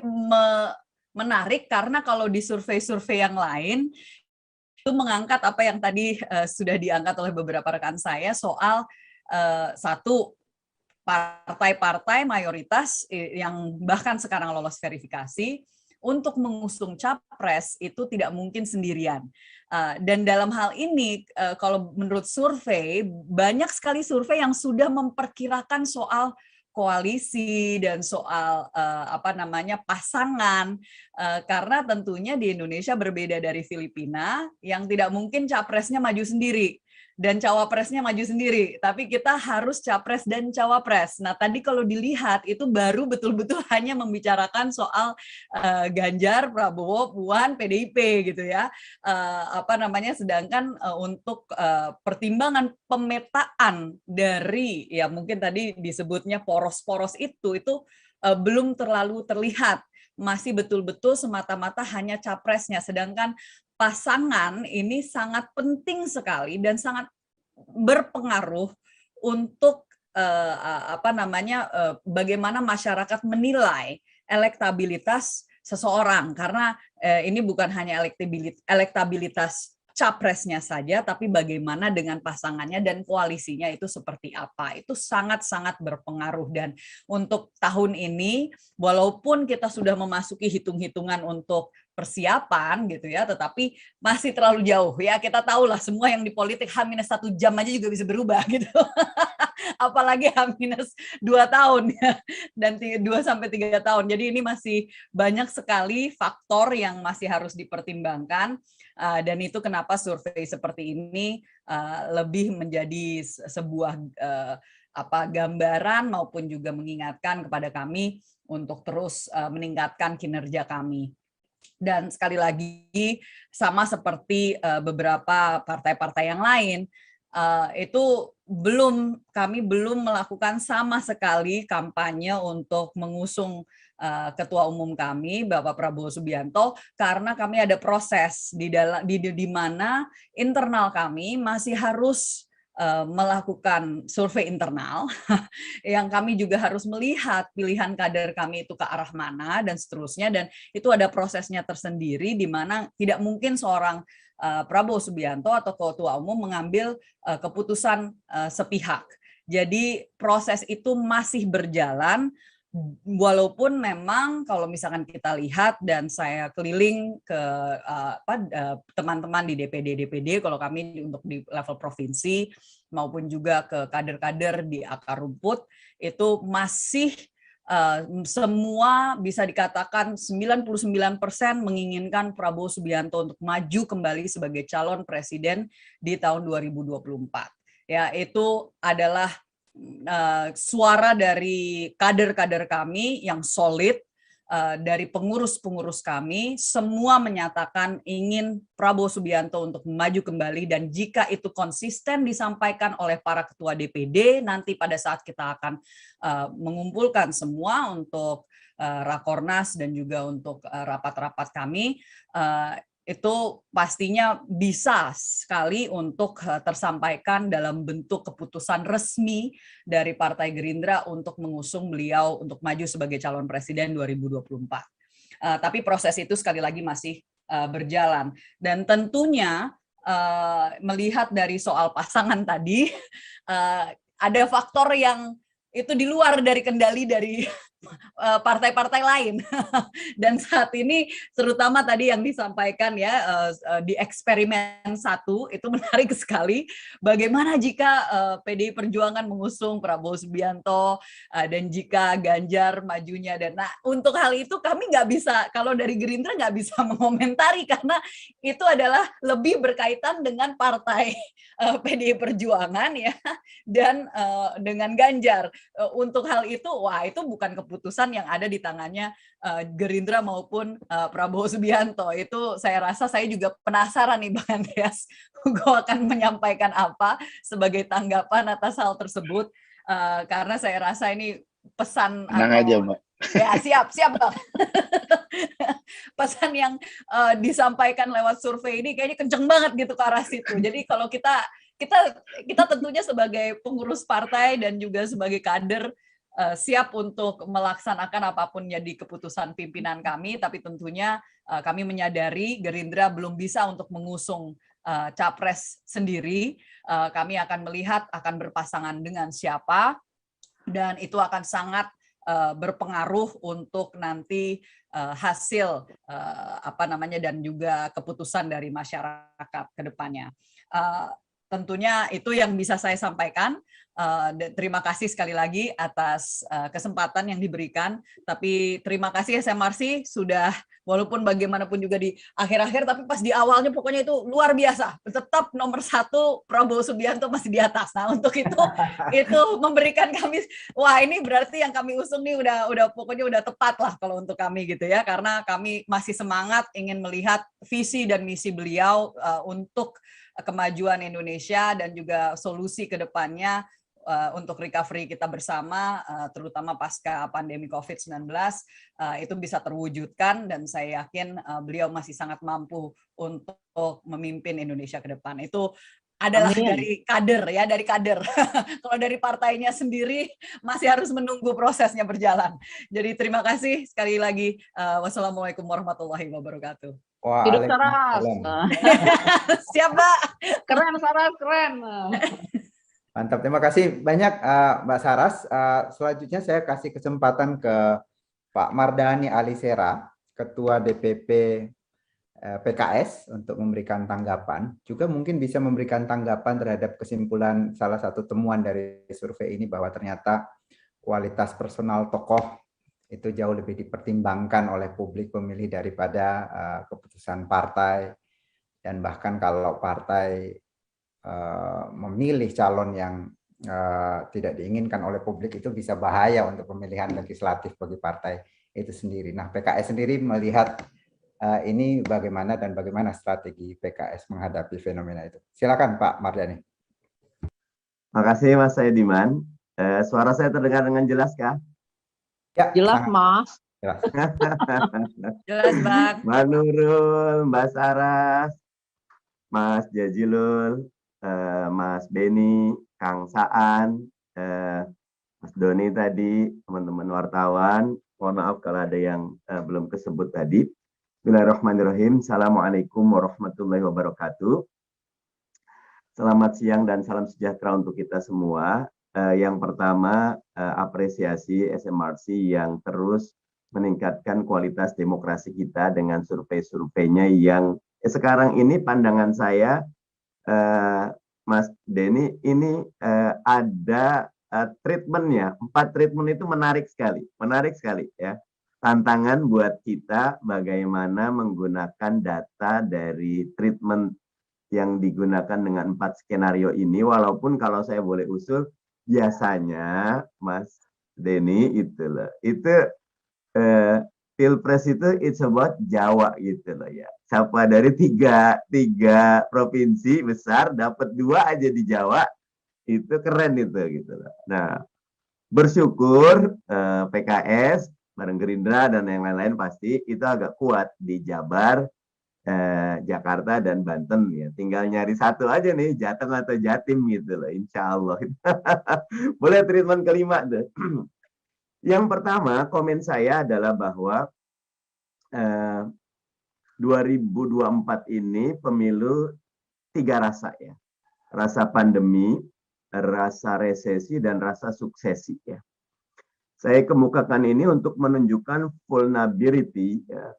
Speaker 7: menarik karena kalau di survei-survei yang lain, itu mengangkat apa yang tadi sudah diangkat oleh beberapa rekan saya soal satu, partai-partai mayoritas yang bahkan sekarang lolos verifikasi, untuk mengusung capres itu tidak mungkin sendirian. Dan dalam hal ini, kalau menurut survei, banyak sekali survei yang sudah memperkirakan soal koalisi dan soal pasangan, karena tentunya di Indonesia berbeda dari Filipina yang tidak mungkin capresnya maju sendiri dan cawapresnya maju sendiri, tapi kita harus capres dan cawapres. Nah, tadi kalau dilihat itu baru betul-betul hanya membicarakan soal Ganjar, Prabowo, Puan, PDIP gitu ya. Sedangkan untuk pertimbangan pemetaan dari ya mungkin tadi disebutnya poros-poros itu belum terlalu terlihat. Masih betul-betul semata-mata hanya capresnya, sedangkan pasangan ini sangat penting sekali dan sangat berpengaruh untuk bagaimana masyarakat menilai elektabilitas seseorang, karena ini bukan hanya elektabilitas capresnya saja, tapi bagaimana dengan pasangannya dan koalisinya itu seperti apa. Itu sangat-sangat berpengaruh, dan untuk tahun ini walaupun kita sudah memasuki hitung-hitungan untuk persiapan gitu ya, tetapi masih terlalu jauh ya. Kita tahulah semua yang di politik H-1 jam aja juga bisa berubah gitu. Apalagi H-2 tahun ya, dan 2-3 tahun. Jadi ini masih banyak sekali faktor yang masih harus dipertimbangkan, dan itu kenapa survei seperti ini lebih menjadi sebuah gambaran maupun juga mengingatkan kepada kami untuk terus meningkatkan kinerja kami. Dan sekali lagi sama seperti beberapa partai-partai yang lain, kami belum melakukan sama sekali kampanye untuk mengusung Ketua Umum kami Bapak Prabowo Subianto, karena kami ada proses di mana internal kami masih harus melakukan survei internal yang kami juga harus melihat pilihan kader kami itu ke arah mana dan seterusnya, dan itu ada prosesnya tersendiri di mana tidak mungkin seorang Prabowo Subianto atau Ketua Umum mengambil keputusan sepihak. Jadi proses itu masih berjalan, walaupun memang kalau misalkan kita lihat, dan saya keliling ke teman-teman di DPD, kalau kami untuk di level provinsi maupun juga ke kader-kader di akar rumput, itu masih semua bisa dikatakan 99% menginginkan Prabowo Subianto untuk maju kembali sebagai calon presiden di tahun 2024. Ya, itu adalah suara dari kader-kader kami yang solid, dari pengurus-pengurus kami, semua menyatakan ingin Prabowo Subianto untuk maju kembali, dan jika itu konsisten disampaikan oleh para ketua DPD, nanti pada saat kita akan mengumpulkan semua untuk Rakornas dan juga untuk rapat-rapat kami, itu pastinya bisa sekali untuk tersampaikan dalam bentuk keputusan resmi dari Partai Gerindra untuk mengusung beliau untuk maju sebagai calon presiden 2024. Tapi proses itu sekali lagi masih berjalan. Dan tentunya melihat dari soal pasangan tadi, ada faktor yang itu di luar dari kendali dari partai-partai lain. Dan saat ini terutama tadi yang disampaikan ya di eksperimen 1 itu menarik sekali, bagaimana jika PDI Perjuangan mengusung Prabowo Subianto dan jika Ganjar majunya, dan nah untuk hal itu kami nggak bisa, kalau dari Gerindra nggak bisa mengomentari karena itu adalah lebih berkaitan dengan partai PDI Perjuangan ya, dan dengan Ganjar. Untuk hal itu, wah itu bukan keputusan yang ada di tangannya Gerindra maupun Prabowo Subianto. Itu saya rasa saya juga penasaran nih Bang Andreas, Hugo akan menyampaikan apa sebagai tanggapan atas hal tersebut, karena saya rasa ini pesan
Speaker 8: Tenang aja, Mbak.
Speaker 7: Ya siap Bang. Pesan yang disampaikan lewat survei ini kayaknya kenceng banget gitu ke arah situ. Jadi kalau kita tentunya sebagai pengurus partai dan juga sebagai kader siap untuk melaksanakan apapun jadi keputusan pimpinan kami, tapi tentunya kami menyadari Gerindra belum bisa untuk mengusung capres sendiri. Kami akan melihat akan berpasangan dengan siapa, dan itu akan sangat berpengaruh untuk nanti hasil dan juga keputusan dari masyarakat ke depannya. Tentunya itu yang bisa saya sampaikan. Terima kasih sekali lagi atas kesempatan yang diberikan. Tapi terima kasih SMRC sudah, walaupun bagaimanapun juga di akhir-akhir, tapi pas di awalnya pokoknya itu luar biasa. Tetap nomor 1 Prabowo Subianto masih di atas. Nah untuk itu memberikan kami, wah ini berarti yang kami usung nih udah pokoknya udah tepat lah kalau untuk kami gitu ya. Karena kami masih semangat ingin melihat visi dan misi beliau untuk kemajuan Indonesia dan juga solusi ke depannya untuk recovery kita bersama, terutama pasca pandemi COVID-19, itu bisa terwujudkan, dan saya yakin beliau masih sangat mampu untuk memimpin Indonesia ke depan. Itu adalah dari kader. Kalau dari partainya sendiri masih harus menunggu prosesnya berjalan. Jadi terima kasih sekali lagi. Wassalamualaikum warahmatullahi wabarakatuh.
Speaker 4: Hidup Saras.
Speaker 7: Siap, Mbak.
Speaker 4: Keren Saras, keren.
Speaker 1: Mantap, terima kasih banyak Mbak Saras. Selanjutnya saya kasih kesempatan ke Pak Mardhani Alisera, Ketua DPP PKS, untuk memberikan tanggapan. Juga mungkin bisa memberikan tanggapan terhadap kesimpulan salah satu temuan dari survei ini, bahwa ternyata kualitas personal tokoh itu jauh lebih dipertimbangkan oleh publik pemilih daripada keputusan partai. Dan bahkan kalau partai memilih calon yang tidak diinginkan oleh publik, itu bisa bahaya untuk pemilihan legislatif bagi partai itu sendiri. Nah, PKS sendiri melihat ini bagaimana, dan bagaimana strategi PKS menghadapi fenomena itu. Silakan Pak Mardhani.
Speaker 9: Terima kasih Mas Saidiman. Suara saya terdengar dengan jelas kah?
Speaker 4: Ya, jelas Mas.
Speaker 1: Jelas.
Speaker 7: Jelas Bang.
Speaker 9: Mbak Nurul, Mbak Saras, Mas Jazilul, Mas Beni, Kang Saan, Mas Doni tadi, teman-teman wartawan. Mohon maaf kalau ada yang belum kesebut tadi. Bismillahirrahmanirrahim. Assalamualaikum warahmatullahi wabarakatuh. Selamat siang dan salam sejahtera untuk kita semua. Yang pertama, apresiasi SMRC yang terus meningkatkan kualitas demokrasi kita dengan survei-surveinya yang sekarang ini pandangan saya, Mas Denny, ini ada treatmentnya, 4 treatment itu menarik sekali ya. Tantangan buat kita bagaimana menggunakan data dari treatment yang digunakan dengan 4 skenario ini, walaupun kalau saya boleh usul, biasanya Mas Denny itu Pilpres itu it's about Jawa gitu loh ya. Siapa dari tiga provinsi besar dapat 2 aja di Jawa, itu keren itu gitu loh. Nah, bersyukur PKS bareng Gerindra dan yang lain-lain pasti itu agak kuat di Jabar, Jakarta dan Banten ya. Tinggal nyari satu aja nih, Jateng atau Jatim gitu loh, insya Allah. Boleh treatment kelima tuh. Yang pertama komen saya adalah bahwa 2024 ini pemilu 3 rasa ya. Rasa pandemi, rasa resesi, dan rasa suksesi ya. Saya kemukakan ini untuk menunjukkan vulnerability ya,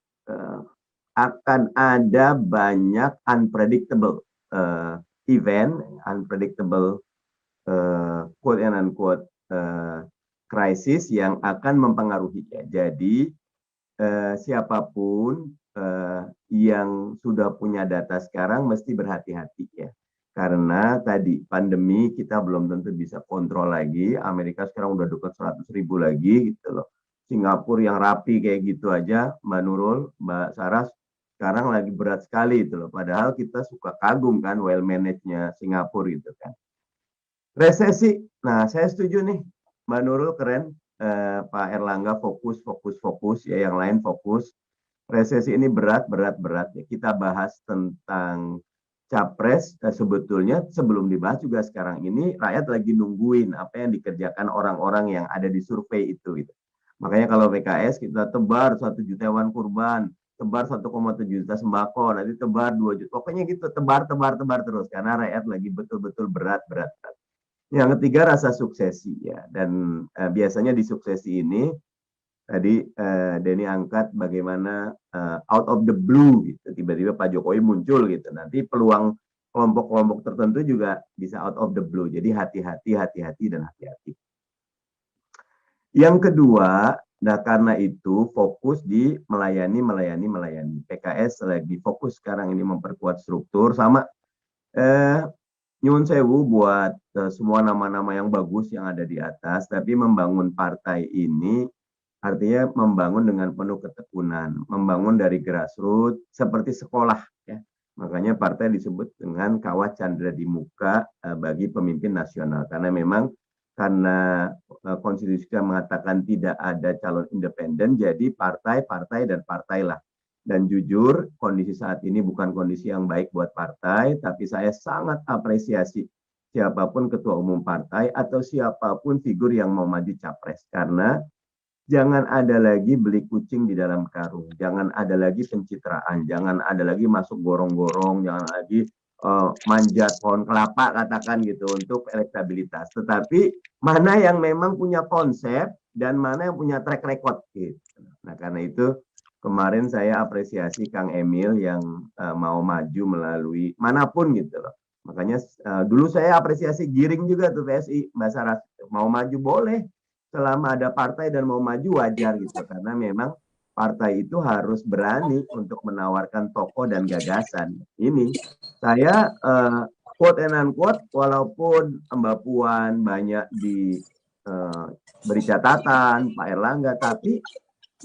Speaker 9: akan ada banyak unpredictable event, unpredictable quote and unquote krisis yang akan mempengaruhi ya. Jadi siapapun yang sudah punya data sekarang mesti berhati-hati ya. Karena tadi pandemi kita belum tentu bisa kontrol lagi. Amerika sekarang udah dekat 100.000 lagi gitu loh. Singapura yang rapi kayak gitu aja, Mbak Nurul, Mbak Saras, sekarang lagi berat sekali itu loh. Padahal kita suka kagum kan well manage-nya Singapura gitu kan. Resesi, nah saya setuju nih, Mbak Nurul keren, Pak Erlangga fokus ya, yang lain fokus. Resesi ini berat ya. Kita bahas tentang Capres, sebetulnya sebelum dibahas juga sekarang ini rakyat lagi nungguin apa yang dikerjakan orang-orang yang ada di survei itu gitu. Makanya kalau PKS kita tebar 1 juta hewan kurban, tebar 1,7 juta sembako, nanti tebar 2 juta. Pokoknya gitu, tebar terus karena rakyat lagi betul-betul berat. Yang ketiga rasa suksesi ya, dan biasanya di suksesi ini tadi Denny angkat bagaimana out of the blue gitu, tiba-tiba Pak Jokowi muncul gitu. Nanti peluang kelompok-kelompok tertentu juga bisa out of the blue. Jadi hati-hati dan hati-hati. Yang kedua, nah karena itu fokus di melayani. PKS lagi fokus sekarang ini memperkuat struktur sama nyuwun sewu buat semua nama-nama yang bagus yang ada di atas, tapi membangun partai ini artinya membangun dengan penuh ketekunan, membangun dari grassroots seperti sekolah ya. Makanya partai disebut dengan kawah candra di muka bagi pemimpin nasional, karena memang karena konstitusi kita mengatakan tidak ada calon independen, jadi partai lah. Dan jujur kondisi saat ini bukan kondisi yang baik buat partai, tapi saya sangat apresiasi siapapun ketua umum partai atau siapapun figur yang mau maju capres, karena jangan ada lagi beli kucing di dalam karung, jangan ada lagi pencitraan, jangan ada lagi masuk gorong-gorong, jangan lagi manjat pohon kelapa katakan gitu untuk elektabilitas. Tetapi mana yang memang punya konsep dan mana yang punya track record gitu. Nah karena itu kemarin saya apresiasi Kang Emil yang mau maju melalui manapun gitu loh. Makanya dulu saya apresiasi Giring juga tuh PSI, Mbak Saras, mau maju boleh. Selama ada partai dan mau maju wajar gitu, karena memang partai itu harus berani untuk menawarkan tokoh dan gagasan. Ini saya quote and unquote, walaupun Mbak Puan banyak beri catatan, Pak Erlangga, tapi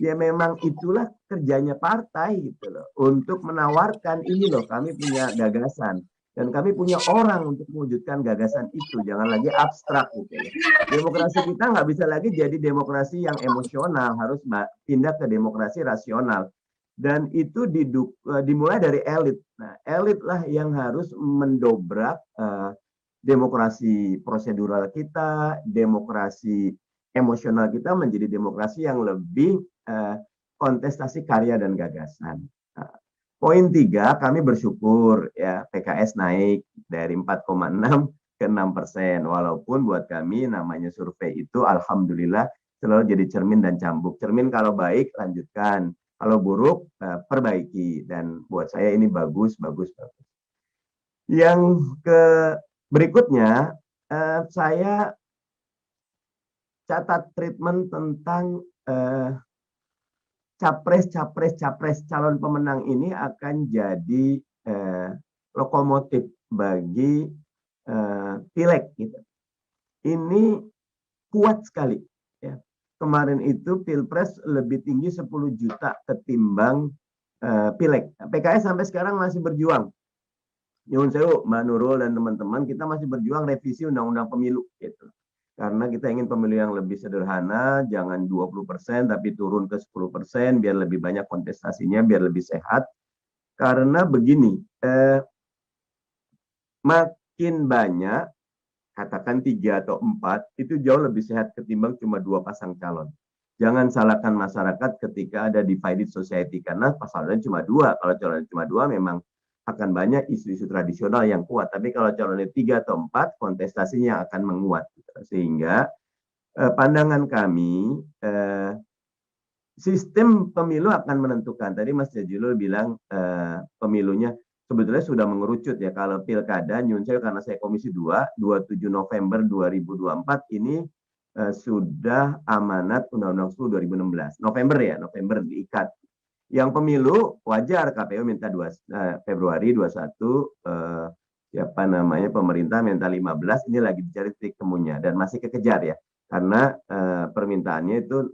Speaker 9: ya memang itulah kerjanya partai gitu loh, untuk menawarkan ini loh kami punya gagasan. Dan kami punya orang untuk mewujudkan gagasan itu, jangan lagi abstrak gitu ya. Demokrasi kita nggak bisa lagi jadi demokrasi yang emosional, harus pindah ke demokrasi rasional. Dan itu dimulai dari elit. Nah, elit lah yang harus mendobrak demokrasi prosedural kita, demokrasi emosional kita menjadi demokrasi yang lebih kontestasi karya dan gagasan. Poin 3, kami bersyukur ya PKS naik dari 4,6 ke 6%. Walaupun buat kami namanya survei itu alhamdulillah selalu jadi cermin dan cambuk. Cermin kalau baik lanjutkan, kalau buruk perbaiki. Dan buat saya ini bagus. Yang berikutnya saya catat treatment tentang capres calon pemenang ini akan jadi lokomotif bagi pileg gitu. Ini kuat sekali ya. Kemarin itu Pilpres lebih tinggi 10 juta ketimbang pileg. PKS sampai sekarang masih berjuang. Nyuwun sewu, Mbak Nurul dan teman-teman, kita masih berjuang revisi undang-undang pemilu gitu. Karena kita ingin pemilu yang lebih sederhana, jangan 20% tapi turun ke 10% biar lebih banyak kontestasinya, biar lebih sehat. Karena begini, makin banyak, katakan 3 atau 4, itu jauh lebih sehat ketimbang cuma 2 pasang calon. Jangan salahkan masyarakat ketika ada divided society, karena pasalnya cuma 2. Kalau calonnya cuma 2 memang akan banyak isu-isu tradisional yang kuat. Tapi kalau calonnya 3 atau 4, kontestasinya akan menguat. Sehingga pandangan kami, sistem pemilu akan menentukan. Tadi Mas Jazilul bilang pemilunya sebetulnya sudah mengerucut ya. Kalau pilkada, nyun saya karena saya Komisi 2, 27 November 2024 ini sudah amanat Undang-Undang 10 2016. November ya, November diikat. Yang pemilu wajar KPU minta Februari 21, siapa namanya pemerintah minta 15, ini lagi dicari titik temunya dan masih kekejar ya. Karena permintaannya itu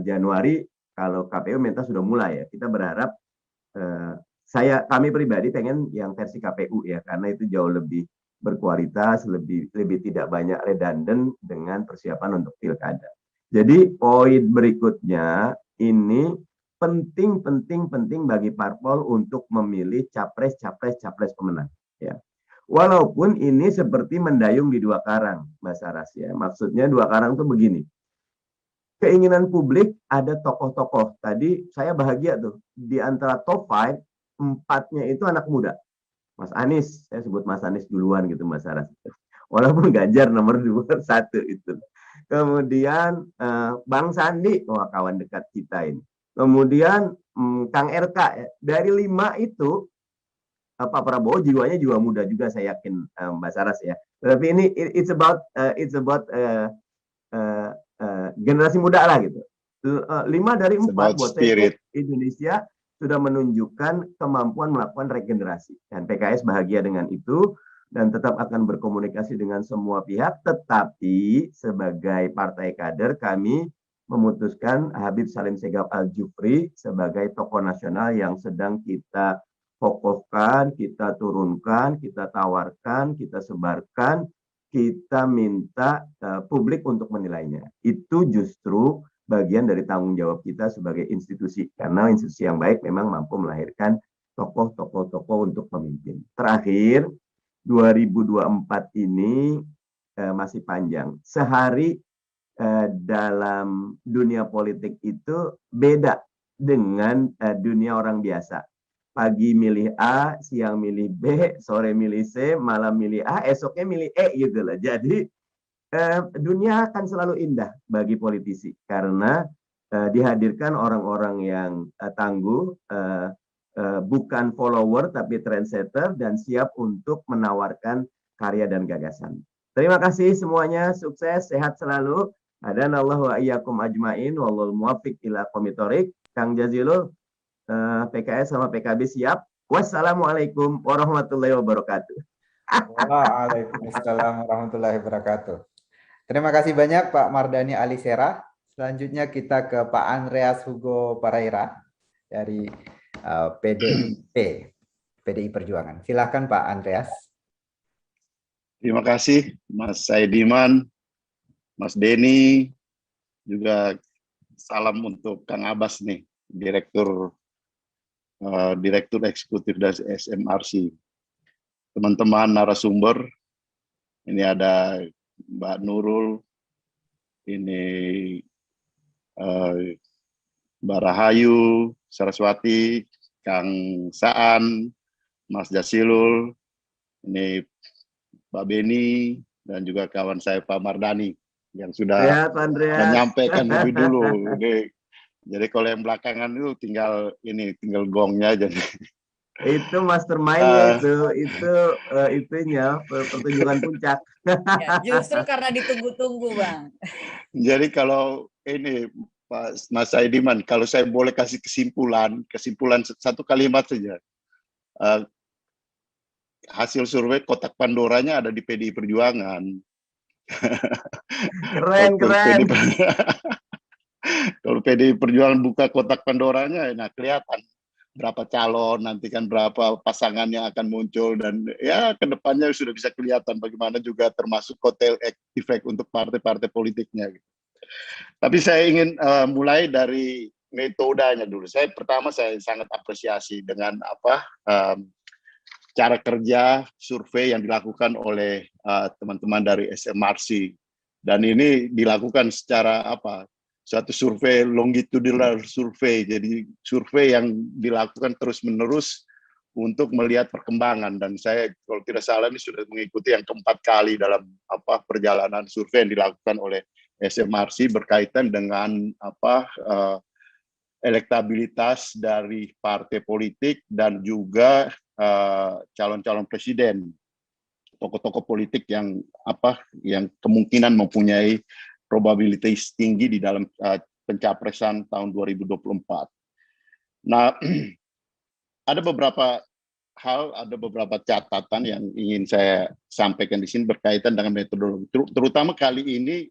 Speaker 9: Januari, kalau KPU minta sudah mulai ya. Kita berharap kami pribadi pengen yang versi KPU ya, karena itu jauh lebih berkualitas, lebih tidak banyak redundant dengan persiapan untuk pilkada. Jadi poin berikutnya ini penting bagi parpol untuk memilih capres pemenang ya. Walaupun ini seperti mendayung di 2 karang, Mbak Saras ya. Maksudnya 2 karang itu begini. Keinginan publik ada tokoh-tokoh. Tadi saya bahagia tuh di antara top 5, 4-nya itu anak muda. Mas Anies, saya sebut Mas Anies duluan gitu Mas Saras. Walaupun Ganjar nomor 1 itu. Kemudian Bang Sandi, kawan dekat kita ini. Kemudian Kang RK, ya. Dari 5 itu Pak Prabowo jiwanya jiwa muda juga saya yakin Mbak Saras ya. Tapi ini it's about generasi muda lah gitu. 5 dari 4 buat saya Indonesia sudah menunjukkan kemampuan melakukan regenerasi. Dan PKS bahagia dengan itu dan tetap akan berkomunikasi dengan semua pihak. Tetapi sebagai partai kader kami memutuskan Habib Salim Segaf Al-Jufri sebagai tokoh nasional yang sedang kita kokohkan, kita turunkan, kita tawarkan, kita sebarkan, kita minta publik untuk menilainya. Itu justru bagian dari tanggung jawab kita sebagai institusi. Karena institusi yang baik memang mampu melahirkan tokoh-tokoh untuk pemimpin. Terakhir, 2024 ini masih panjang. Sehari dalam dunia politik itu beda dengan dunia orang biasa. Pagi milih A, siang milih B, sore milih C, malam milih A, esoknya milih E gitu lah. Jadi dunia akan selalu indah bagi politisi karena dihadirkan orang-orang yang tangguh, bukan follower tapi trendsetter dan siap untuk menawarkan karya dan gagasan. Terima kasih semuanya, sukses, sehat selalu. Hadanallahu wa iyyakum ajmain, wallahul muwaffiq ila aqwamit thoriq. Kang Jazilul, PKS sama PKB siap. Wassalamualaikum warahmatullahi wabarakatuh.
Speaker 1: Waalaikumsalam warahmatullahi wabarakatuh. Terima kasih banyak Pak Mardhani Alisera. Selanjutnya kita ke Pak Andreas Hugo Pareira dari PDI Perjuangan. Silakan Pak Andreas.
Speaker 8: Terima kasih Mas Saidiman, Mas Denny, juga salam untuk Kang Abbas nih, Direktur Eksekutif dari SMRC. Teman-teman narasumber, ini ada Mbak Nurul, ini Mbak Rahayu, Saraswati, Kang Saan, Mas Jazilul, ini Pak Beni, dan juga kawan saya Pak Mardhani yang sudah menyampaikan lebih dulu. Jadi kalau yang belakangan itu tinggal gongnya aja.
Speaker 9: Itu mastermind-nya itunya pertunjukan puncak.
Speaker 7: Ya, justru karena ditunggu-tunggu Bang.
Speaker 8: Jadi kalau ini Pak Mas Saidiman, kalau saya boleh kasih kesimpulan satu kalimat saja. Hasil survei kotak Pandoranya ada di PDI Perjuangan.
Speaker 9: Keren, keren.
Speaker 8: Kalau PDI Perjuangan buka kotak Pandoranya, nah kelihatan berapa calon, nanti kan berapa pasangan yang akan muncul, dan ya kedepannya sudah bisa kelihatan bagaimana juga termasuk kotel efek untuk partai-partai politiknya. Tapi saya ingin mulai dari metodenya dulu. Pertama saya sangat apresiasi dengan cara kerja survei yang dilakukan oleh teman-teman dari SMRC, dan ini dilakukan secara suatu survei longitudinal survei, jadi survei yang dilakukan terus-menerus untuk melihat perkembangan, dan saya kalau tidak salah ini sudah mengikuti yang keempat kali dalam perjalanan survei yang dilakukan oleh SMRC berkaitan dengan elektabilitas dari partai politik dan juga calon-calon presiden, tokoh-tokoh politik yang kemungkinan mempunyai probabilitas tinggi di dalam pencapresan tahun 2024. Nah, ada beberapa hal, ada beberapa catatan yang ingin saya sampaikan di sini berkaitan dengan metodologi. Terutama kali ini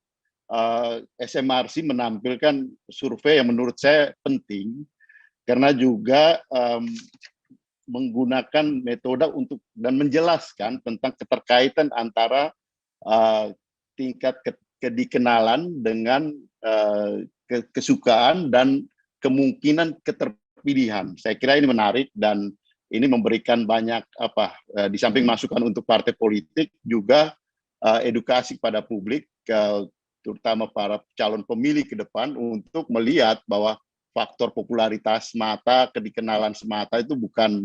Speaker 8: SMRC menampilkan survei yang menurut saya penting karena juga menggunakan metode untuk dan menjelaskan tentang keterkaitan antara tingkat kedikenalan dengan kesukaan dan kemungkinan keterpilihan. Saya kira ini menarik dan ini memberikan banyak di samping masukan untuk partai politik juga edukasi pada publik, terutama para calon pemilih ke depan untuk melihat bahwa faktor popularitas semata, kedikenalan semata itu bukan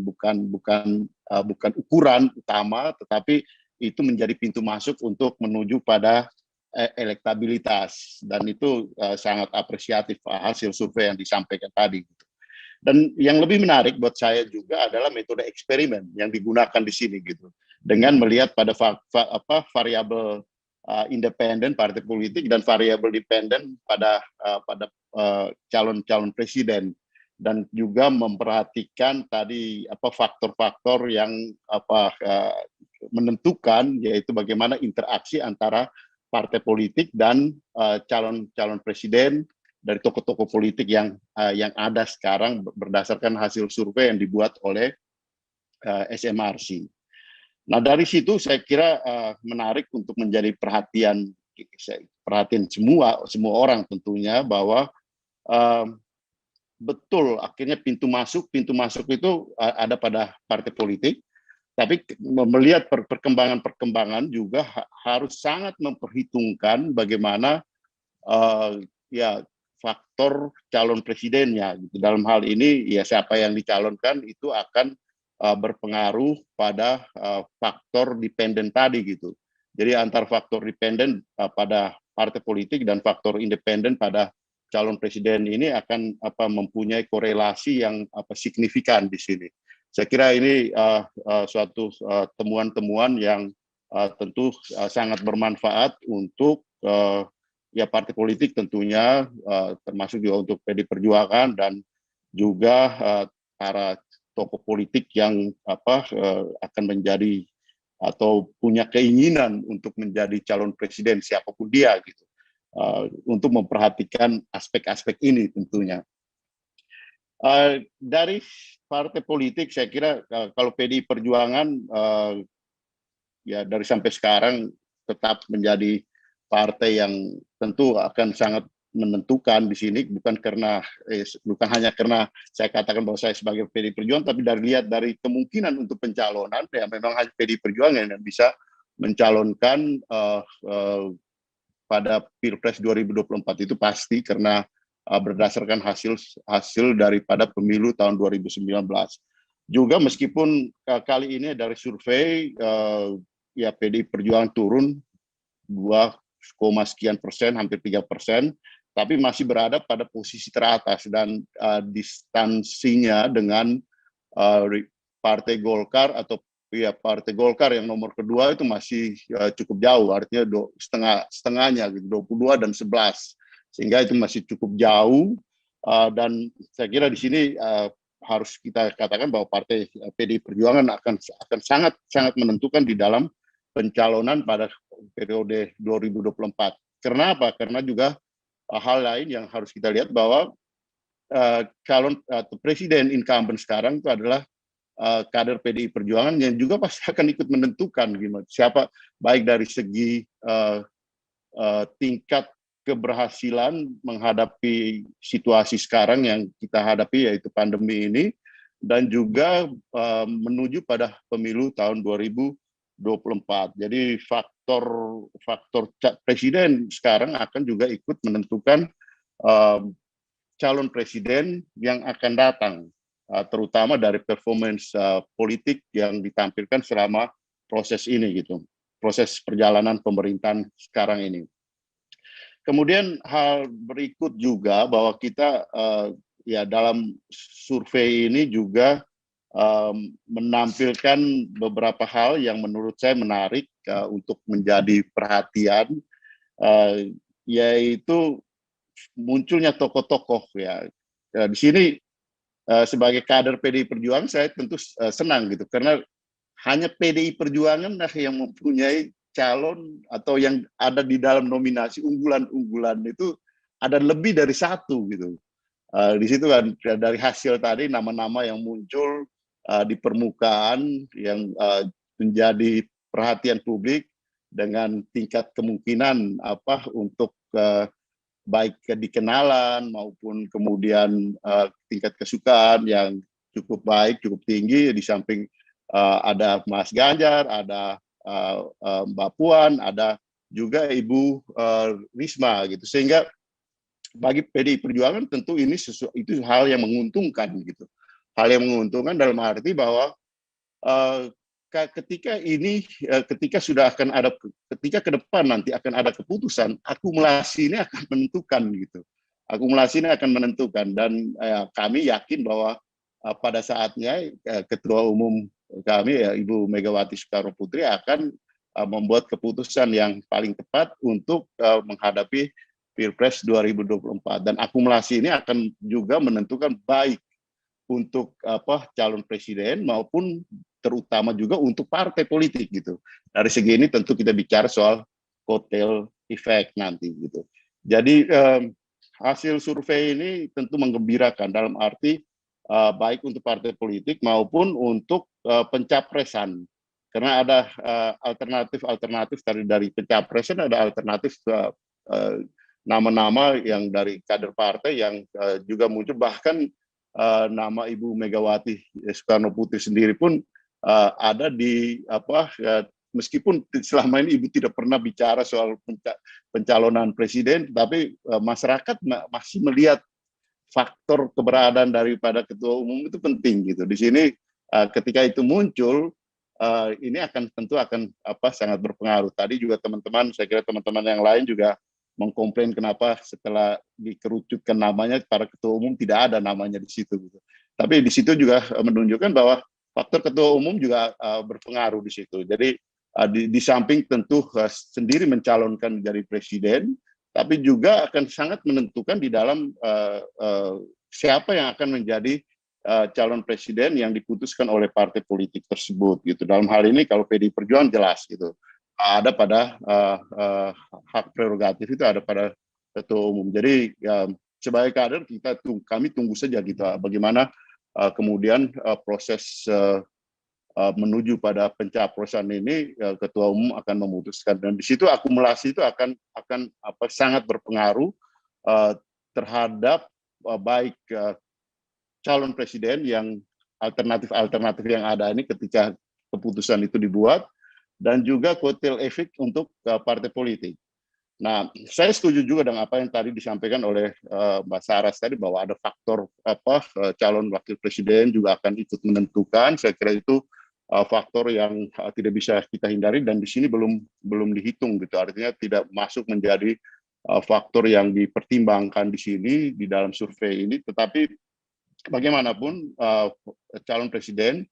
Speaker 8: ukuran utama, tetapi itu menjadi pintu masuk untuk menuju pada elektabilitas, dan itu sangat apresiatif hasil survei yang disampaikan tadi. Dan yang lebih menarik buat saya juga adalah metode eksperimen yang digunakan di sini gitu, dengan melihat pada variabel independen partai politik dan variabel dependen pada calon-calon presiden, dan juga memperhatikan tadi faktor-faktor yang menentukan, yaitu bagaimana interaksi antara partai politik dan calon-calon presiden dari tokoh-tokoh politik yang ada sekarang berdasarkan hasil survei yang dibuat oleh SMRC. Nah, dari situ saya kira menarik untuk menjadi perhatian semua orang tentunya, bahwa betul akhirnya pintu masuk itu ada pada partai politik. Tapi melihat perkembangan juga harus sangat memperhitungkan bagaimana faktor calon presidennya. Gitu. Dalam hal ini ya siapa yang dicalonkan itu akan berpengaruh pada faktor dependen tadi gitu. Jadi antar faktor dependen pada partai politik dan faktor independen pada calon presiden ini akan mempunyai korelasi yang signifikan di sini. Saya kira ini suatu temuan-temuan yang tentu sangat bermanfaat untuk partai politik tentunya, termasuk juga untuk PDI Perjuangan dan juga para tokoh politik yang akan menjadi atau punya keinginan untuk menjadi calon presiden siapapun dia gitu, untuk memperhatikan aspek-aspek ini tentunya. Dari partai politik saya kira kalau PDI Perjuangan ya dari sampai sekarang tetap menjadi partai yang tentu akan sangat menentukan di sini, bukan hanya karena saya katakan bahwa saya sebagai PDI Perjuangan, tapi lihat dari kemungkinan untuk pencalonan, ya memang hanya PDI Perjuangan yang bisa mencalonkan pada Pilpres 2024 itu pasti, karena berdasarkan hasil daripada pemilu tahun 2019. Juga meskipun kali ini dari survei ya PDI Perjuangan turun 2, sekian persen, hampir 3%, tapi masih berada pada posisi teratas, dan distansinya dengan Partai Golkar atau ya Partai Golkar yang nomor kedua itu masih cukup jauh, artinya setengahnya gitu, 22 dan 11, sehingga itu masih cukup jauh. Dan saya kira di sini harus kita katakan bahwa Partai PDI Perjuangan akan sangat menentukan di dalam pencalonan pada periode 2024. Karena apa? Karena juga hal lain yang harus kita lihat bahwa calon presiden incumbent sekarang itu adalah kader PDI Perjuangan yang juga pasti akan ikut menentukan gimana siapa, baik dari segi tingkat keberhasilan menghadapi situasi sekarang yang kita hadapi, yaitu pandemi ini, dan juga menuju pada pemilu tahun 2024. Jadi faktor presiden sekarang akan juga ikut menentukan calon presiden yang akan datang, terutama dari performance politik yang ditampilkan selama proses ini gitu, proses perjalanan pemerintahan sekarang ini. Kemudian hal berikut juga bahwa kita ya dalam survei ini juga menampilkan beberapa hal yang menurut saya menarik untuk menjadi perhatian, yaitu munculnya tokoh-tokoh ya. Di sini sebagai kader PDI Perjuangan saya tentu senang gitu, karena hanya PDI Perjuangan yang mempunyai calon atau yang ada di dalam nominasi unggulan-unggulan itu ada lebih dari satu gitu. Di situ kan dari hasil tadi nama-nama yang muncul di permukaan yang menjadi perhatian publik dengan tingkat kemungkinan untuk baik dikenalan maupun kemudian tingkat kesukaan yang cukup baik, cukup tinggi. Di samping ada Mas Ganjar, ada Mbak Puan, ada juga Ibu Risma gitu. Sehingga bagi PDI Perjuangan tentu ini itu hal yang menguntungkan gitu. Hal yang menguntungkan dalam arti bahwa ketika sudah akan ada, ketika ke depan nanti akan ada keputusan, akumulasi ini akan menentukan gitu. Akumulasi ini akan menentukan, dan kami yakin bahwa pada saatnya Ketua Umum kami ya Ibu Megawati Soekarno Putri akan membuat keputusan yang paling tepat untuk menghadapi Pilpres 2024, dan akumulasi ini akan juga menentukan baik untuk calon presiden maupun terutama juga untuk partai politik gitu. Dari segi ini tentu kita bicara soal kotel efek nanti gitu. Jadi hasil survei ini tentu menggembirakan dalam arti baik untuk partai politik maupun untuk pencapresan. Karena ada alternatif dari pencapresan, ada alternatif nama-nama yang dari kader partai yang juga muncul, bahkan nama Ibu Megawati Soekarno Putri sendiri pun ada di meskipun selama ini Ibu tidak pernah bicara soal pencalonan presiden, tapi masyarakat masih melihat faktor keberadaan daripada ketua umum itu penting gitu. Di sini ketika itu muncul, ini tentu akan sangat berpengaruh. Tadi juga teman-teman, saya kira teman-teman yang lain juga mengkomplain kenapa setelah dikerucutkan namanya para ketua umum tidak ada namanya di situ gitu. Tapi di situ juga menunjukkan bahwa faktor ketua umum juga berpengaruh di situ. Jadi di samping tentu sendiri mencalonkan dari presiden, tapi juga akan sangat menentukan di dalam siapa yang akan menjadi calon presiden yang diputuskan oleh partai politik tersebut gitu. Dalam hal ini kalau PDI Perjuangan jelas gitu, ada pada hak prerogatif itu ada pada ketua umum. Jadi sebagai kader kami tunggu saja gitu bagaimana kemudian proses menuju pada pencapresan ini, ketua umum akan memutuskan, dan di situ akumulasi itu akan sangat berpengaruh terhadap baik calon presiden yang alternatif yang ada ini ketika keputusan itu dibuat, dan juga kotel efek untuk partai politik. Nah, saya setuju juga dengan apa yang tadi disampaikan oleh Mbak Saras tadi, bahwa ada faktor calon wakil presiden juga akan ikut menentukan. Saya kira itu faktor yang tidak bisa kita hindari, dan di sini belum dihitung gitu. Artinya tidak masuk menjadi faktor yang dipertimbangkan di sini di dalam survei ini. Tetapi bagaimanapun calon presiden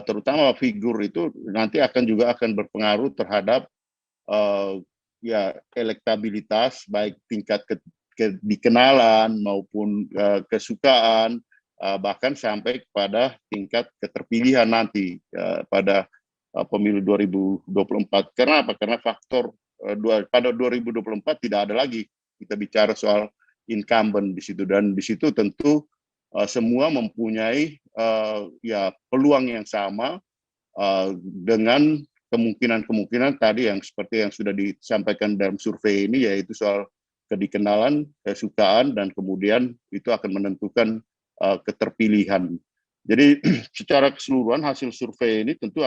Speaker 8: terutama figur itu nanti akan berpengaruh terhadap ya elektabilitas, baik tingkat dikenalan maupun kesukaan, bahkan sampai kepada tingkat keterpilihan nanti pada pemilu 2024. Kenapa? Karena faktor pada 2024 tidak ada lagi kita bicara soal incumbent di situ, dan di situ tentu semua mempunyai ya peluang yang sama dengan kemungkinan tadi yang seperti yang sudah disampaikan dalam survei ini, yaitu soal kedikenalan, kesukaan, dan kemudian itu akan menentukan keterpilihan. Jadi secara keseluruhan hasil survei ini tentu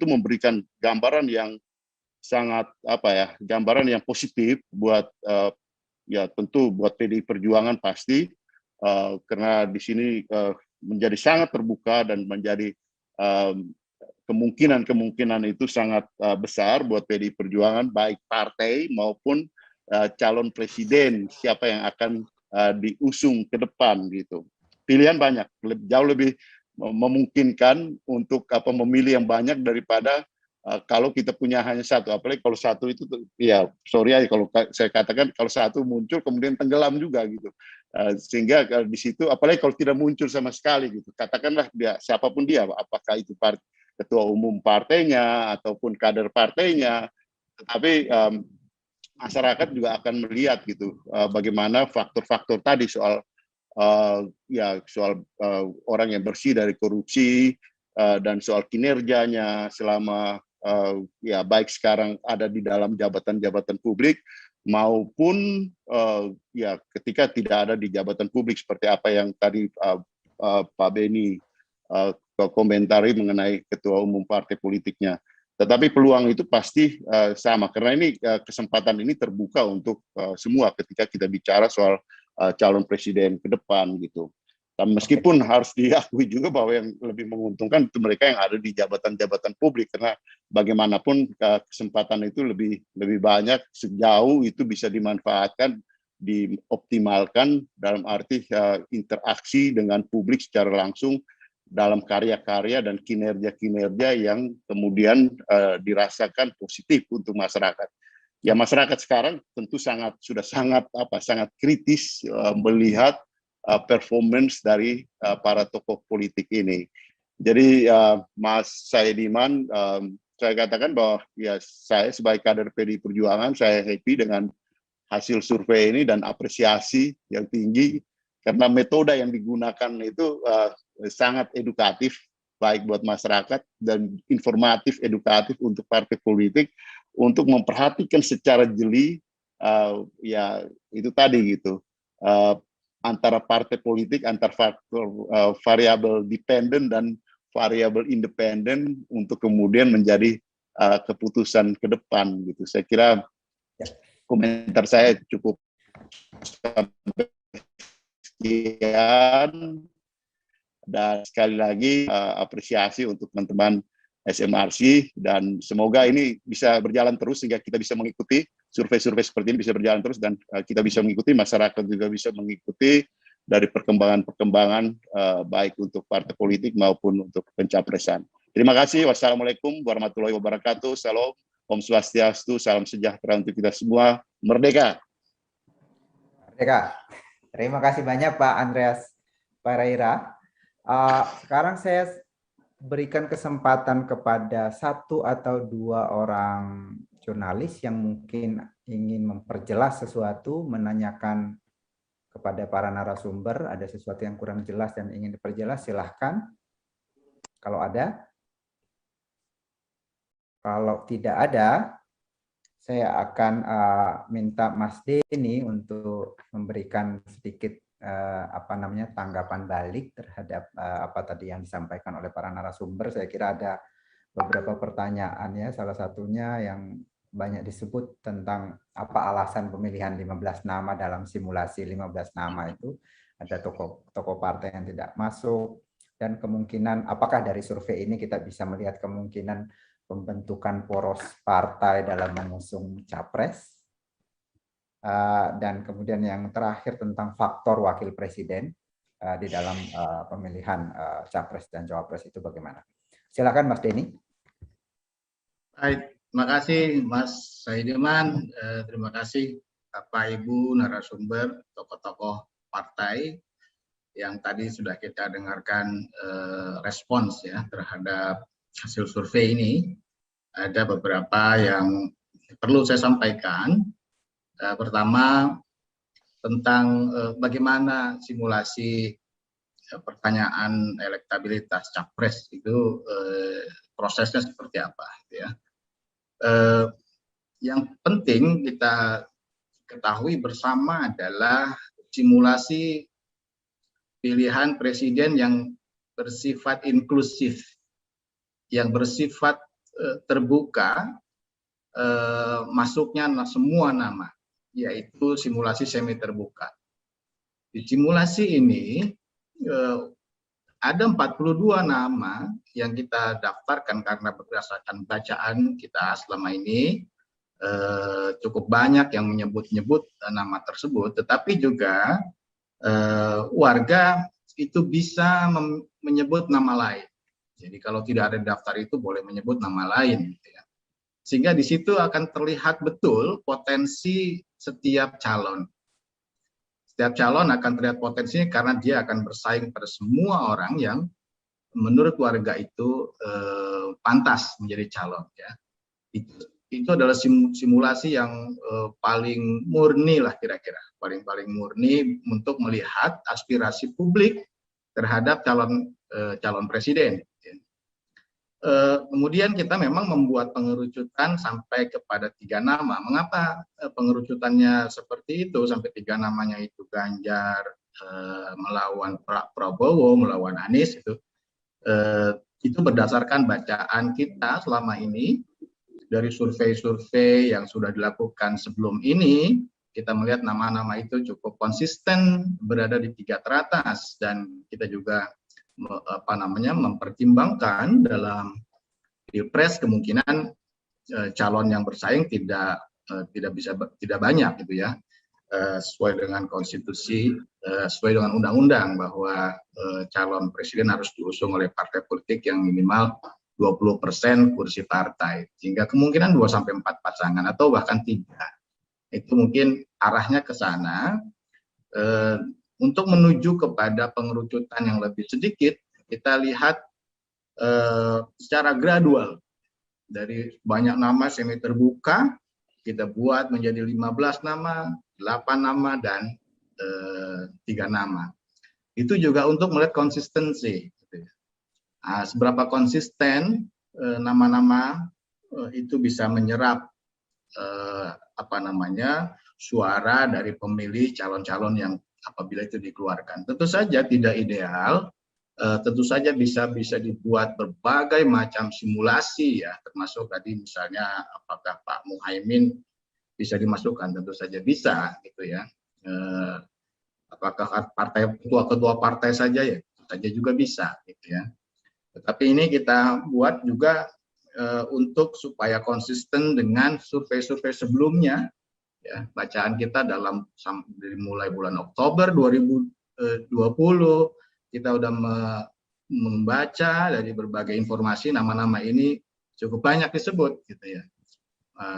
Speaker 8: memberikan gambaran yang sangat gambaran yang positif buat ya tentu buat PDI Perjuangan pasti, karena di sini menjadi sangat terbuka dan menjadi kemungkinan itu sangat besar buat PDI Perjuangan, baik partai maupun calon presiden siapa yang akan diusung ke depan gitu. Pilihan banyak, jauh lebih memungkinkan untuk memilih yang banyak daripada kalau kita punya hanya satu. Apalagi kalau satu itu ya sorry ya kalau saya katakan kalau satu muncul kemudian tenggelam juga gitu. Sehingga di situ apalagi kalau tidak muncul sama sekali gitu. Katakanlah dia siapapun dia, apakah itu ketua umum partainya ataupun kader partainya, tetapi masyarakat juga akan melihat gitu bagaimana faktor-faktor tadi soal orang yang bersih dari korupsi dan soal kinerjanya selama ya baik sekarang ada di dalam jabatan-jabatan publik maupun ya ketika tidak ada di jabatan publik, seperti apa yang tadi Pak Beni komentari mengenai ketua umum partai politiknya. Tetapi peluang itu pasti sama, karena ini kesempatan ini terbuka untuk semua ketika kita bicara soal calon presiden ke depan gitu. Dan meskipun harus diakui juga bahwa yang lebih menguntungkan itu mereka yang ada di jabatan-jabatan publik, karena bagaimanapun kesempatan itu lebih banyak sejauh itu bisa dimanfaatkan, dioptimalkan dalam arti interaksi dengan publik secara langsung dalam karya-karya dan kinerja-kinerja yang kemudian dirasakan positif untuk masyarakat. Ya masyarakat sekarang tentu sudah sangat kritis melihat performance dari para tokoh politik ini. Jadi Mas Saidiman, saya katakan bahwa ya saya sebagai kader PDI Perjuangan saya happy dengan hasil survei ini dan apresiasi yang tinggi karena metode yang digunakan itu sangat edukatif, baik buat masyarakat dan informatif edukatif untuk partai politik untuk memperhatikan secara jeli ya itu tadi gitu antara partai politik, antar faktor variabel dependen dan variabel independen untuk kemudian menjadi keputusan ke depan gitu. Saya kira komentar saya cukup sampai sekian, dan sekali lagi apresiasi untuk teman-teman SMRC, dan semoga ini bisa berjalan terus sehingga kita bisa mengikuti survei-survei seperti ini bisa berjalan terus, dan kita bisa mengikuti, masyarakat juga bisa mengikuti dari perkembangan-perkembangan baik untuk partai politik maupun untuk pencapresan. Terima kasih. Wassalamualaikum warahmatullahi wabarakatuh. Salam, Om Swastiastu, salam sejahtera untuk kita semua. Merdeka.
Speaker 1: Merdeka. Terima kasih banyak Pak Andreas Pereira. Sekarang saya berikan kesempatan kepada 1 atau 2 orang jurnalis yang mungkin ingin memperjelas sesuatu, menanyakan kepada para narasumber, ada sesuatu yang kurang jelas dan ingin diperjelas, silahkan. Kalau ada. Kalau tidak ada, saya akan minta Mas Denny untuk memberikan sedikit tanggapan balik terhadap apa tadi yang disampaikan oleh para narasumber. Saya kira ada beberapa pertanyaan ya, salah satunya yang banyak disebut tentang apa alasan pemilihan 15 nama dalam simulasi 15 nama itu, ada tokoh partai yang tidak masuk, dan kemungkinan apakah dari survei ini kita bisa melihat kemungkinan pembentukan poros partai dalam mengusung capres. Dan kemudian yang terakhir tentang faktor wakil presiden di dalam pemilihan capres dan cawapres itu bagaimana? Silakan Mas Denny.
Speaker 2: Baik, terima kasih Mas Saidiman, terima kasih Bapak Ibu narasumber, tokoh-tokoh partai yang tadi sudah kita dengarkan respons ya terhadap hasil survei ini. Ada beberapa yang perlu saya sampaikan. Pertama, tentang bagaimana simulasi pertanyaan elektabilitas capres itu prosesnya seperti apa ya. Yang penting kita ketahui bersama adalah simulasi pilihan presiden yang bersifat inklusif, yang bersifat terbuka, masuknya semua nama, yaitu simulasi semi terbuka. Di simulasi ini ada 42 nama yang kita daftarkan karena berdasarkan bacaan kita selama ini cukup banyak yang menyebut-nyebut nama tersebut, tetapi juga warga itu bisa menyebut nama lain. Jadi kalau tidak ada daftar itu boleh menyebut nama lain, gitu ya. Sehingga di situ akan terlihat betul potensi setiap calon. Setiap calon akan terlihat potensinya karena dia akan bersaing pada semua orang yang menurut warga itu pantas menjadi calon. Ya. Itu adalah simulasi yang paling murni lah kira-kira, paling murni untuk melihat aspirasi publik terhadap calon presiden. Kemudian kita memang membuat pengerucutan sampai kepada 3 nama. Mengapa pengerucutannya seperti itu sampai 3 namanya itu Ganjar melawan Prabowo, melawan Anies itu berdasarkan bacaan kita selama ini dari survei-survei yang sudah dilakukan sebelum ini. Kita melihat nama-nama itu cukup konsisten berada di 3 teratas dan kita juga mempertimbangkan dalam pilpres kemungkinan calon yang bersaing tidak banyak gitu ya, sesuai dengan konstitusi, sesuai dengan undang-undang bahwa calon presiden harus diusung oleh partai politik yang minimal 20% kursi partai, sehingga kemungkinan 2-4 pasangan atau bahkan 3. Itu mungkin arahnya ke sana. Untuk menuju kepada pengerucutan yang lebih sedikit, kita lihat secara gradual. Dari banyak nama semi terbuka, kita buat menjadi 15 nama, 8 nama, dan 3 nama. Itu juga untuk melihat konsistensi. Nah, seberapa konsisten nama-nama itu bisa menyerap suara dari pemilih calon-calon yang apabila itu dikeluarkan. Tentu saja tidak ideal, tentu saja bisa dibuat berbagai macam simulasi ya, termasuk tadi misalnya apakah Pak Muhaimin bisa dimasukkan, tentu saja bisa gitu ya. Apakah ketua partai saja ya, tentu saja juga bisa gitu ya. Tetapi ini kita buat juga untuk supaya konsisten dengan survei-survei sebelumnya. Ya, bacaan kita dari mulai bulan Oktober 2020 kita sudah membaca dari berbagai informasi, nama-nama ini cukup banyak disebut gitu ya.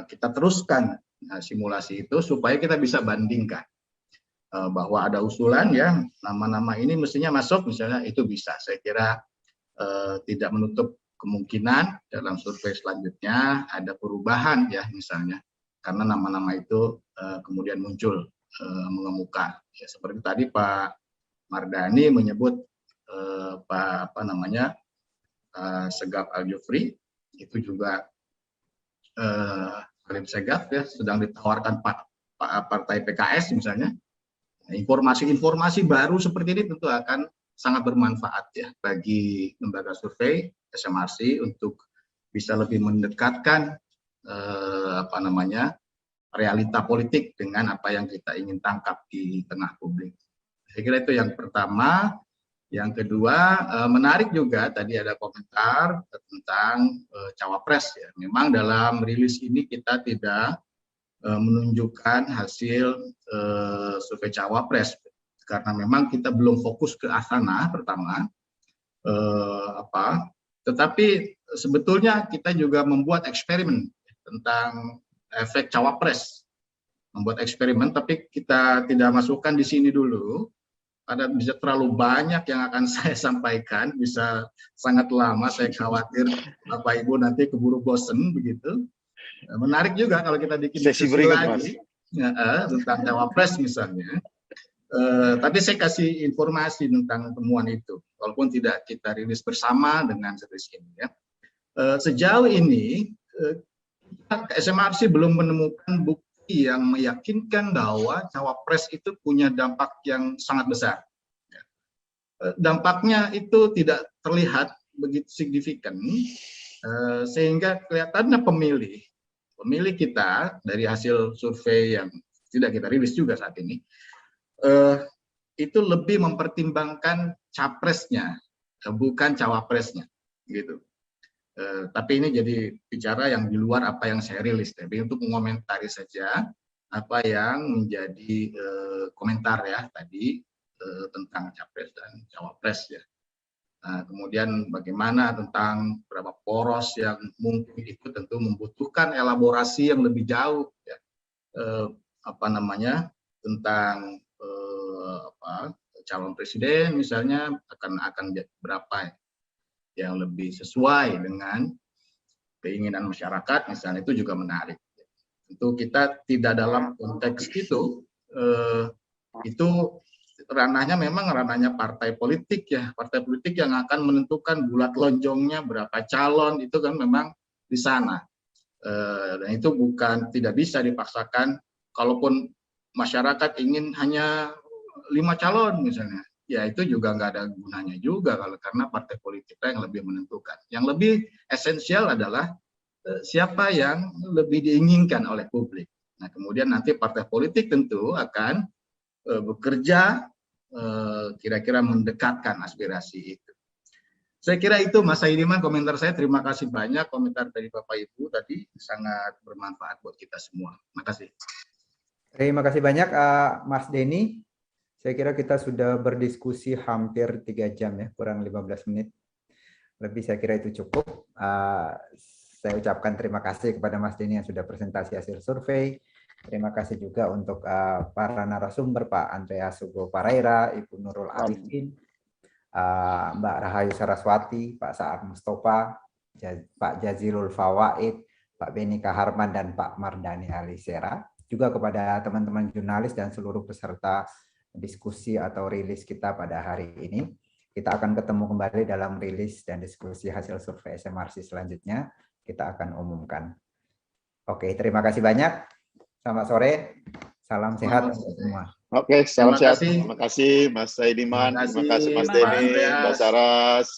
Speaker 2: Kita teruskan simulasi itu supaya kita bisa bandingkan bahwa ada usulan ya nama-nama ini mestinya masuk misalnya, itu bisa. Saya kira tidak menutup kemungkinan dalam survei selanjutnya ada perubahan ya misalnya, karena nama-nama itu kemudian muncul mengemuka. Ya, seperti tadi Pak Mardani menyebut Segaf Al-Jufri, itu juga Halim Segaf ya sedang ditawarkan partai PKS misalnya. Informasi-informasi baru seperti ini tentu akan sangat bermanfaat ya bagi lembaga survei SMRC untuk bisa lebih mendekatkan realita politik dengan apa yang kita ingin tangkap di tengah publik. Saya kira itu yang pertama. Yang kedua, menarik juga tadi ada komentar tentang cawapres ya. Memang dalam rilis ini kita tidak menunjukkan hasil survei cawapres karena memang kita belum fokus ke sana pertama. Tetapi sebetulnya kita juga membuat eksperimen tentang efek cawapres. Membuat eksperimen, tapi kita tidak masukkan di sini dulu. Ada bisa terlalu banyak yang akan saya sampaikan, bisa sangat lama, saya khawatir Bapak Ibu nanti keburu bosen begitu. Menarik juga kalau kita bikin
Speaker 8: sesi berikut,
Speaker 2: lagi tentang cawapres misalnya. Tapi saya kasih informasi tentang temuan itu, walaupun tidak kita rilis bersama dengan series ini. Ya. Sejauh ini SMRC belum menemukan bukti yang meyakinkan bahwa cawapres itu punya dampak yang sangat besar. Dampaknya itu tidak terlihat begitu signifikan, sehingga kelihatannya pemilih kita dari hasil survei yang tidak kita rilis juga saat ini, itu lebih mempertimbangkan capresnya, bukan cawapresnya, gitu. Tapi ini jadi bicara yang di luar apa yang saya rilis, tapi untuk mengomentari saja apa yang menjadi komentar ya tadi tentang capres dan cawapres ya. Nah, kemudian bagaimana tentang berapa poros yang mungkin itu tentu membutuhkan elaborasi yang lebih jauh ya. Tentang calon presiden misalnya akan berapa yang lebih sesuai dengan keinginan masyarakat misalnya, itu juga menarik. Tentu kita tidak dalam konteks itu ranahnya memang ranahnya partai politik ya, partai politik yang akan menentukan bulat lonjongnya berapa calon, itu kan memang di sana. Dan itu tidak bisa dipaksakan. Kalaupun masyarakat ingin hanya 5 calon misalnya, ya itu juga nggak ada gunanya juga karena partai politik yang lebih menentukan. Yang lebih esensial adalah siapa yang lebih diinginkan oleh publik. Nah, kemudian nanti partai politik tentu akan bekerja kira-kira mendekatkan aspirasi itu. Saya kira itu Mas Saidiman komentar saya. Terima kasih banyak komentar dari Bapak Ibu tadi, sangat bermanfaat buat kita semua. Terima kasih.
Speaker 1: Terima kasih banyak Mas Denny. Saya kira kita sudah berdiskusi hampir 3 jam ya, kurang 15 menit. Lebih saya kira itu cukup. Saya ucapkan terima kasih kepada Mas Denny yang sudah presentasi hasil survei. Terima kasih juga untuk para narasumber, Pak Andreas Hugo Pareira, Ibu Nurul Arifin, Mbak Rahayu Saraswati, Pak Sa'ad Mustafa, Pak Jazilul Fawaid, Pak Beni Kaharman, dan Pak Mardani Alisera. Juga kepada teman-teman jurnalis dan seluruh peserta diskusi atau rilis kita pada hari ini. Kita akan ketemu kembali dalam rilis dan diskusi hasil survei SMRC selanjutnya. Kita akan umumkan. Oke, terima kasih banyak. Selamat sore. Salam sehat untuk semua.
Speaker 8: Oke, salam sehat. Terima kasih Mas Saidiman. Terima kasih Mas Denny, Mbak Saras,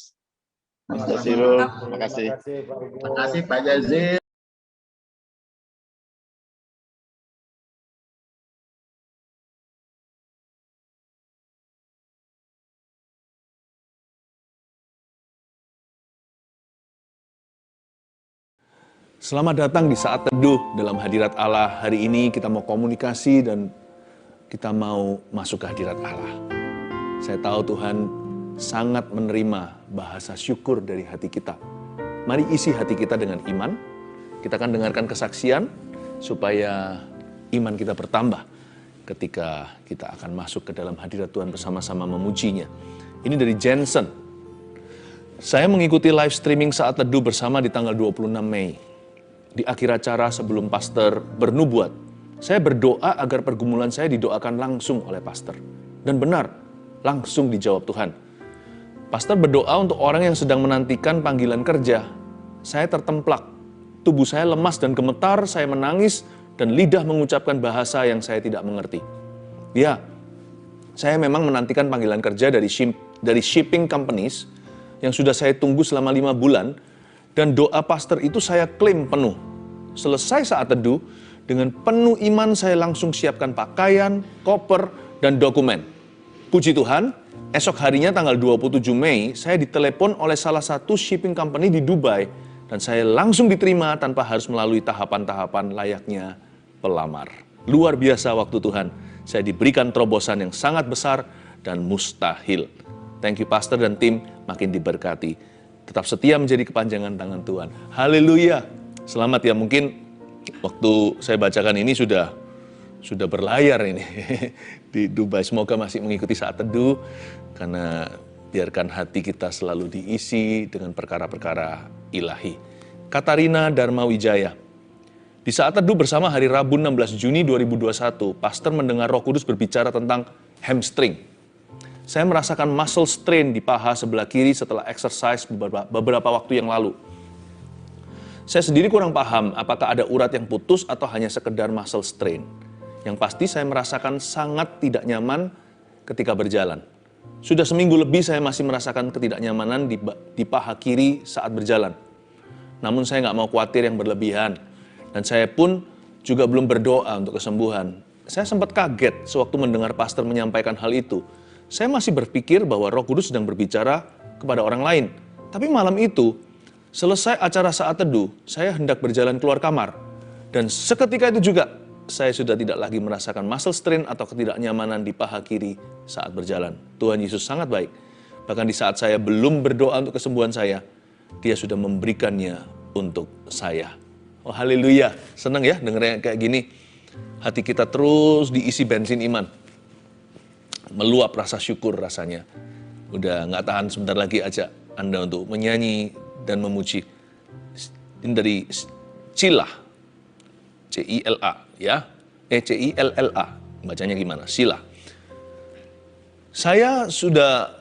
Speaker 8: Mas Jazilul. Terima kasih.
Speaker 2: Terima kasih Pak Jazil.
Speaker 10: Selamat datang di Saat Teduh dalam hadirat Allah. Hari ini kita mau komunikasi dan kita mau masuk ke hadirat Allah. Saya tahu Tuhan sangat menerima bahasa syukur dari hati kita. Mari isi hati kita dengan iman. Kita akan dengarkan kesaksian supaya iman kita bertambah ketika kita akan masuk ke dalam hadirat Tuhan bersama-sama memujinya. Ini dari Jensen. Saya mengikuti live streaming Saat Teduh bersama di tanggal 26 Mei. Di akhir acara sebelum pastor bernubuat, saya berdoa agar pergumulan saya didoakan langsung oleh pastor. Dan benar, langsung dijawab Tuhan. Pastor berdoa untuk orang yang sedang menantikan panggilan kerja. Saya tertemplak, tubuh saya lemas dan gemetar, saya menangis, dan lidah mengucapkan bahasa yang saya tidak mengerti. Ya, saya memang menantikan panggilan kerja dari shipping companies yang sudah saya tunggu selama 5 bulan, dan doa pastor itu saya klaim penuh. Selesai Saat Teduh, dengan penuh iman saya langsung siapkan pakaian, koper, dan dokumen. Puji Tuhan, esok harinya tanggal 27 Mei, saya ditelepon oleh salah satu shipping company di Dubai, dan saya langsung diterima tanpa harus melalui tahapan-tahapan layaknya pelamar. Luar biasa waktu Tuhan, saya diberikan terobosan yang sangat besar dan mustahil. Thank you pastor dan tim, makin diberkati. tetap setia menjadi kepanjangan tangan Tuhan. Haleluya. Selamat ya, mungkin waktu saya bacakan ini sudah berlayar ini di Dubai. Semoga masih mengikuti saat teduh, karena biarkan hati kita selalu diisi dengan perkara-perkara ilahi. Katarina Dharma Wijaya. Di saat teduh bersama hari Rabu 16 Juni 2021, pastor mendengar Roh Kudus berbicara tentang hamstring. Saya merasakan muscle strain di paha sebelah kiri setelah exercise beberapa waktu yang lalu. Saya sendiri kurang paham apakah ada urat yang putus atau hanya sekedar muscle strain. Yang pasti saya merasakan sangat tidak nyaman ketika berjalan. Sudah seminggu lebih saya masih merasakan ketidaknyamanan di paha kiri saat berjalan. Namun saya nggak mau khawatir yang berlebihan. Dan saya pun juga belum berdoa untuk kesembuhan. Saya sempat kaget sewaktu mendengar pastor menyampaikan hal itu. Saya masih berpikir bahwa Roh Kudus sedang berbicara kepada orang lain. Tapi malam itu, selesai acara saat teduh, saya hendak berjalan keluar kamar. Dan seketika itu juga, saya sudah tidak lagi merasakan muscle strain atau ketidaknyamanan di paha kiri saat berjalan. Tuhan Yesus sangat baik. Bahkan di saat saya belum berdoa untuk kesembuhan saya, Dia sudah memberikannya untuk saya. Oh haleluya, senang ya dengernya kayak gini. Hati kita terus diisi bensin iman. Meluap rasa syukur rasanya. Udah gak tahan sebentar lagi ajak Anda untuk menyanyi dan memuji. Ini dari Cila, C-I-L-A ya, C-I-L-L-A, bacanya gimana? Sila. Saya sudah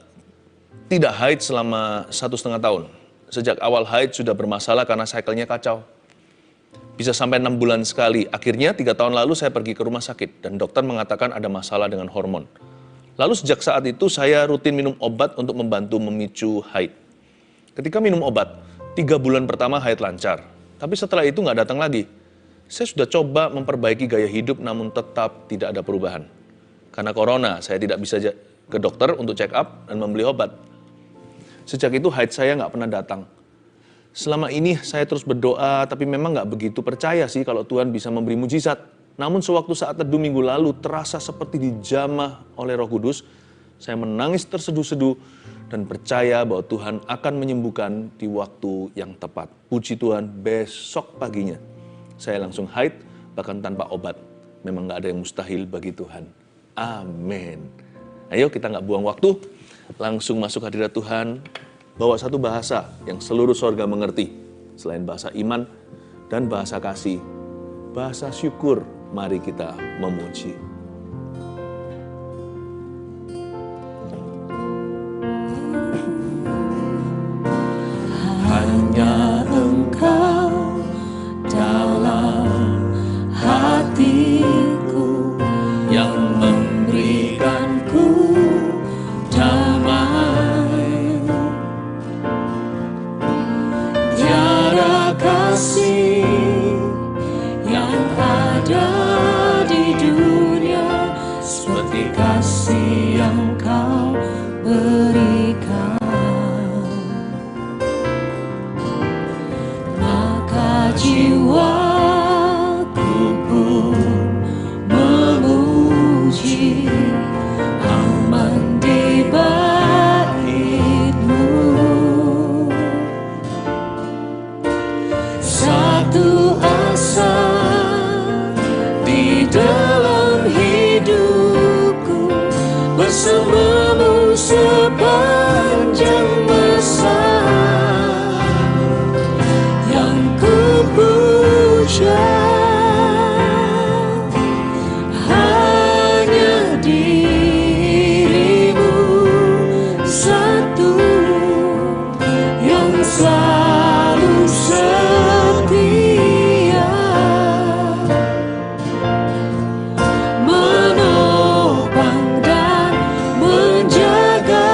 Speaker 10: tidak haid selama 1,5 tahun. Sejak awal haid sudah bermasalah karena cycle-nya kacau. Bisa sampai 6 bulan sekali. Akhirnya 3 tahun lalu saya pergi ke rumah sakit dan dokter mengatakan ada masalah dengan hormon. Lalu sejak saat itu saya rutin minum obat untuk membantu memicu haid. Ketika minum obat, 3 bulan pertama haid lancar. Tapi setelah itu nggak datang lagi. Saya sudah coba memperbaiki gaya hidup namun tetap tidak ada perubahan. Karena corona, saya tidak bisa ke dokter untuk check up dan membeli obat. Sejak itu haid saya nggak pernah datang. Selama ini saya terus berdoa, tapi memang nggak begitu percaya sih kalau Tuhan bisa memberi mujizat. Namun sewaktu saat teduh minggu lalu terasa seperti dijamah oleh Roh Kudus. Saya menangis terseduh-seduh dan percaya bahwa Tuhan akan menyembuhkan di waktu yang tepat. Puji Tuhan, besok paginya saya langsung haid, bahkan tanpa obat. Memang nggak ada yang mustahil bagi Tuhan. Amin. Ayo kita nggak buang waktu, langsung masuk hadirat Tuhan. Bawa satu bahasa yang seluruh sorga mengerti. Selain bahasa iman dan bahasa kasih, bahasa syukur, mari kita memuji.
Speaker 11: Hanya Engkau dalam hatiku yang memberikanku damai. Tiada kasih yang ada di dunia seperti kasih yang Kau berikan. Maka jiwaku pun memuji, aman di bait-Mu. Satu asa di dalam hidupku, bersama-Mu sepanjang masa. Yang ku puja hanya diri-Mu satu, yang selalu setia menopang dan menjaga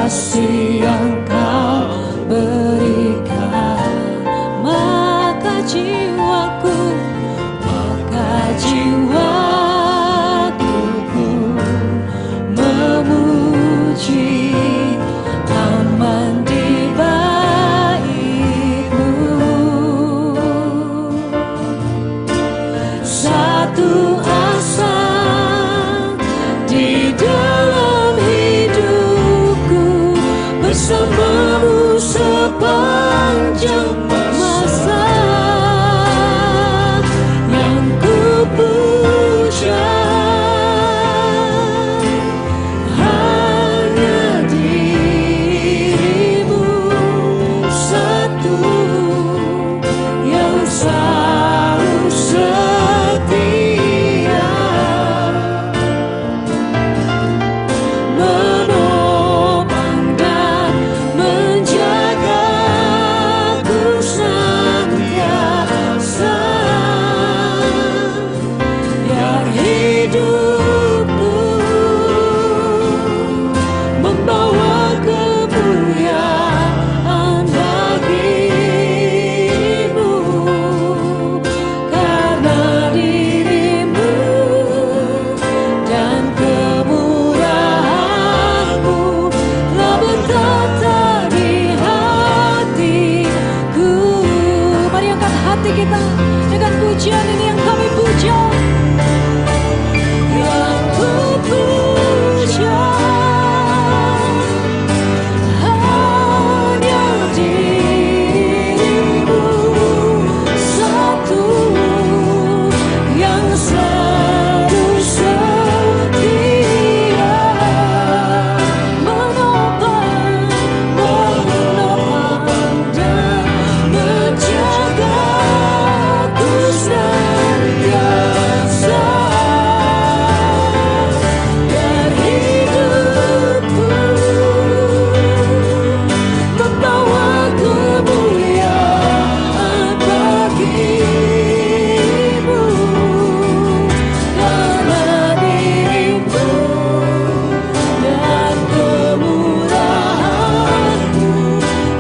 Speaker 11: kasih yang kau berikan, maka jiwaku memuji aman di bait-Mu. Satu asa di dalam hidupku, bersama-Mu sepanjang masa. Yang ku puja hanya diri-Mu satu, yang selalu setia, menopang dan menjagaku senantiasa. Biar hidupku membawa kemuliaan bagi-Mu, karena diri-Mu dan kemurahan-Mu telah bertata di hatiku. Mari angkat hati kita dengan pujian ini yang kami puja. Yang ku puja hanya diri-Mu satu, yang selalu setia, menopang dan menjagaku senantiasa. Biar hidupku membawa kemuliaan bagi-Mu, karena diri-Mu dan kemurahan-Mu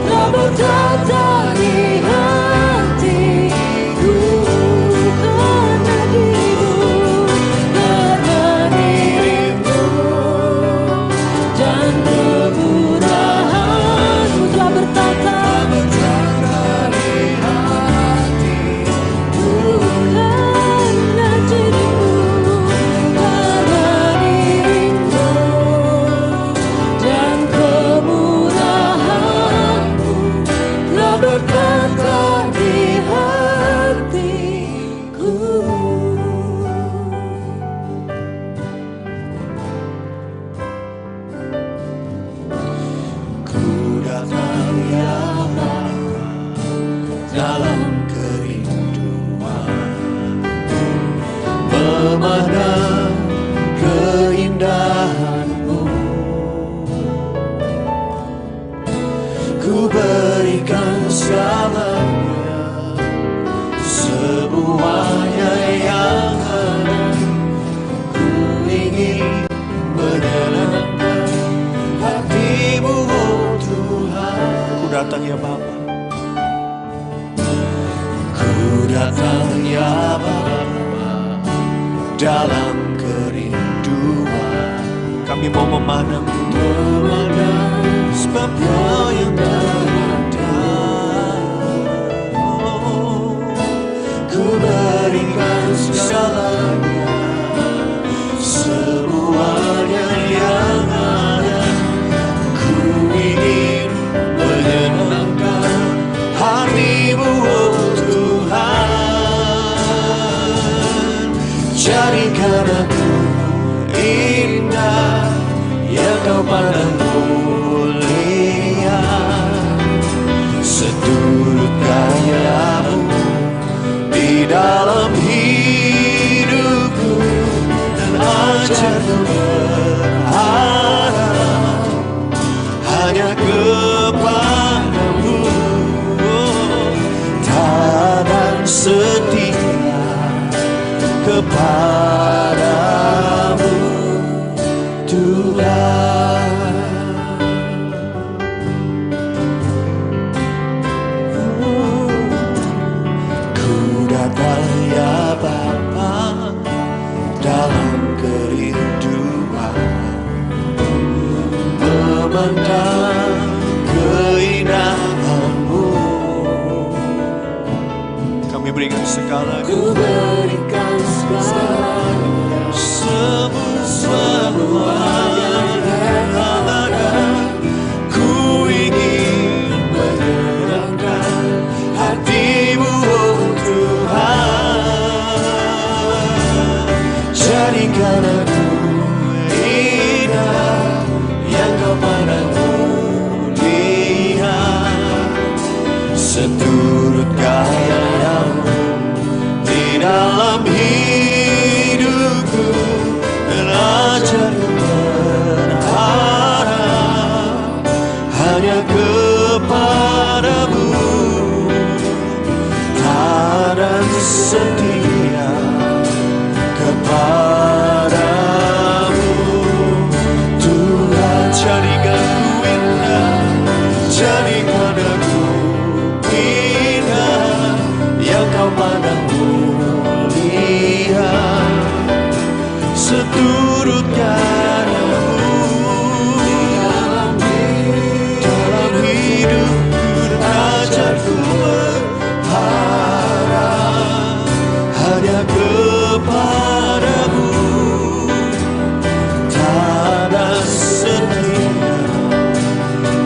Speaker 11: telah bertata di hatiku. Karena diri-Mu dan kemurahan-Mu telah bertata di hatiku. Karena diri-Mu dan kemurahan-Mu telah berkata di hatiku. Ku datang ya Bapa dalam kerinduan, memandang keindahan-Mu. Ku berikan segalanya, semuanya yang ada. Ku ingin menyenangkan hati-Mu, oh Tuhan. Ku datang ya Bapa, ku datang ya Bapa dalam kerinduan. Kami mau memandang sebab Kau yang terada. Oh, ku berikan segalanya, semuanya yang ada. Ku ingin menyenangkan hati-Mu, oh Tuhan. Jadikan aku indah yang Kau pandang mulia, seturut karya-Mu di dalam hidupku, dan ajarku berharap hanya kepada-Mu, taat dan setia kepada-Mu Tuhan.
Speaker 12: jadikan aku indah yang kau pandang mulia, seturut gayamu di dalam hidupku, dan ajarku berharap hanya kepadamu, dan setia kepadamu. Tuhan, jadikan ku indah, jadikan aku indah yang kau pandang mulia, seturut karyamu dalam hidupku, dan ajarku berharap hanya kepadamu, tanda setia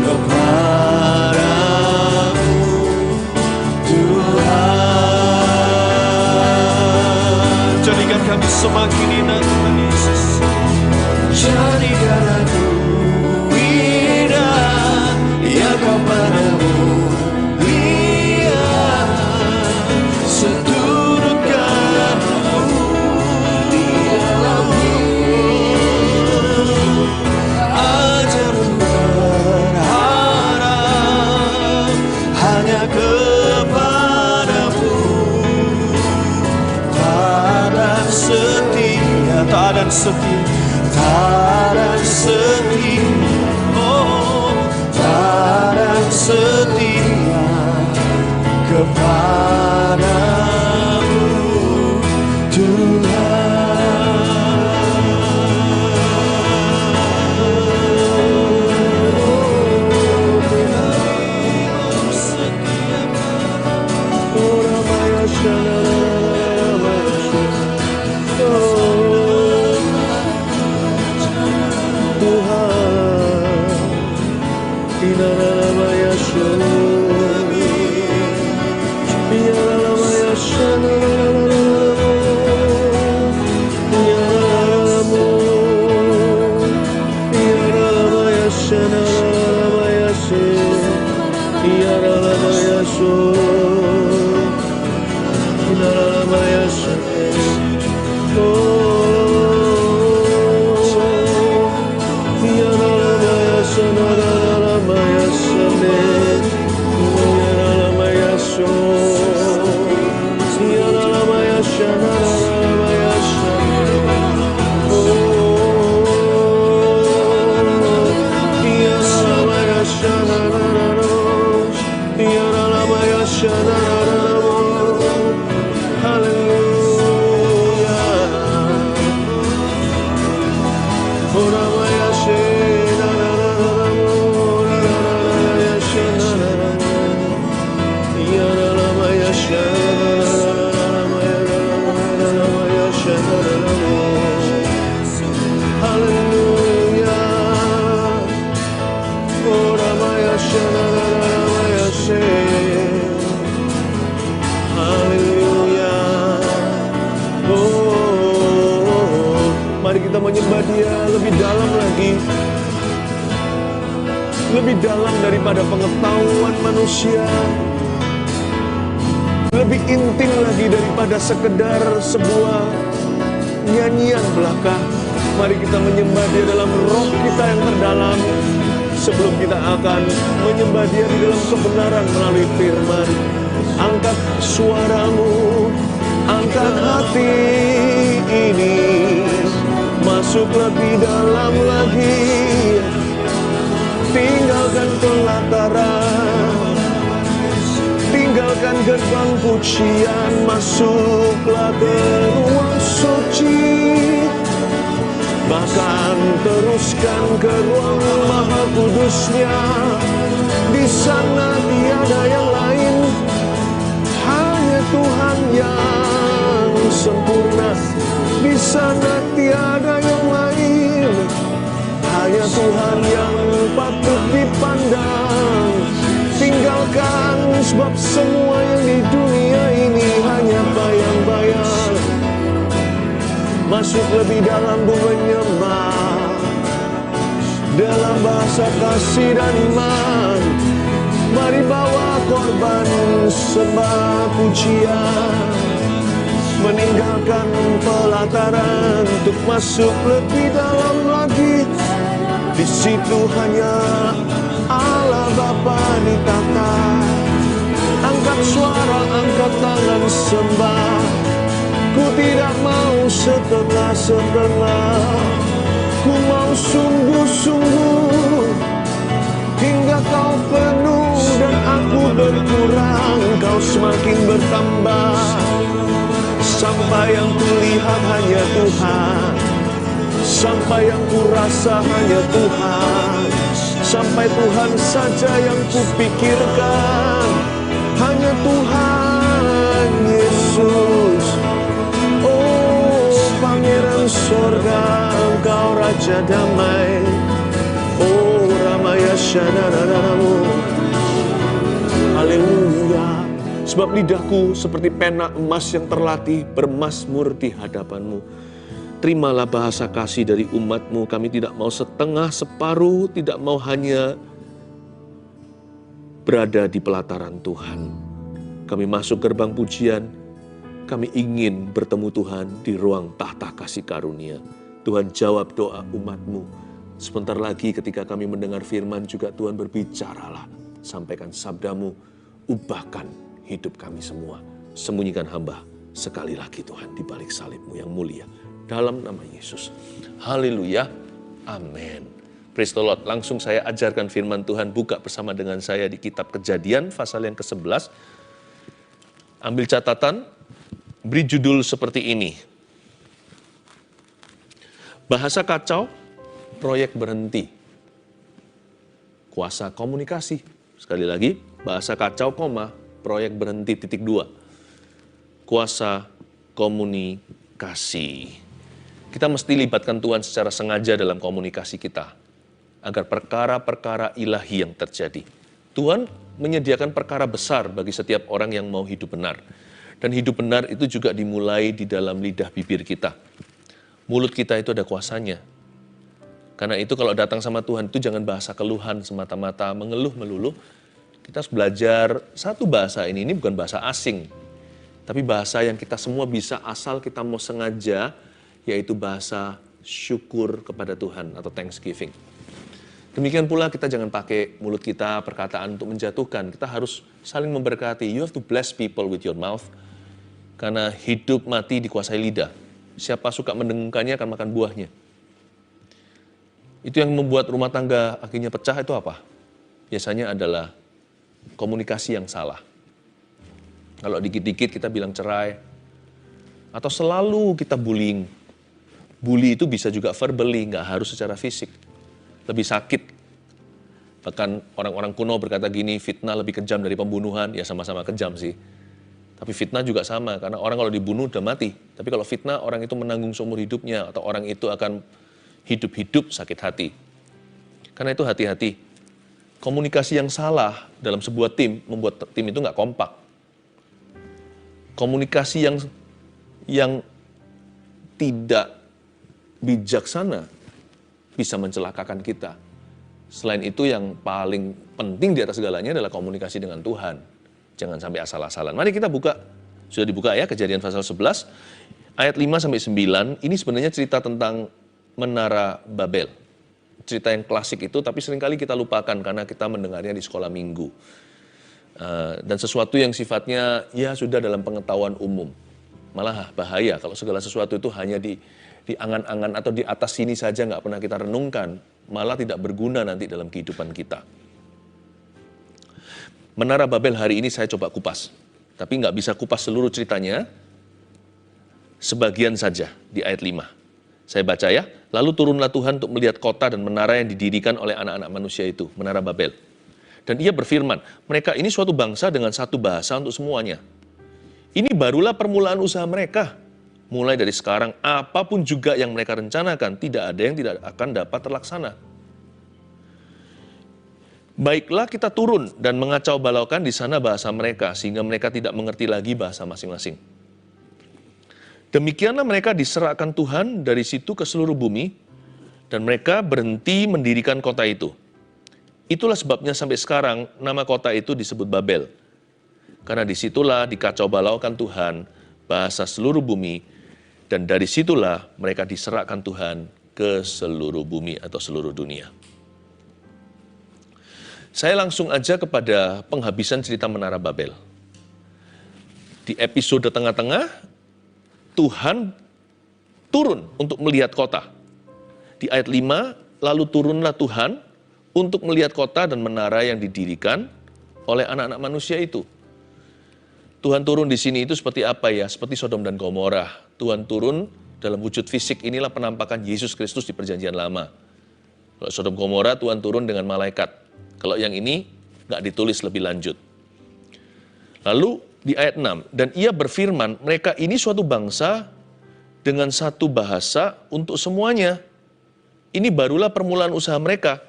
Speaker 12: kepadamu, Tuhan. Jadikan kami semakin indah, Tuhan Yesus. Jadikan aku indah yang kau pandang mulia, seturut karyamu di dalam hidup, ajarku berharap hanya kepadamu, tak setia, tak setia, tak setia, oh, tak setia kepadamu, Tuhan.
Speaker 13: Mari kita menyembah Dia lebih dalam lagi, lebih dalam daripada pengetahuan manusia, lebih intim lagi daripada sekedar sebuah nyanyian belaka. Mari kita menyembah Dia dalam roh kita yang terdalam, sebelum kita akan menyembah Dia di dalam kebenaran melalui firman. Angkat suaramu, angkat hati ini, masuk lebih dalam lagi, tinggalkan pelataran, tinggalkan gerbang pujian, masuklah ke ruang suci, bahkan teruskan ke ruang maha kudusnya. Di sana tiada yang lain, hanya Tuhan yang sempurna. Di sana tiada yang lain, hanya Tuhan yang patut dipandang. Tinggalkan, sebab semua yang di dunia ini hanya bayang-bayang. masuk lebih dalam ku menyembah. Dalam bahasa kasih dan iman, mari bawa korban sembah pujian. Meninggalkan pelataran untuk masuk lebih dalam lagi. Di situ hanya Allah Bapa ditata. Angkat suara, angkat tangan sembah. Ku tidak mau setengah-setengah. Ku mau sungguh-sungguh hingga kau penuh dan aku berkurang, kau semakin bertambah. Sampai yang kulihat hanya Tuhan, sampai yang kurasa hanya Tuhan, sampai Tuhan saja yang kupikirkan, hanya Tuhan Yesus. Oh Pangeran Sorga, Engkau Raja Damai. Oh Ramaya Syadadadamu. Haleluya. Sebab lidahku seperti pena emas yang terlatih bermazmur di hadapan-Mu. Terimalah bahasa kasih dari umat-Mu. Kami tidak mau setengah, separuh, tidak mau hanya berada di pelataran Tuhan. Kami masuk gerbang pujian, kami ingin bertemu Tuhan di ruang tahta kasih karunia. Tuhan jawab doa umat-Mu. Sebentar lagi ketika kami mendengar firman juga Tuhan berbicaralah. Sampaikan sabda-Mu, ubahkan hidup kami semua. Sembunyikan hamba sekali lagi Tuhan di balik salib-Mu yang mulia. Dalam nama Yesus. Haleluya. Amin. Praise the Lord. Langsung saya ajarkan firman Tuhan. Buka bersama dengan saya di kitab Kejadian pasal yang ke-11. Ambil catatan. Beri judul seperti ini. Bahasa kacau, proyek berhenti. Kuasa komunikasi. Sekali lagi, bahasa kacau, proyek berhenti, titik 2. Kuasa komunikasi. Kita mesti libatkan Tuhan secara sengaja dalam komunikasi kita. Agar perkara-perkara ilahi yang terjadi. Tuhan menyediakan perkara besar bagi setiap orang yang mau hidup benar. Dan hidup benar itu juga dimulai di dalam lidah bibir kita. Mulut kita itu ada kuasanya. Karena itu kalau datang sama Tuhan itu jangan bahasa keluhan semata-mata, mengeluh melulu. Kita harus belajar satu bahasa ini bukan bahasa asing. Tapi bahasa yang kita semua bisa asal kita mau sengaja, yaitu bahasa syukur kepada Tuhan atau thanksgiving. Demikian pula kita jangan pakai mulut kita perkataan untuk menjatuhkan. Kita harus saling memberkati. You have to bless people with your mouth. Karena hidup mati dikuasai lidah. Siapa suka mendengungkannya akan makan buahnya. Itu yang membuat rumah tangga akhirnya pecah itu apa? Biasanya adalah komunikasi yang salah. Kalau dikit-dikit kita bilang cerai. Atau selalu kita bullying. Bully itu bisa juga verbally, nggak harus secara fisik. Lebih sakit. Bahkan orang-orang kuno berkata gini, fitnah lebih kejam dari pembunuhan. Ya sama-sama kejam sih. Tapi fitnah juga sama, karena orang kalau dibunuh udah mati. Tapi kalau fitnah, orang itu menanggung seumur hidupnya. Atau orang itu akan hidup-hidup sakit hati. Karena itu hati-hati. Komunikasi yang salah dalam sebuah tim membuat tim itu nggak kompak. Komunikasi yang tidak bijaksana bisa mencelakakan kita. Selain itu yang paling penting di atas segalanya adalah komunikasi dengan Tuhan. Jangan sampai asal-asalan. Mari kita buka, sudah dibuka ya, Kejadian pasal 11, ayat 5-9, ini sebenarnya cerita tentang Menara Babel. Cerita yang klasik itu, tapi seringkali kita lupakan karena kita mendengarnya di sekolah minggu. Dan sesuatu yang sifatnya ya sudah dalam pengetahuan umum. Malah bahaya kalau segala sesuatu itu hanya di angan-angan atau di atas sini saja nggak pernah kita renungkan, malah tidak berguna nanti dalam kehidupan kita. Menara Babel hari ini saya coba kupas, tapi nggak bisa kupas seluruh ceritanya, sebagian saja di ayat 5. Saya baca ya, lalu turunlah Tuhan untuk melihat kota dan menara yang didirikan oleh anak-anak manusia itu, Menara Babel. Dan ia berfirman, mereka ini suatu bangsa dengan satu bahasa untuk semuanya. Ini barulah permulaan usaha mereka. Mulai dari sekarang, apapun juga yang mereka rencanakan, tidak ada yang tidak akan dapat terlaksana. Baiklah kita turun dan mengacau balaukan di sana bahasa mereka, sehingga mereka tidak mengerti lagi bahasa masing-masing.
Speaker 10: Demikianlah mereka diserahkan Tuhan dari situ ke seluruh bumi, dan mereka berhenti mendirikan kota itu. Itulah sebabnya sampai sekarang nama kota itu disebut Babel. Karena disitulah dikacau balaukan Tuhan, bahasa seluruh bumi, dan dari situlah mereka diserahkan Tuhan ke seluruh bumi atau seluruh dunia. Saya langsung aja kepada penghabisan cerita Menara Babel. Di episode tengah-tengah, Tuhan turun untuk melihat kota. Di ayat 5, lalu turunlah Tuhan untuk melihat kota dan menara yang didirikan oleh anak-anak manusia itu. Tuhan turun di sini itu seperti apa ya? Seperti Sodom dan Gomora. Tuhan turun dalam wujud fisik, inilah penampakan Yesus Kristus di Perjanjian Lama. Kalau Sodom Gomora, Tuhan turun dengan malaikat. Kalau yang ini nggak ditulis lebih lanjut. Lalu di ayat 6, dan ia berfirman, mereka ini suatu bangsa dengan satu bahasa untuk semuanya. Ini barulah permulaan usaha mereka.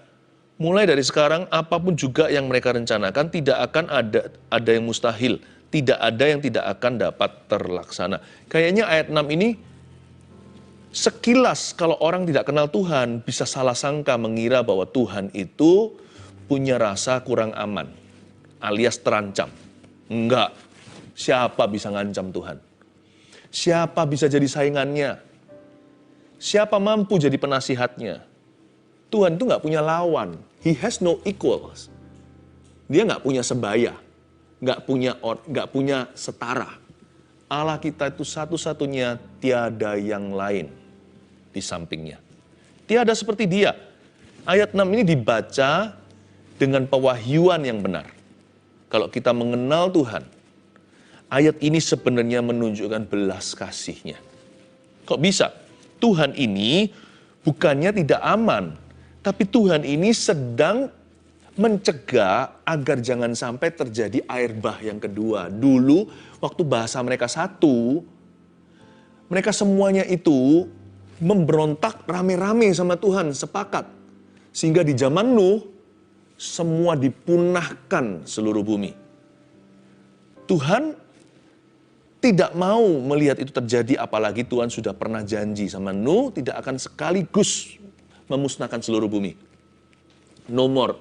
Speaker 10: Mulai dari sekarang, apapun juga yang mereka rencanakan, tidak akan ada yang mustahil. Tidak ada yang tidak akan dapat terlaksana. Kayaknya ayat 6 ini, sekilas kalau orang tidak kenal Tuhan, bisa salah sangka mengira bahwa Tuhan itu punya rasa kurang aman, alias terancam. Enggak. Siapa bisa ngancam Tuhan? Siapa bisa jadi saingannya? Siapa mampu jadi penasihatnya? Tuhan itu nggak punya lawan. He has no equals. Dia nggak punya sebaya. Nggak punya setara. Allah kita itu satu-satunya, tiada yang lain di sampingnya. Tiada seperti dia. Ayat 6 ini dibaca dengan pewahyuan yang benar. Kalau kita mengenal Tuhan, ayat ini sebenarnya menunjukkan belas kasih-Nya. Kok bisa? Tuhan ini bukannya tidak aman, tapi Tuhan ini sedang mencegah agar jangan sampai terjadi air bah yang kedua. Dulu, waktu bahasa mereka satu, mereka semuanya itu memberontak rame-rame sama Tuhan, sepakat. Sehingga di zaman Nuh, semua dipunahkan seluruh bumi. Tuhan tidak mau melihat itu terjadi, apalagi Tuhan sudah pernah janji sama Nuh tidak akan sekaligus memusnahkan seluruh bumi. No more,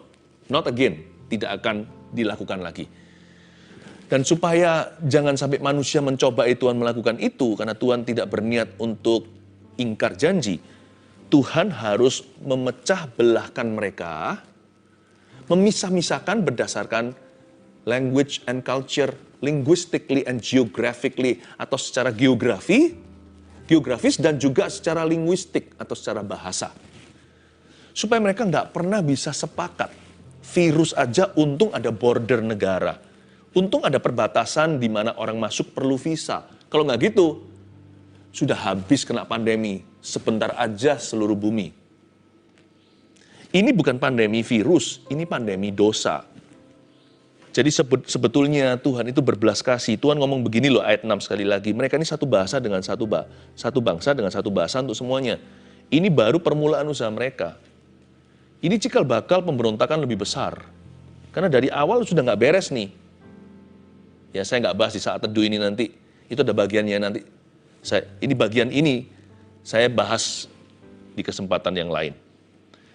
Speaker 10: not again, tidak akan dilakukan lagi. Dan supaya jangan sampai manusia mencoba Tuhan melakukan itu, karena Tuhan tidak berniat untuk ingkar janji, Tuhan harus memecah belahkan mereka, memisah-misahkan berdasarkan language and culture, linguistically and geographically, atau secara geografis dan juga secara linguistik atau secara bahasa. Supaya mereka nggak pernah bisa sepakat. Virus aja untung ada border negara. Untung ada perbatasan di mana orang masuk perlu visa. Kalau nggak gitu, sudah habis kena pandemi. Sebentar aja seluruh bumi. Ini bukan pandemi virus, ini pandemi dosa. Jadi sebetulnya Tuhan itu berbelas kasih. Tuhan ngomong begini loh ayat 6 sekali lagi. Mereka ini satu bahasa dengan satu bangsa dengan satu bahasa untuk semuanya. Ini baru permulaan usaha mereka. Ini cikal bakal pemberontakan lebih besar. Karena dari awal sudah nggak beres nih. Ya saya nggak bahas di saat teduh ini nanti. Itu ada bagiannya nanti. Ini bagian ini saya bahas di kesempatan yang lain.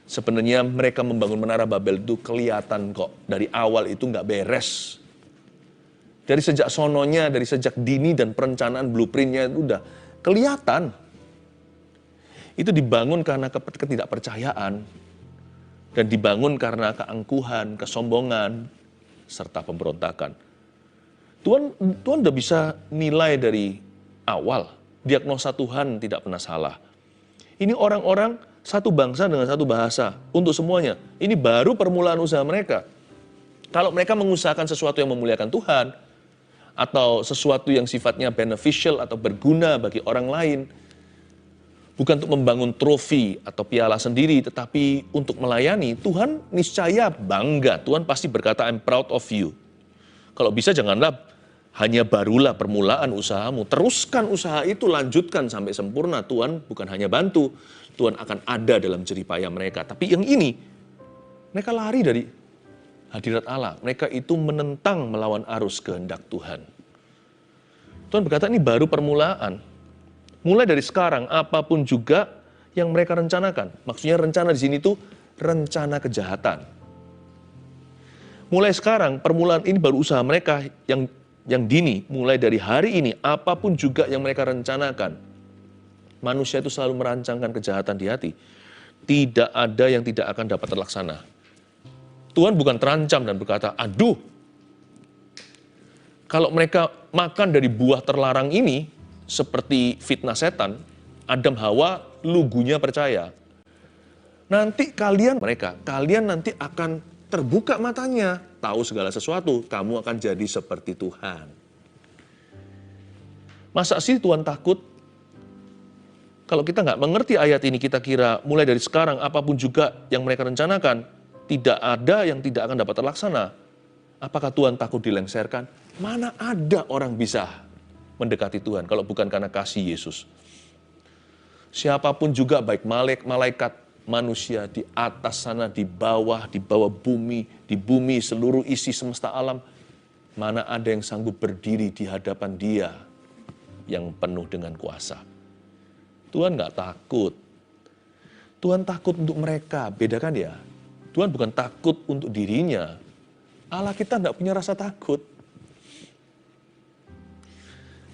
Speaker 10: Sebenarnya mereka membangun Menara Babel itu kelihatan kok. Dari awal itu nggak beres. Dari sejak sononya, dari sejak dini dan perencanaan blueprintnya itu udah kelihatan. Itu dibangun karena ketidakpercayaan. Dan dibangun karena keangkuhan, kesombongan, serta pemberontakan. Tuhan udah bisa nilai dari awal. Diagnosa Tuhan tidak pernah salah. Ini orang-orang satu bangsa dengan satu bahasa untuk semuanya. Ini baru permulaan usaha mereka. Kalau mereka mengusahakan sesuatu yang memuliakan Tuhan, atau sesuatu yang sifatnya beneficial atau berguna bagi orang lain, bukan untuk membangun trofi atau piala sendiri, tetapi untuk melayani, Tuhan niscaya bangga. Tuhan pasti berkata, I'm proud of you. Kalau bisa janganlah hanya barulah permulaan usahamu. Teruskan usaha itu, lanjutkan sampai sempurna. Tuhan bukan hanya bantu, Tuhan akan ada dalam jeripaya mereka. Tapi yang ini, mereka lari dari hadirat Allah. Mereka itu menentang melawan arus kehendak Tuhan. Tuhan berkata ini baru permulaan. Mulai dari sekarang, apapun juga yang mereka rencanakan. Maksudnya rencana di sini itu rencana kejahatan. Mulai sekarang, permulaan ini baru usaha mereka yang dini. Mulai dari hari ini, apapun juga yang mereka rencanakan. Manusia itu selalu merancangkan kejahatan di hati. Tidak ada yang tidak akan dapat terlaksana. Tuhan bukan terancam dan berkata, aduh, kalau mereka makan dari buah terlarang ini, seperti fitnah setan, Adam Hawa lugunya percaya. Nanti kalian nanti akan terbuka matanya, tahu segala sesuatu, kamu akan jadi seperti Tuhan. Masa sih Tuhan takut? Kalau kita nggak mengerti ayat ini, kita kira mulai dari sekarang apapun juga yang mereka rencanakan, tidak ada yang tidak akan dapat terlaksana. Apakah Tuhan takut dilengserkan? Mana ada orang bisa mendekati Tuhan kalau bukan karena kasih Yesus. Siapapun juga, baik malaikat, manusia di atas sana, di bawah bumi, di bumi seluruh isi semesta alam, mana ada yang sanggup berdiri di hadapan Dia yang penuh dengan kuasa. Tuhan nggak takut. Tuhan takut untuk mereka, bedakan ya. Tuhan bukan takut untuk dirinya. Allah kita nggak punya rasa takut.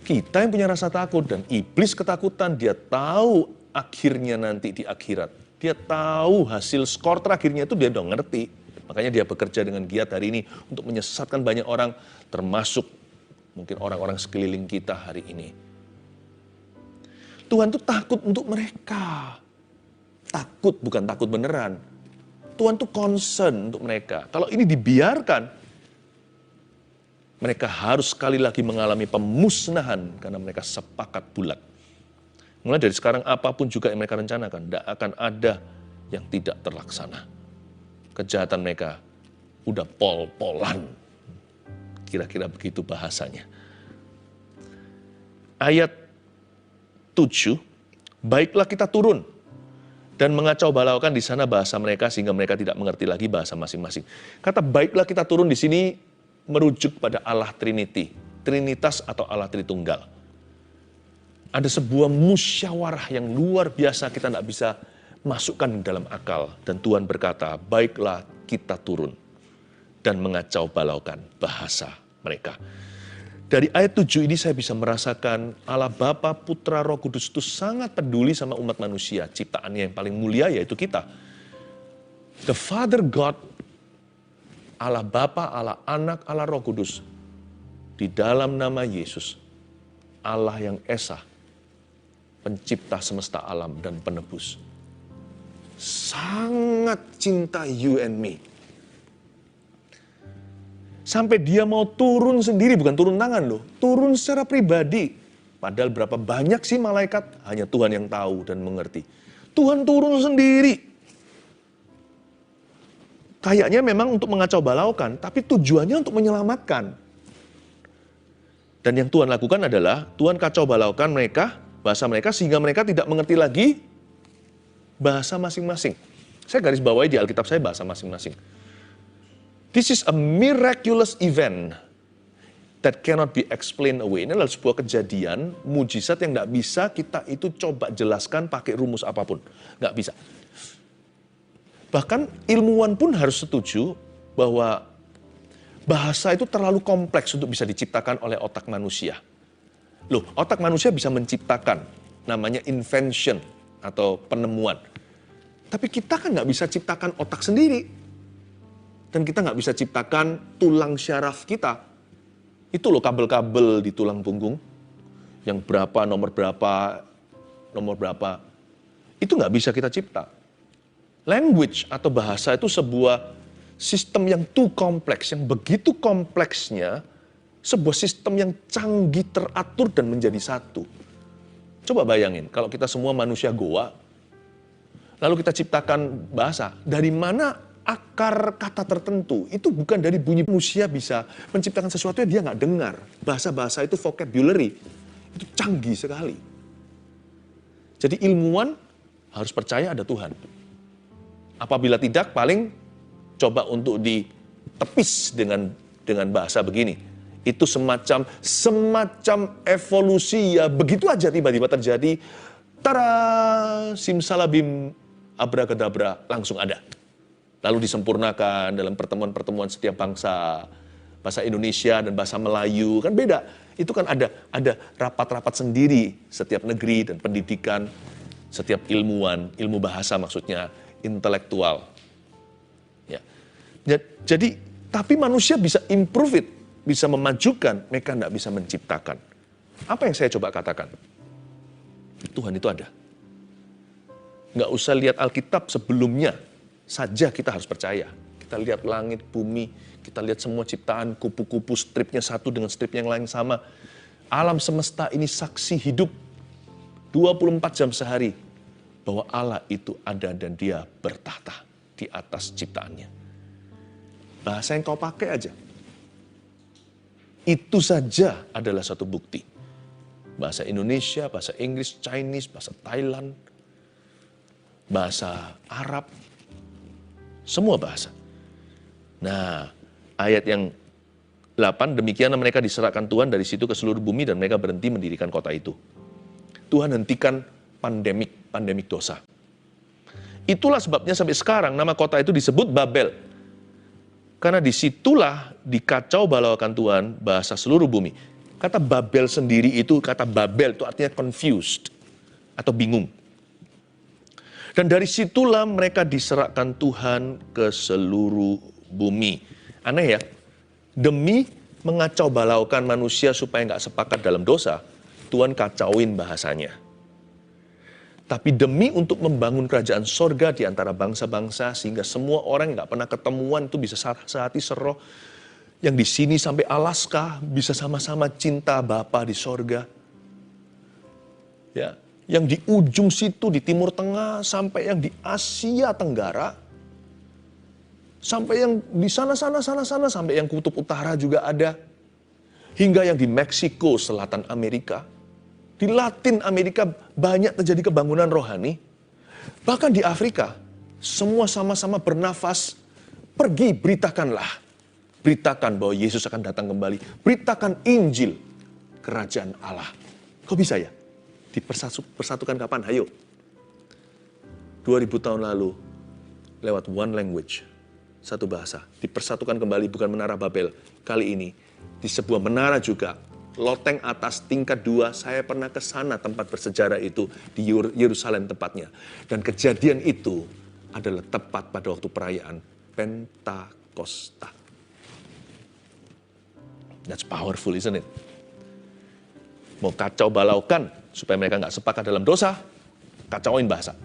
Speaker 10: Kita yang punya rasa takut, dan iblis ketakutan. Dia tahu akhirnya nanti di akhirat. Dia tahu hasil skor terakhirnya itu dia udah ngerti. Makanya dia bekerja dengan giat hari ini untuk menyesatkan banyak orang, termasuk mungkin orang-orang sekeliling kita hari ini. Tuhan tuh takut untuk mereka. Takut, bukan takut beneran. Tuhan tuh concern untuk mereka. Kalau ini dibiarkan, mereka harus sekali lagi mengalami pemusnahan karena mereka sepakat bulat. Mulai dari sekarang apapun juga yang mereka rencanakan, tidak akan ada yang tidak terlaksana. Kejahatan mereka udah pol-polan. Kira-kira begitu bahasanya. Ayat 7, baiklah kita turun dan mengacau balaukan di sana bahasa mereka sehingga mereka tidak mengerti lagi bahasa masing-masing. Kata baiklah kita turun di sini merujuk pada Allah Trinity, Trinitas atau Allah Tritunggal. Ada sebuah musyawarah yang luar biasa kita tidak bisa masukkan dalam akal. Dan Tuhan berkata, baiklah kita turun dan mengacau balaukan bahasa mereka. Dari ayat 7 ini saya bisa merasakan Allah Bapa, Putra, Roh Kudus itu sangat peduli sama umat manusia. Ciptaannya yang paling mulia yaitu kita. The Father God, Allah Bapa, Allah Anak, Allah Roh Kudus. Di dalam nama Yesus, Allah yang Esa, pencipta semesta alam dan penebus. Sangat cinta you and me. Sampai dia mau turun sendiri, bukan turun tangan loh, turun secara pribadi. Padahal berapa banyak sih malaikat, hanya Tuhan yang tahu dan mengerti. Tuhan turun sendiri. Kayaknya memang untuk mengacau balaukan, tapi tujuannya untuk menyelamatkan. Dan yang Tuhan lakukan adalah, Tuhan kacau balaukan mereka, bahasa mereka, sehingga mereka tidak mengerti lagi bahasa masing-masing. Saya garis bawahi di Alkitab saya bahasa masing-masing. This is a miraculous event that cannot be explained away. Ini adalah sebuah kejadian, mujizat yang nggak bisa kita itu coba jelaskan pakai rumus apapun. Nggak bisa. Bahkan ilmuwan pun harus setuju bahwa bahasa itu terlalu kompleks untuk bisa diciptakan oleh otak manusia. Loh, otak manusia bisa menciptakan, namanya invention atau penemuan. Tapi kita kan nggak bisa ciptakan otak sendiri. Dan kita nggak bisa ciptakan tulang syaraf kita. Itu loh kabel-kabel di tulang punggung. Yang berapa, nomor berapa. Itu nggak bisa kita cipta. Language atau bahasa itu sebuah sistem yang too kompleks. Yang begitu kompleksnya, sebuah sistem yang canggih, teratur, dan menjadi satu. Coba bayangin, kalau kita semua manusia goa, lalu kita ciptakan bahasa, dari mana akar kata tertentu? Itu bukan dari bunyi. Manusia bisa menciptakan sesuatu yang dia nggak dengar. Bahasa-bahasa itu vocabulary, itu canggih sekali. Jadi ilmuwan harus percaya ada Tuhan. Apabila tidak, paling coba untuk ditepis dengan bahasa begini. Itu semacam evolusi ya, begitu aja tiba-tiba terjadi. Tara, simsalabim, abrakadabra, langsung ada. Lalu disempurnakan dalam pertemuan-pertemuan setiap bangsa. Bahasa Indonesia dan bahasa Melayu kan beda. Itu kan ada rapat-rapat sendiri setiap negeri dan pendidikan, setiap ilmuwan, ilmu bahasa maksudnya, intelektual. Ya. Jadi, tapi manusia bisa improve it, bisa memajukan, mereka tidak bisa menciptakan. Apa yang saya coba katakan? Tuhan itu ada. Nggak usah lihat Alkitab sebelumnya saja kita harus percaya. Kita lihat langit, bumi, kita lihat semua ciptaan, kupu-kupu, stripnya satu dengan strip yang lain sama. Alam semesta ini saksi hidup 24 jam sehari bahwa Allah itu ada dan dia bertahta di atas ciptaannya. Bahasa yang kau pakai aja. Itu saja adalah satu bukti. Bahasa Indonesia, bahasa Inggris, Chinese, bahasa Thailand, bahasa Arab, semua bahasa. Nah, ayat yang 8, demikian mereka diserahkan Tuhan dari situ ke seluruh bumi dan mereka berhenti mendirikan kota itu. Tuhan hentikan pandemik dosa. Itulah sebabnya sampai sekarang nama kota itu disebut Babel. Karena disitulah dikacau balaukan Tuhan bahasa seluruh bumi. Kata Babel sendiri itu, kata Babel itu artinya confused atau bingung. Dan dari situlah mereka diserahkan Tuhan ke seluruh bumi. Aneh ya, demi mengacau balaukan manusia supaya nggak sepakat dalam dosa, Tuhan kacauin bahasanya. Tapi demi untuk membangun kerajaan sorga di antara bangsa-bangsa, sehingga semua orang yang nggak pernah ketemuan itu bisa sehati seroh, yang di sini sampai Alaska bisa sama-sama cinta Bapa di sorga. Ya, yang di ujung situ di Timur Tengah sampai yang di Asia Tenggara, sampai yang di sana sampai yang kutub utara juga ada, hingga yang di Meksiko, selatan Amerika, di Latin Amerika banyak terjadi kebangunan rohani, bahkan di Afrika semua sama-sama bernafas, pergi beritakanlah. Beritakan bahwa Yesus akan datang kembali. Beritakan Injil kerajaan Allah. Kok bisa ya? Dipersatukan kapan? Ayo. 2000 tahun lalu, lewat one language, satu bahasa. Dipersatukan kembali, bukan menara Babel. Kali ini, di sebuah menara juga, loteng atas tingkat 2, saya pernah ke sana tempat bersejarah itu, di Yerusalem tepatnya. Dan kejadian itu adalah tepat pada waktu perayaan Pentakosta. That's powerful, isn't it? Mau kacau balaukan supaya mereka nggak sepakat dalam dosa, kacauin bahasa.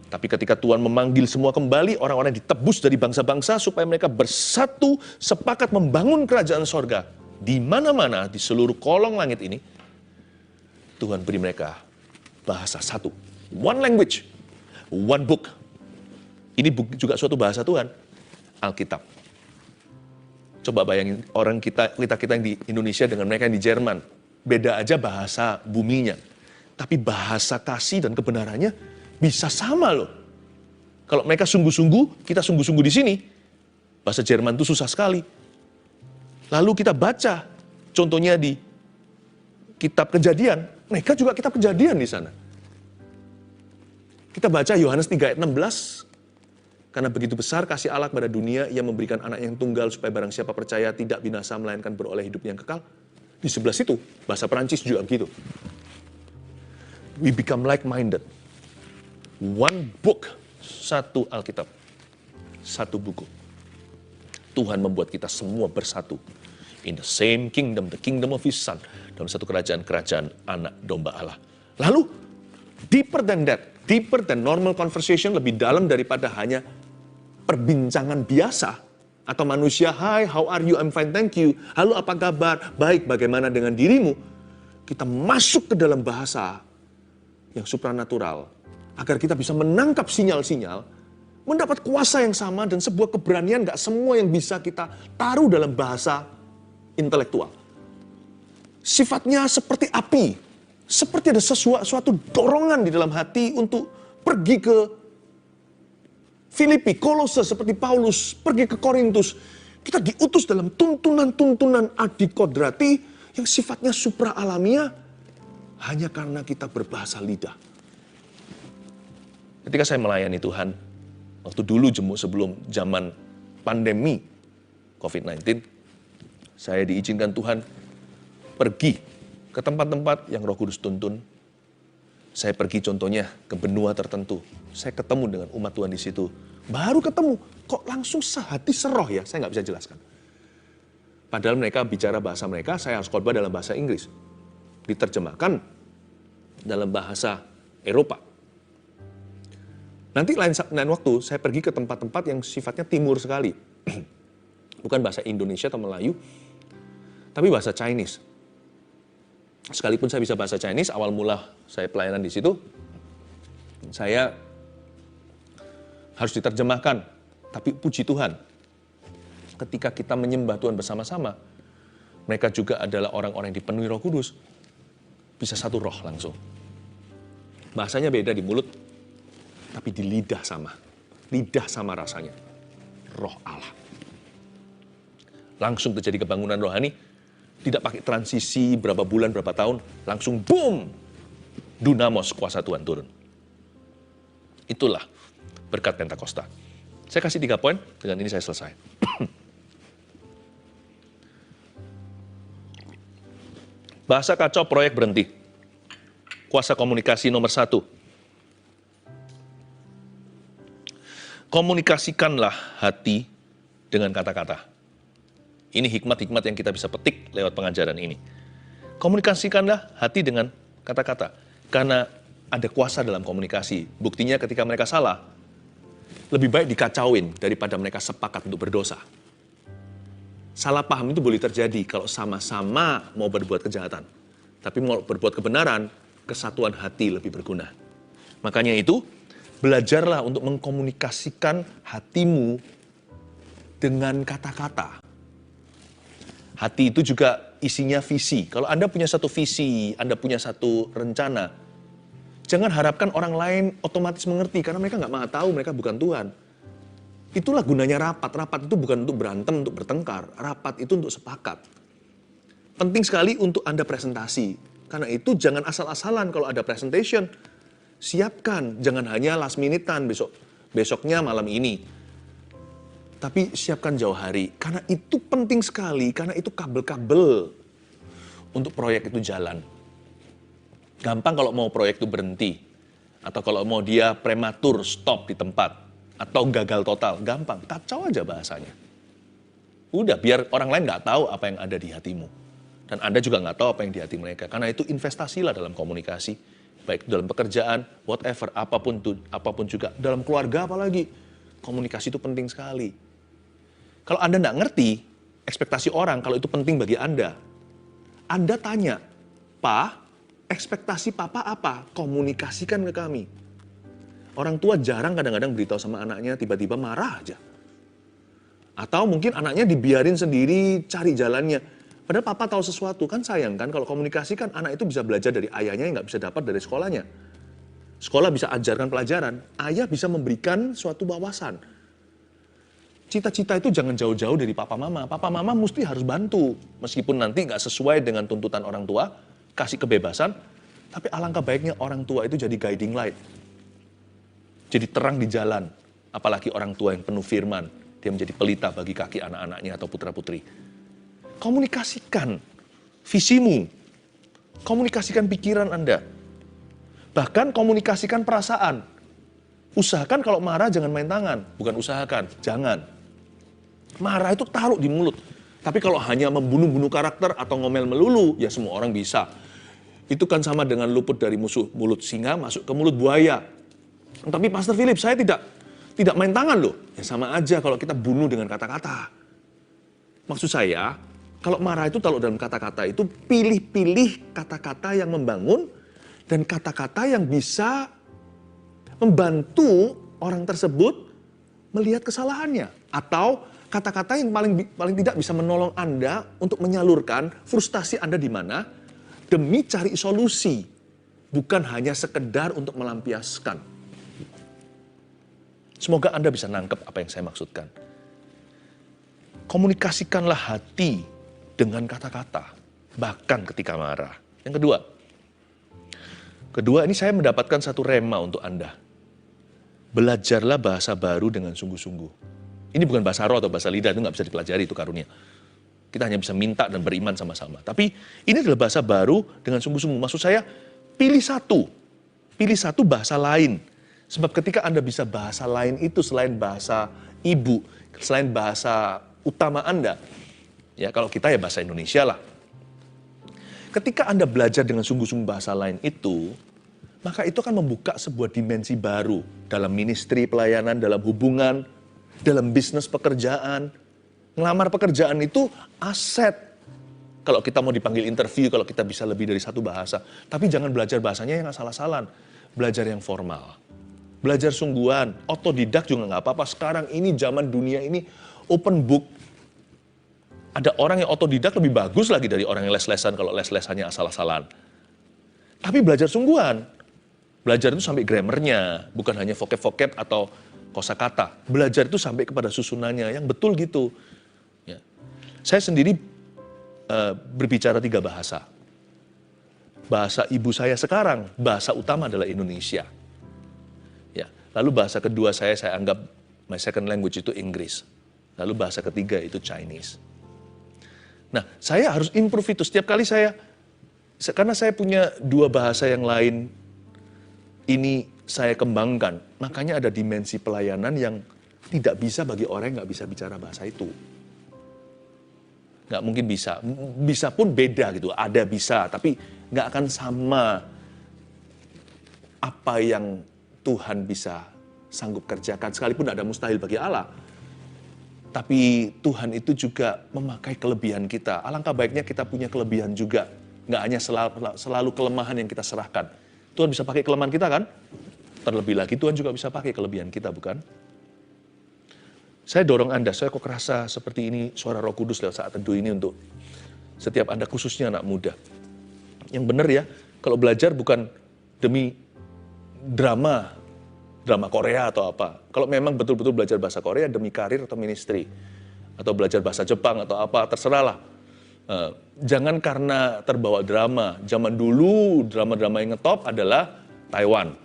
Speaker 10: Tapi ketika Tuhan memanggil semua kembali, orang-orang ditebus dari bangsa-bangsa supaya mereka bersatu, sepakat membangun kerajaan sorga. Di mana-mana, di seluruh kolong langit ini, Tuhan beri mereka bahasa satu. One language, one book. Ini juga suatu bahasa Tuhan, Alkitab. Coba bayangin orang kita yang di Indonesia dengan mereka yang di Jerman. Beda aja bahasa buminya. Tapi bahasa kasih dan kebenarannya bisa sama loh. Kalau mereka sungguh-sungguh, kita sungguh-sungguh di sini. Bahasa Jerman itu susah sekali. Lalu kita baca, contohnya di kitab Kejadian. Mereka juga kitab Kejadian di sana. Kita baca Yohanes 3 ayat 16. Karena begitu besar kasih Allah kepada dunia, ia memberikan anak yang tunggal supaya barang siapa percaya tidak binasa melainkan beroleh hidup yang kekal. Di sebelah situ, bahasa Perancis juga begitu. We become like-minded. One book, satu Alkitab, satu buku. Tuhan membuat kita semua bersatu. In the same kingdom, the kingdom of His Son. Dalam satu kerajaan anak domba Allah. Lalu, deeper than that, deeper than normal conversation, lebih dalam daripada hanya perbincangan biasa atau manusia, "Hi, how are you? I'm fine, thank you." "Halo, apa kabar?" "Baik, bagaimana dengan dirimu?" Kita masuk ke dalam bahasa yang supranatural agar kita bisa menangkap sinyal-sinyal, mendapat kuasa yang sama dan sebuah keberanian. Gak semua yang bisa kita taruh dalam bahasa intelektual. Sifatnya seperti api, seperti ada suatu dorongan di dalam hati untuk pergi ke Filipi, Kolose seperti Paulus, pergi ke Korintus.
Speaker 13: Kita diutus dalam tuntunan-tuntunan adikodrati yang sifatnya supra alamiah hanya karena kita berbahasa lidah. Ketika saya melayani Tuhan, waktu dulu sebelum zaman pandemi COVID-19, saya diizinkan Tuhan pergi ke tempat-tempat yang Roh Kudus tuntun. Saya pergi contohnya ke benua tertentu. Saya ketemu dengan umat Tuhan di situ. Baru ketemu, kok langsung sehati seroh ya, saya nggak bisa jelaskan. Padahal mereka bicara bahasa mereka, saya harus khotbah dalam bahasa Inggris. Diterjemahkan dalam bahasa Eropa. Nanti lain waktu, saya pergi ke tempat-tempat yang sifatnya timur sekali. Bukan bahasa Indonesia atau Melayu, tapi bahasa Chinese. Sekalipun saya bisa bahasa Chinese, awal mula saya pelayanan di situ, saya harus diterjemahkan. Tapi puji Tuhan, ketika kita menyembah Tuhan bersama-sama, mereka juga adalah orang-orang yang dipenuhi Roh Kudus. Bisa satu roh langsung. Bahasanya beda di mulut, tapi di lidah sama. Lidah sama rasanya. Roh Allah. Langsung terjadi kebangunan rohani, tidak pakai transisi berapa bulan, berapa tahun, langsung boom! Dunamos, kuasa Tuhan turun. Itulah berkat Pentakosta. Saya kasih 3 poin, dengan ini saya selesai. Bahasa kacau, proyek berhenti. Kuasa komunikasi nomor 1. Komunikasikanlah hati dengan kata-kata. Ini hikmat-hikmat yang kita bisa petik lewat pengajaran ini. Komunikasikanlah hati dengan kata-kata. Karena ada kuasa dalam komunikasi. Buktinya ketika mereka salah, lebih baik dikacauin daripada mereka sepakat untuk berdosa. Salah paham itu boleh terjadi kalau sama-sama mau berbuat kejahatan. Tapi mau berbuat kebenaran, kesatuan hati lebih berguna. Makanya itu, belajarlah untuk mengkomunikasikan hatimu dengan kata-kata. Hati itu juga isinya visi. Kalau Anda punya satu visi, Anda punya satu rencana, jangan harapkan orang lain otomatis mengerti, karena mereka nggak mau tahu, mereka bukan Tuhan. Itulah gunanya rapat. Rapat itu bukan untuk berantem, untuk bertengkar. Rapat itu untuk sepakat. Penting sekali untuk Anda presentasi. Karena itu jangan asal-asalan kalau ada presentation. Siapkan, jangan hanya last minute-an besoknya malam ini. Tapi siapkan jauh hari. Karena itu penting sekali, karena itu kabel-kabel untuk proyek itu jalan. Gampang kalau mau proyek itu berhenti. Atau kalau mau dia prematur, stop di tempat. Atau gagal total, gampang, kacau aja bahasanya. Udah, biar orang lain nggak tahu apa yang ada di hatimu. Dan Anda juga nggak tahu apa yang di hati mereka. Karena itu investasilah dalam komunikasi. Baik dalam pekerjaan, whatever, apapun juga. Dalam keluarga apalagi, komunikasi itu penting sekali. Kalau Anda nggak ngerti, ekspektasi orang kalau itu penting bagi Anda tanya, Pak, ekspektasi Papa apa? Komunikasikan ke kami. Orang tua jarang kadang-kadang beritahu sama anaknya, tiba-tiba marah aja. Atau mungkin anaknya dibiarin sendiri, cari jalannya. Padahal papa tahu sesuatu, kan sayang kan? Kalau komunikasi kan anak itu bisa belajar dari ayahnya yang nggak bisa dapat dari sekolahnya. Sekolah bisa ajarkan pelajaran, ayah bisa memberikan suatu wawasan. Cita-cita itu jangan jauh-jauh dari papa mama. Papa mama mesti harus bantu. Meskipun nanti nggak sesuai dengan tuntutan orang tua, kasih kebebasan, tapi alangkah baiknya orang tua itu jadi guiding light. Jadi terang di jalan, apalagi orang tua yang penuh firman, dia menjadi pelita bagi kaki anak-anaknya atau putra-putri. Komunikasikan visimu, komunikasikan pikiran Anda, bahkan komunikasikan perasaan. Usahakan kalau marah jangan main tangan, bukan usahakan, jangan. Marah itu taruh di mulut, tapi kalau hanya membunuh-bunuh karakter atau ngomel melulu, ya semua orang bisa. Itu kan sama dengan luput dari mulut singa masuk ke mulut buaya. Tapi Pastor Philip, saya tidak main tangan loh. Ya sama aja kalau kita bunuh dengan kata-kata. Maksud saya, kalau marah itu taruh dalam kata-kata itu pilih-pilih kata-kata yang membangun dan kata-kata yang bisa membantu orang tersebut melihat kesalahannya. Atau kata-kata yang paling tidak bisa menolong Anda untuk menyalurkan frustasi Anda di mana demi cari solusi. Bukan hanya sekedar untuk melampiaskan. Semoga Anda bisa nangkep apa yang saya maksudkan.
Speaker 10: komunikasikanlah hati dengan kata-kata, bahkan ketika marah. Yang kedua ini saya mendapatkan satu rema untuk Anda. Belajarlah bahasa baru dengan sungguh-sungguh. Ini bukan bahasa roh atau bahasa lidah, itu nggak bisa dipelajari, itu karunia. Kita hanya bisa minta dan beriman sama-sama. Tapi ini adalah bahasa baru dengan sungguh-sungguh. Maksud saya, pilih satu bahasa lain. Sebab ketika Anda bisa bahasa lain itu selain bahasa ibu, selain bahasa utama Anda, ya kalau kita ya bahasa Indonesia lah. Ketika Anda belajar dengan sungguh-sungguh bahasa lain itu, maka itu akan membuka sebuah dimensi baru dalam ministry, pelayanan, dalam hubungan, dalam bisnis pekerjaan. Ngelamar pekerjaan itu aset. Kalau kita mau dipanggil interview, kalau kita bisa lebih dari satu bahasa. Tapi jangan belajar bahasanya yang asal-asalan. Belajar yang formal. Belajar sungguhan. Otodidak juga nggak apa-apa. Sekarang ini zaman dunia ini open book. Ada orang yang otodidak lebih bagus lagi dari orang yang les-lesan kalau les-lesannya asal-asalan. Tapi belajar sungguhan. Belajar itu sampai grammarnya, bukan hanya vocab-vocab atau kosakata. Belajar itu sampai kepada susunannya yang betul gitu. Ya. Saya sendiri berbicara 3 bahasa. Bahasa ibu saya sekarang, bahasa utama adalah Indonesia. Ya. Lalu bahasa kedua saya anggap my second language itu Inggris. Lalu bahasa ketiga itu Chinese. Nah, saya harus improve itu setiap kali karena saya punya 2 bahasa yang lain, ini saya kembangkan. Makanya ada dimensi pelayanan yang tidak bisa bagi orang yang nggak bisa bicara bahasa itu. Nggak mungkin bisa. Bisa pun beda gitu. Ada bisa, tapi nggak akan sama apa yang Tuhan bisa sanggup kerjakan. Sekalipun ada mustahil bagi Allah. Tapi Tuhan itu juga memakai kelebihan kita. Alangkah baiknya kita punya kelebihan juga. Nggak hanya selalu kelemahan yang kita serahkan. Tuhan bisa pakai kelemahan kita kan? Terlebih lagi Tuhan juga bisa pakai kelebihan kita, bukan? Saya dorong Anda, saya kok kerasa seperti ini suara Roh Kudus lewat saat teduh ini untuk setiap Anda, khususnya anak muda. Yang benar ya, kalau belajar bukan demi drama Korea atau apa. Kalau memang betul-betul belajar bahasa Korea demi karir atau ministry, atau belajar bahasa Jepang atau apa, terserahlah. Jangan karena terbawa drama. Zaman dulu drama-drama yang ngetop adalah Taiwan.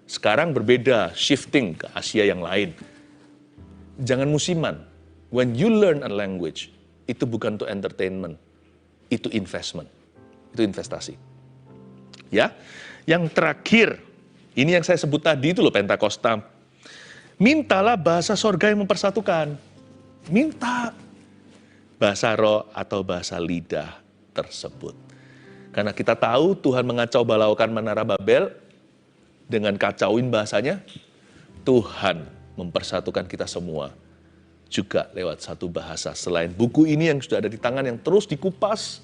Speaker 10: Sekarang berbeda, shifting ke Asia yang lain. Jangan musiman. When you learn a language, itu bukan untuk entertainment, itu investment, itu investasi. Ya, yang terakhir, ini yang saya sebut tadi itu loh Pentakosta. Mintalah bahasa sorga yang mempersatukan. Minta bahasa roh atau bahasa lidah tersebut. Karena kita tahu Tuhan mengacau balaukan Menara Babel dengan kacauin bahasanya. Tuhan mempersatukan kita semua juga lewat satu bahasa. Selain buku ini yang sudah ada di tangan yang terus dikupas.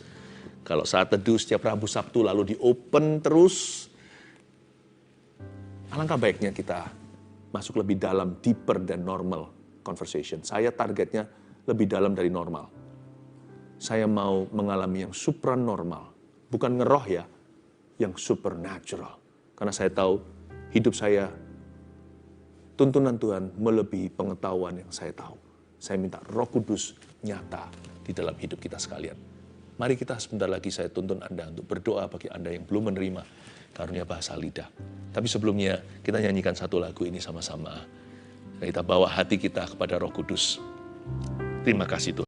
Speaker 10: Kalau saat teduh setiap Rabu Sabtu lalu di-open terus. Alangkah baiknya kita masuk lebih dalam, deeper than normal conversation. Saya targetnya lebih dalam dari normal. Saya mau mengalami yang supranormal. Bukan ngeroh ya, yang supernatural. Karena saya tahu hidup saya, tuntunan Tuhan melebihi pengetahuan yang saya tahu. Saya minta Roh Kudus nyata di dalam hidup kita sekalian. Mari kita sebentar lagi saya tuntun Anda untuk berdoa bagi Anda yang belum menerima karunia bahasa lidah. Tapi sebelumnya kita nyanyikan satu lagu ini sama-sama. Kita bawa hati kita kepada Roh Kudus. Terima kasih Tuhan.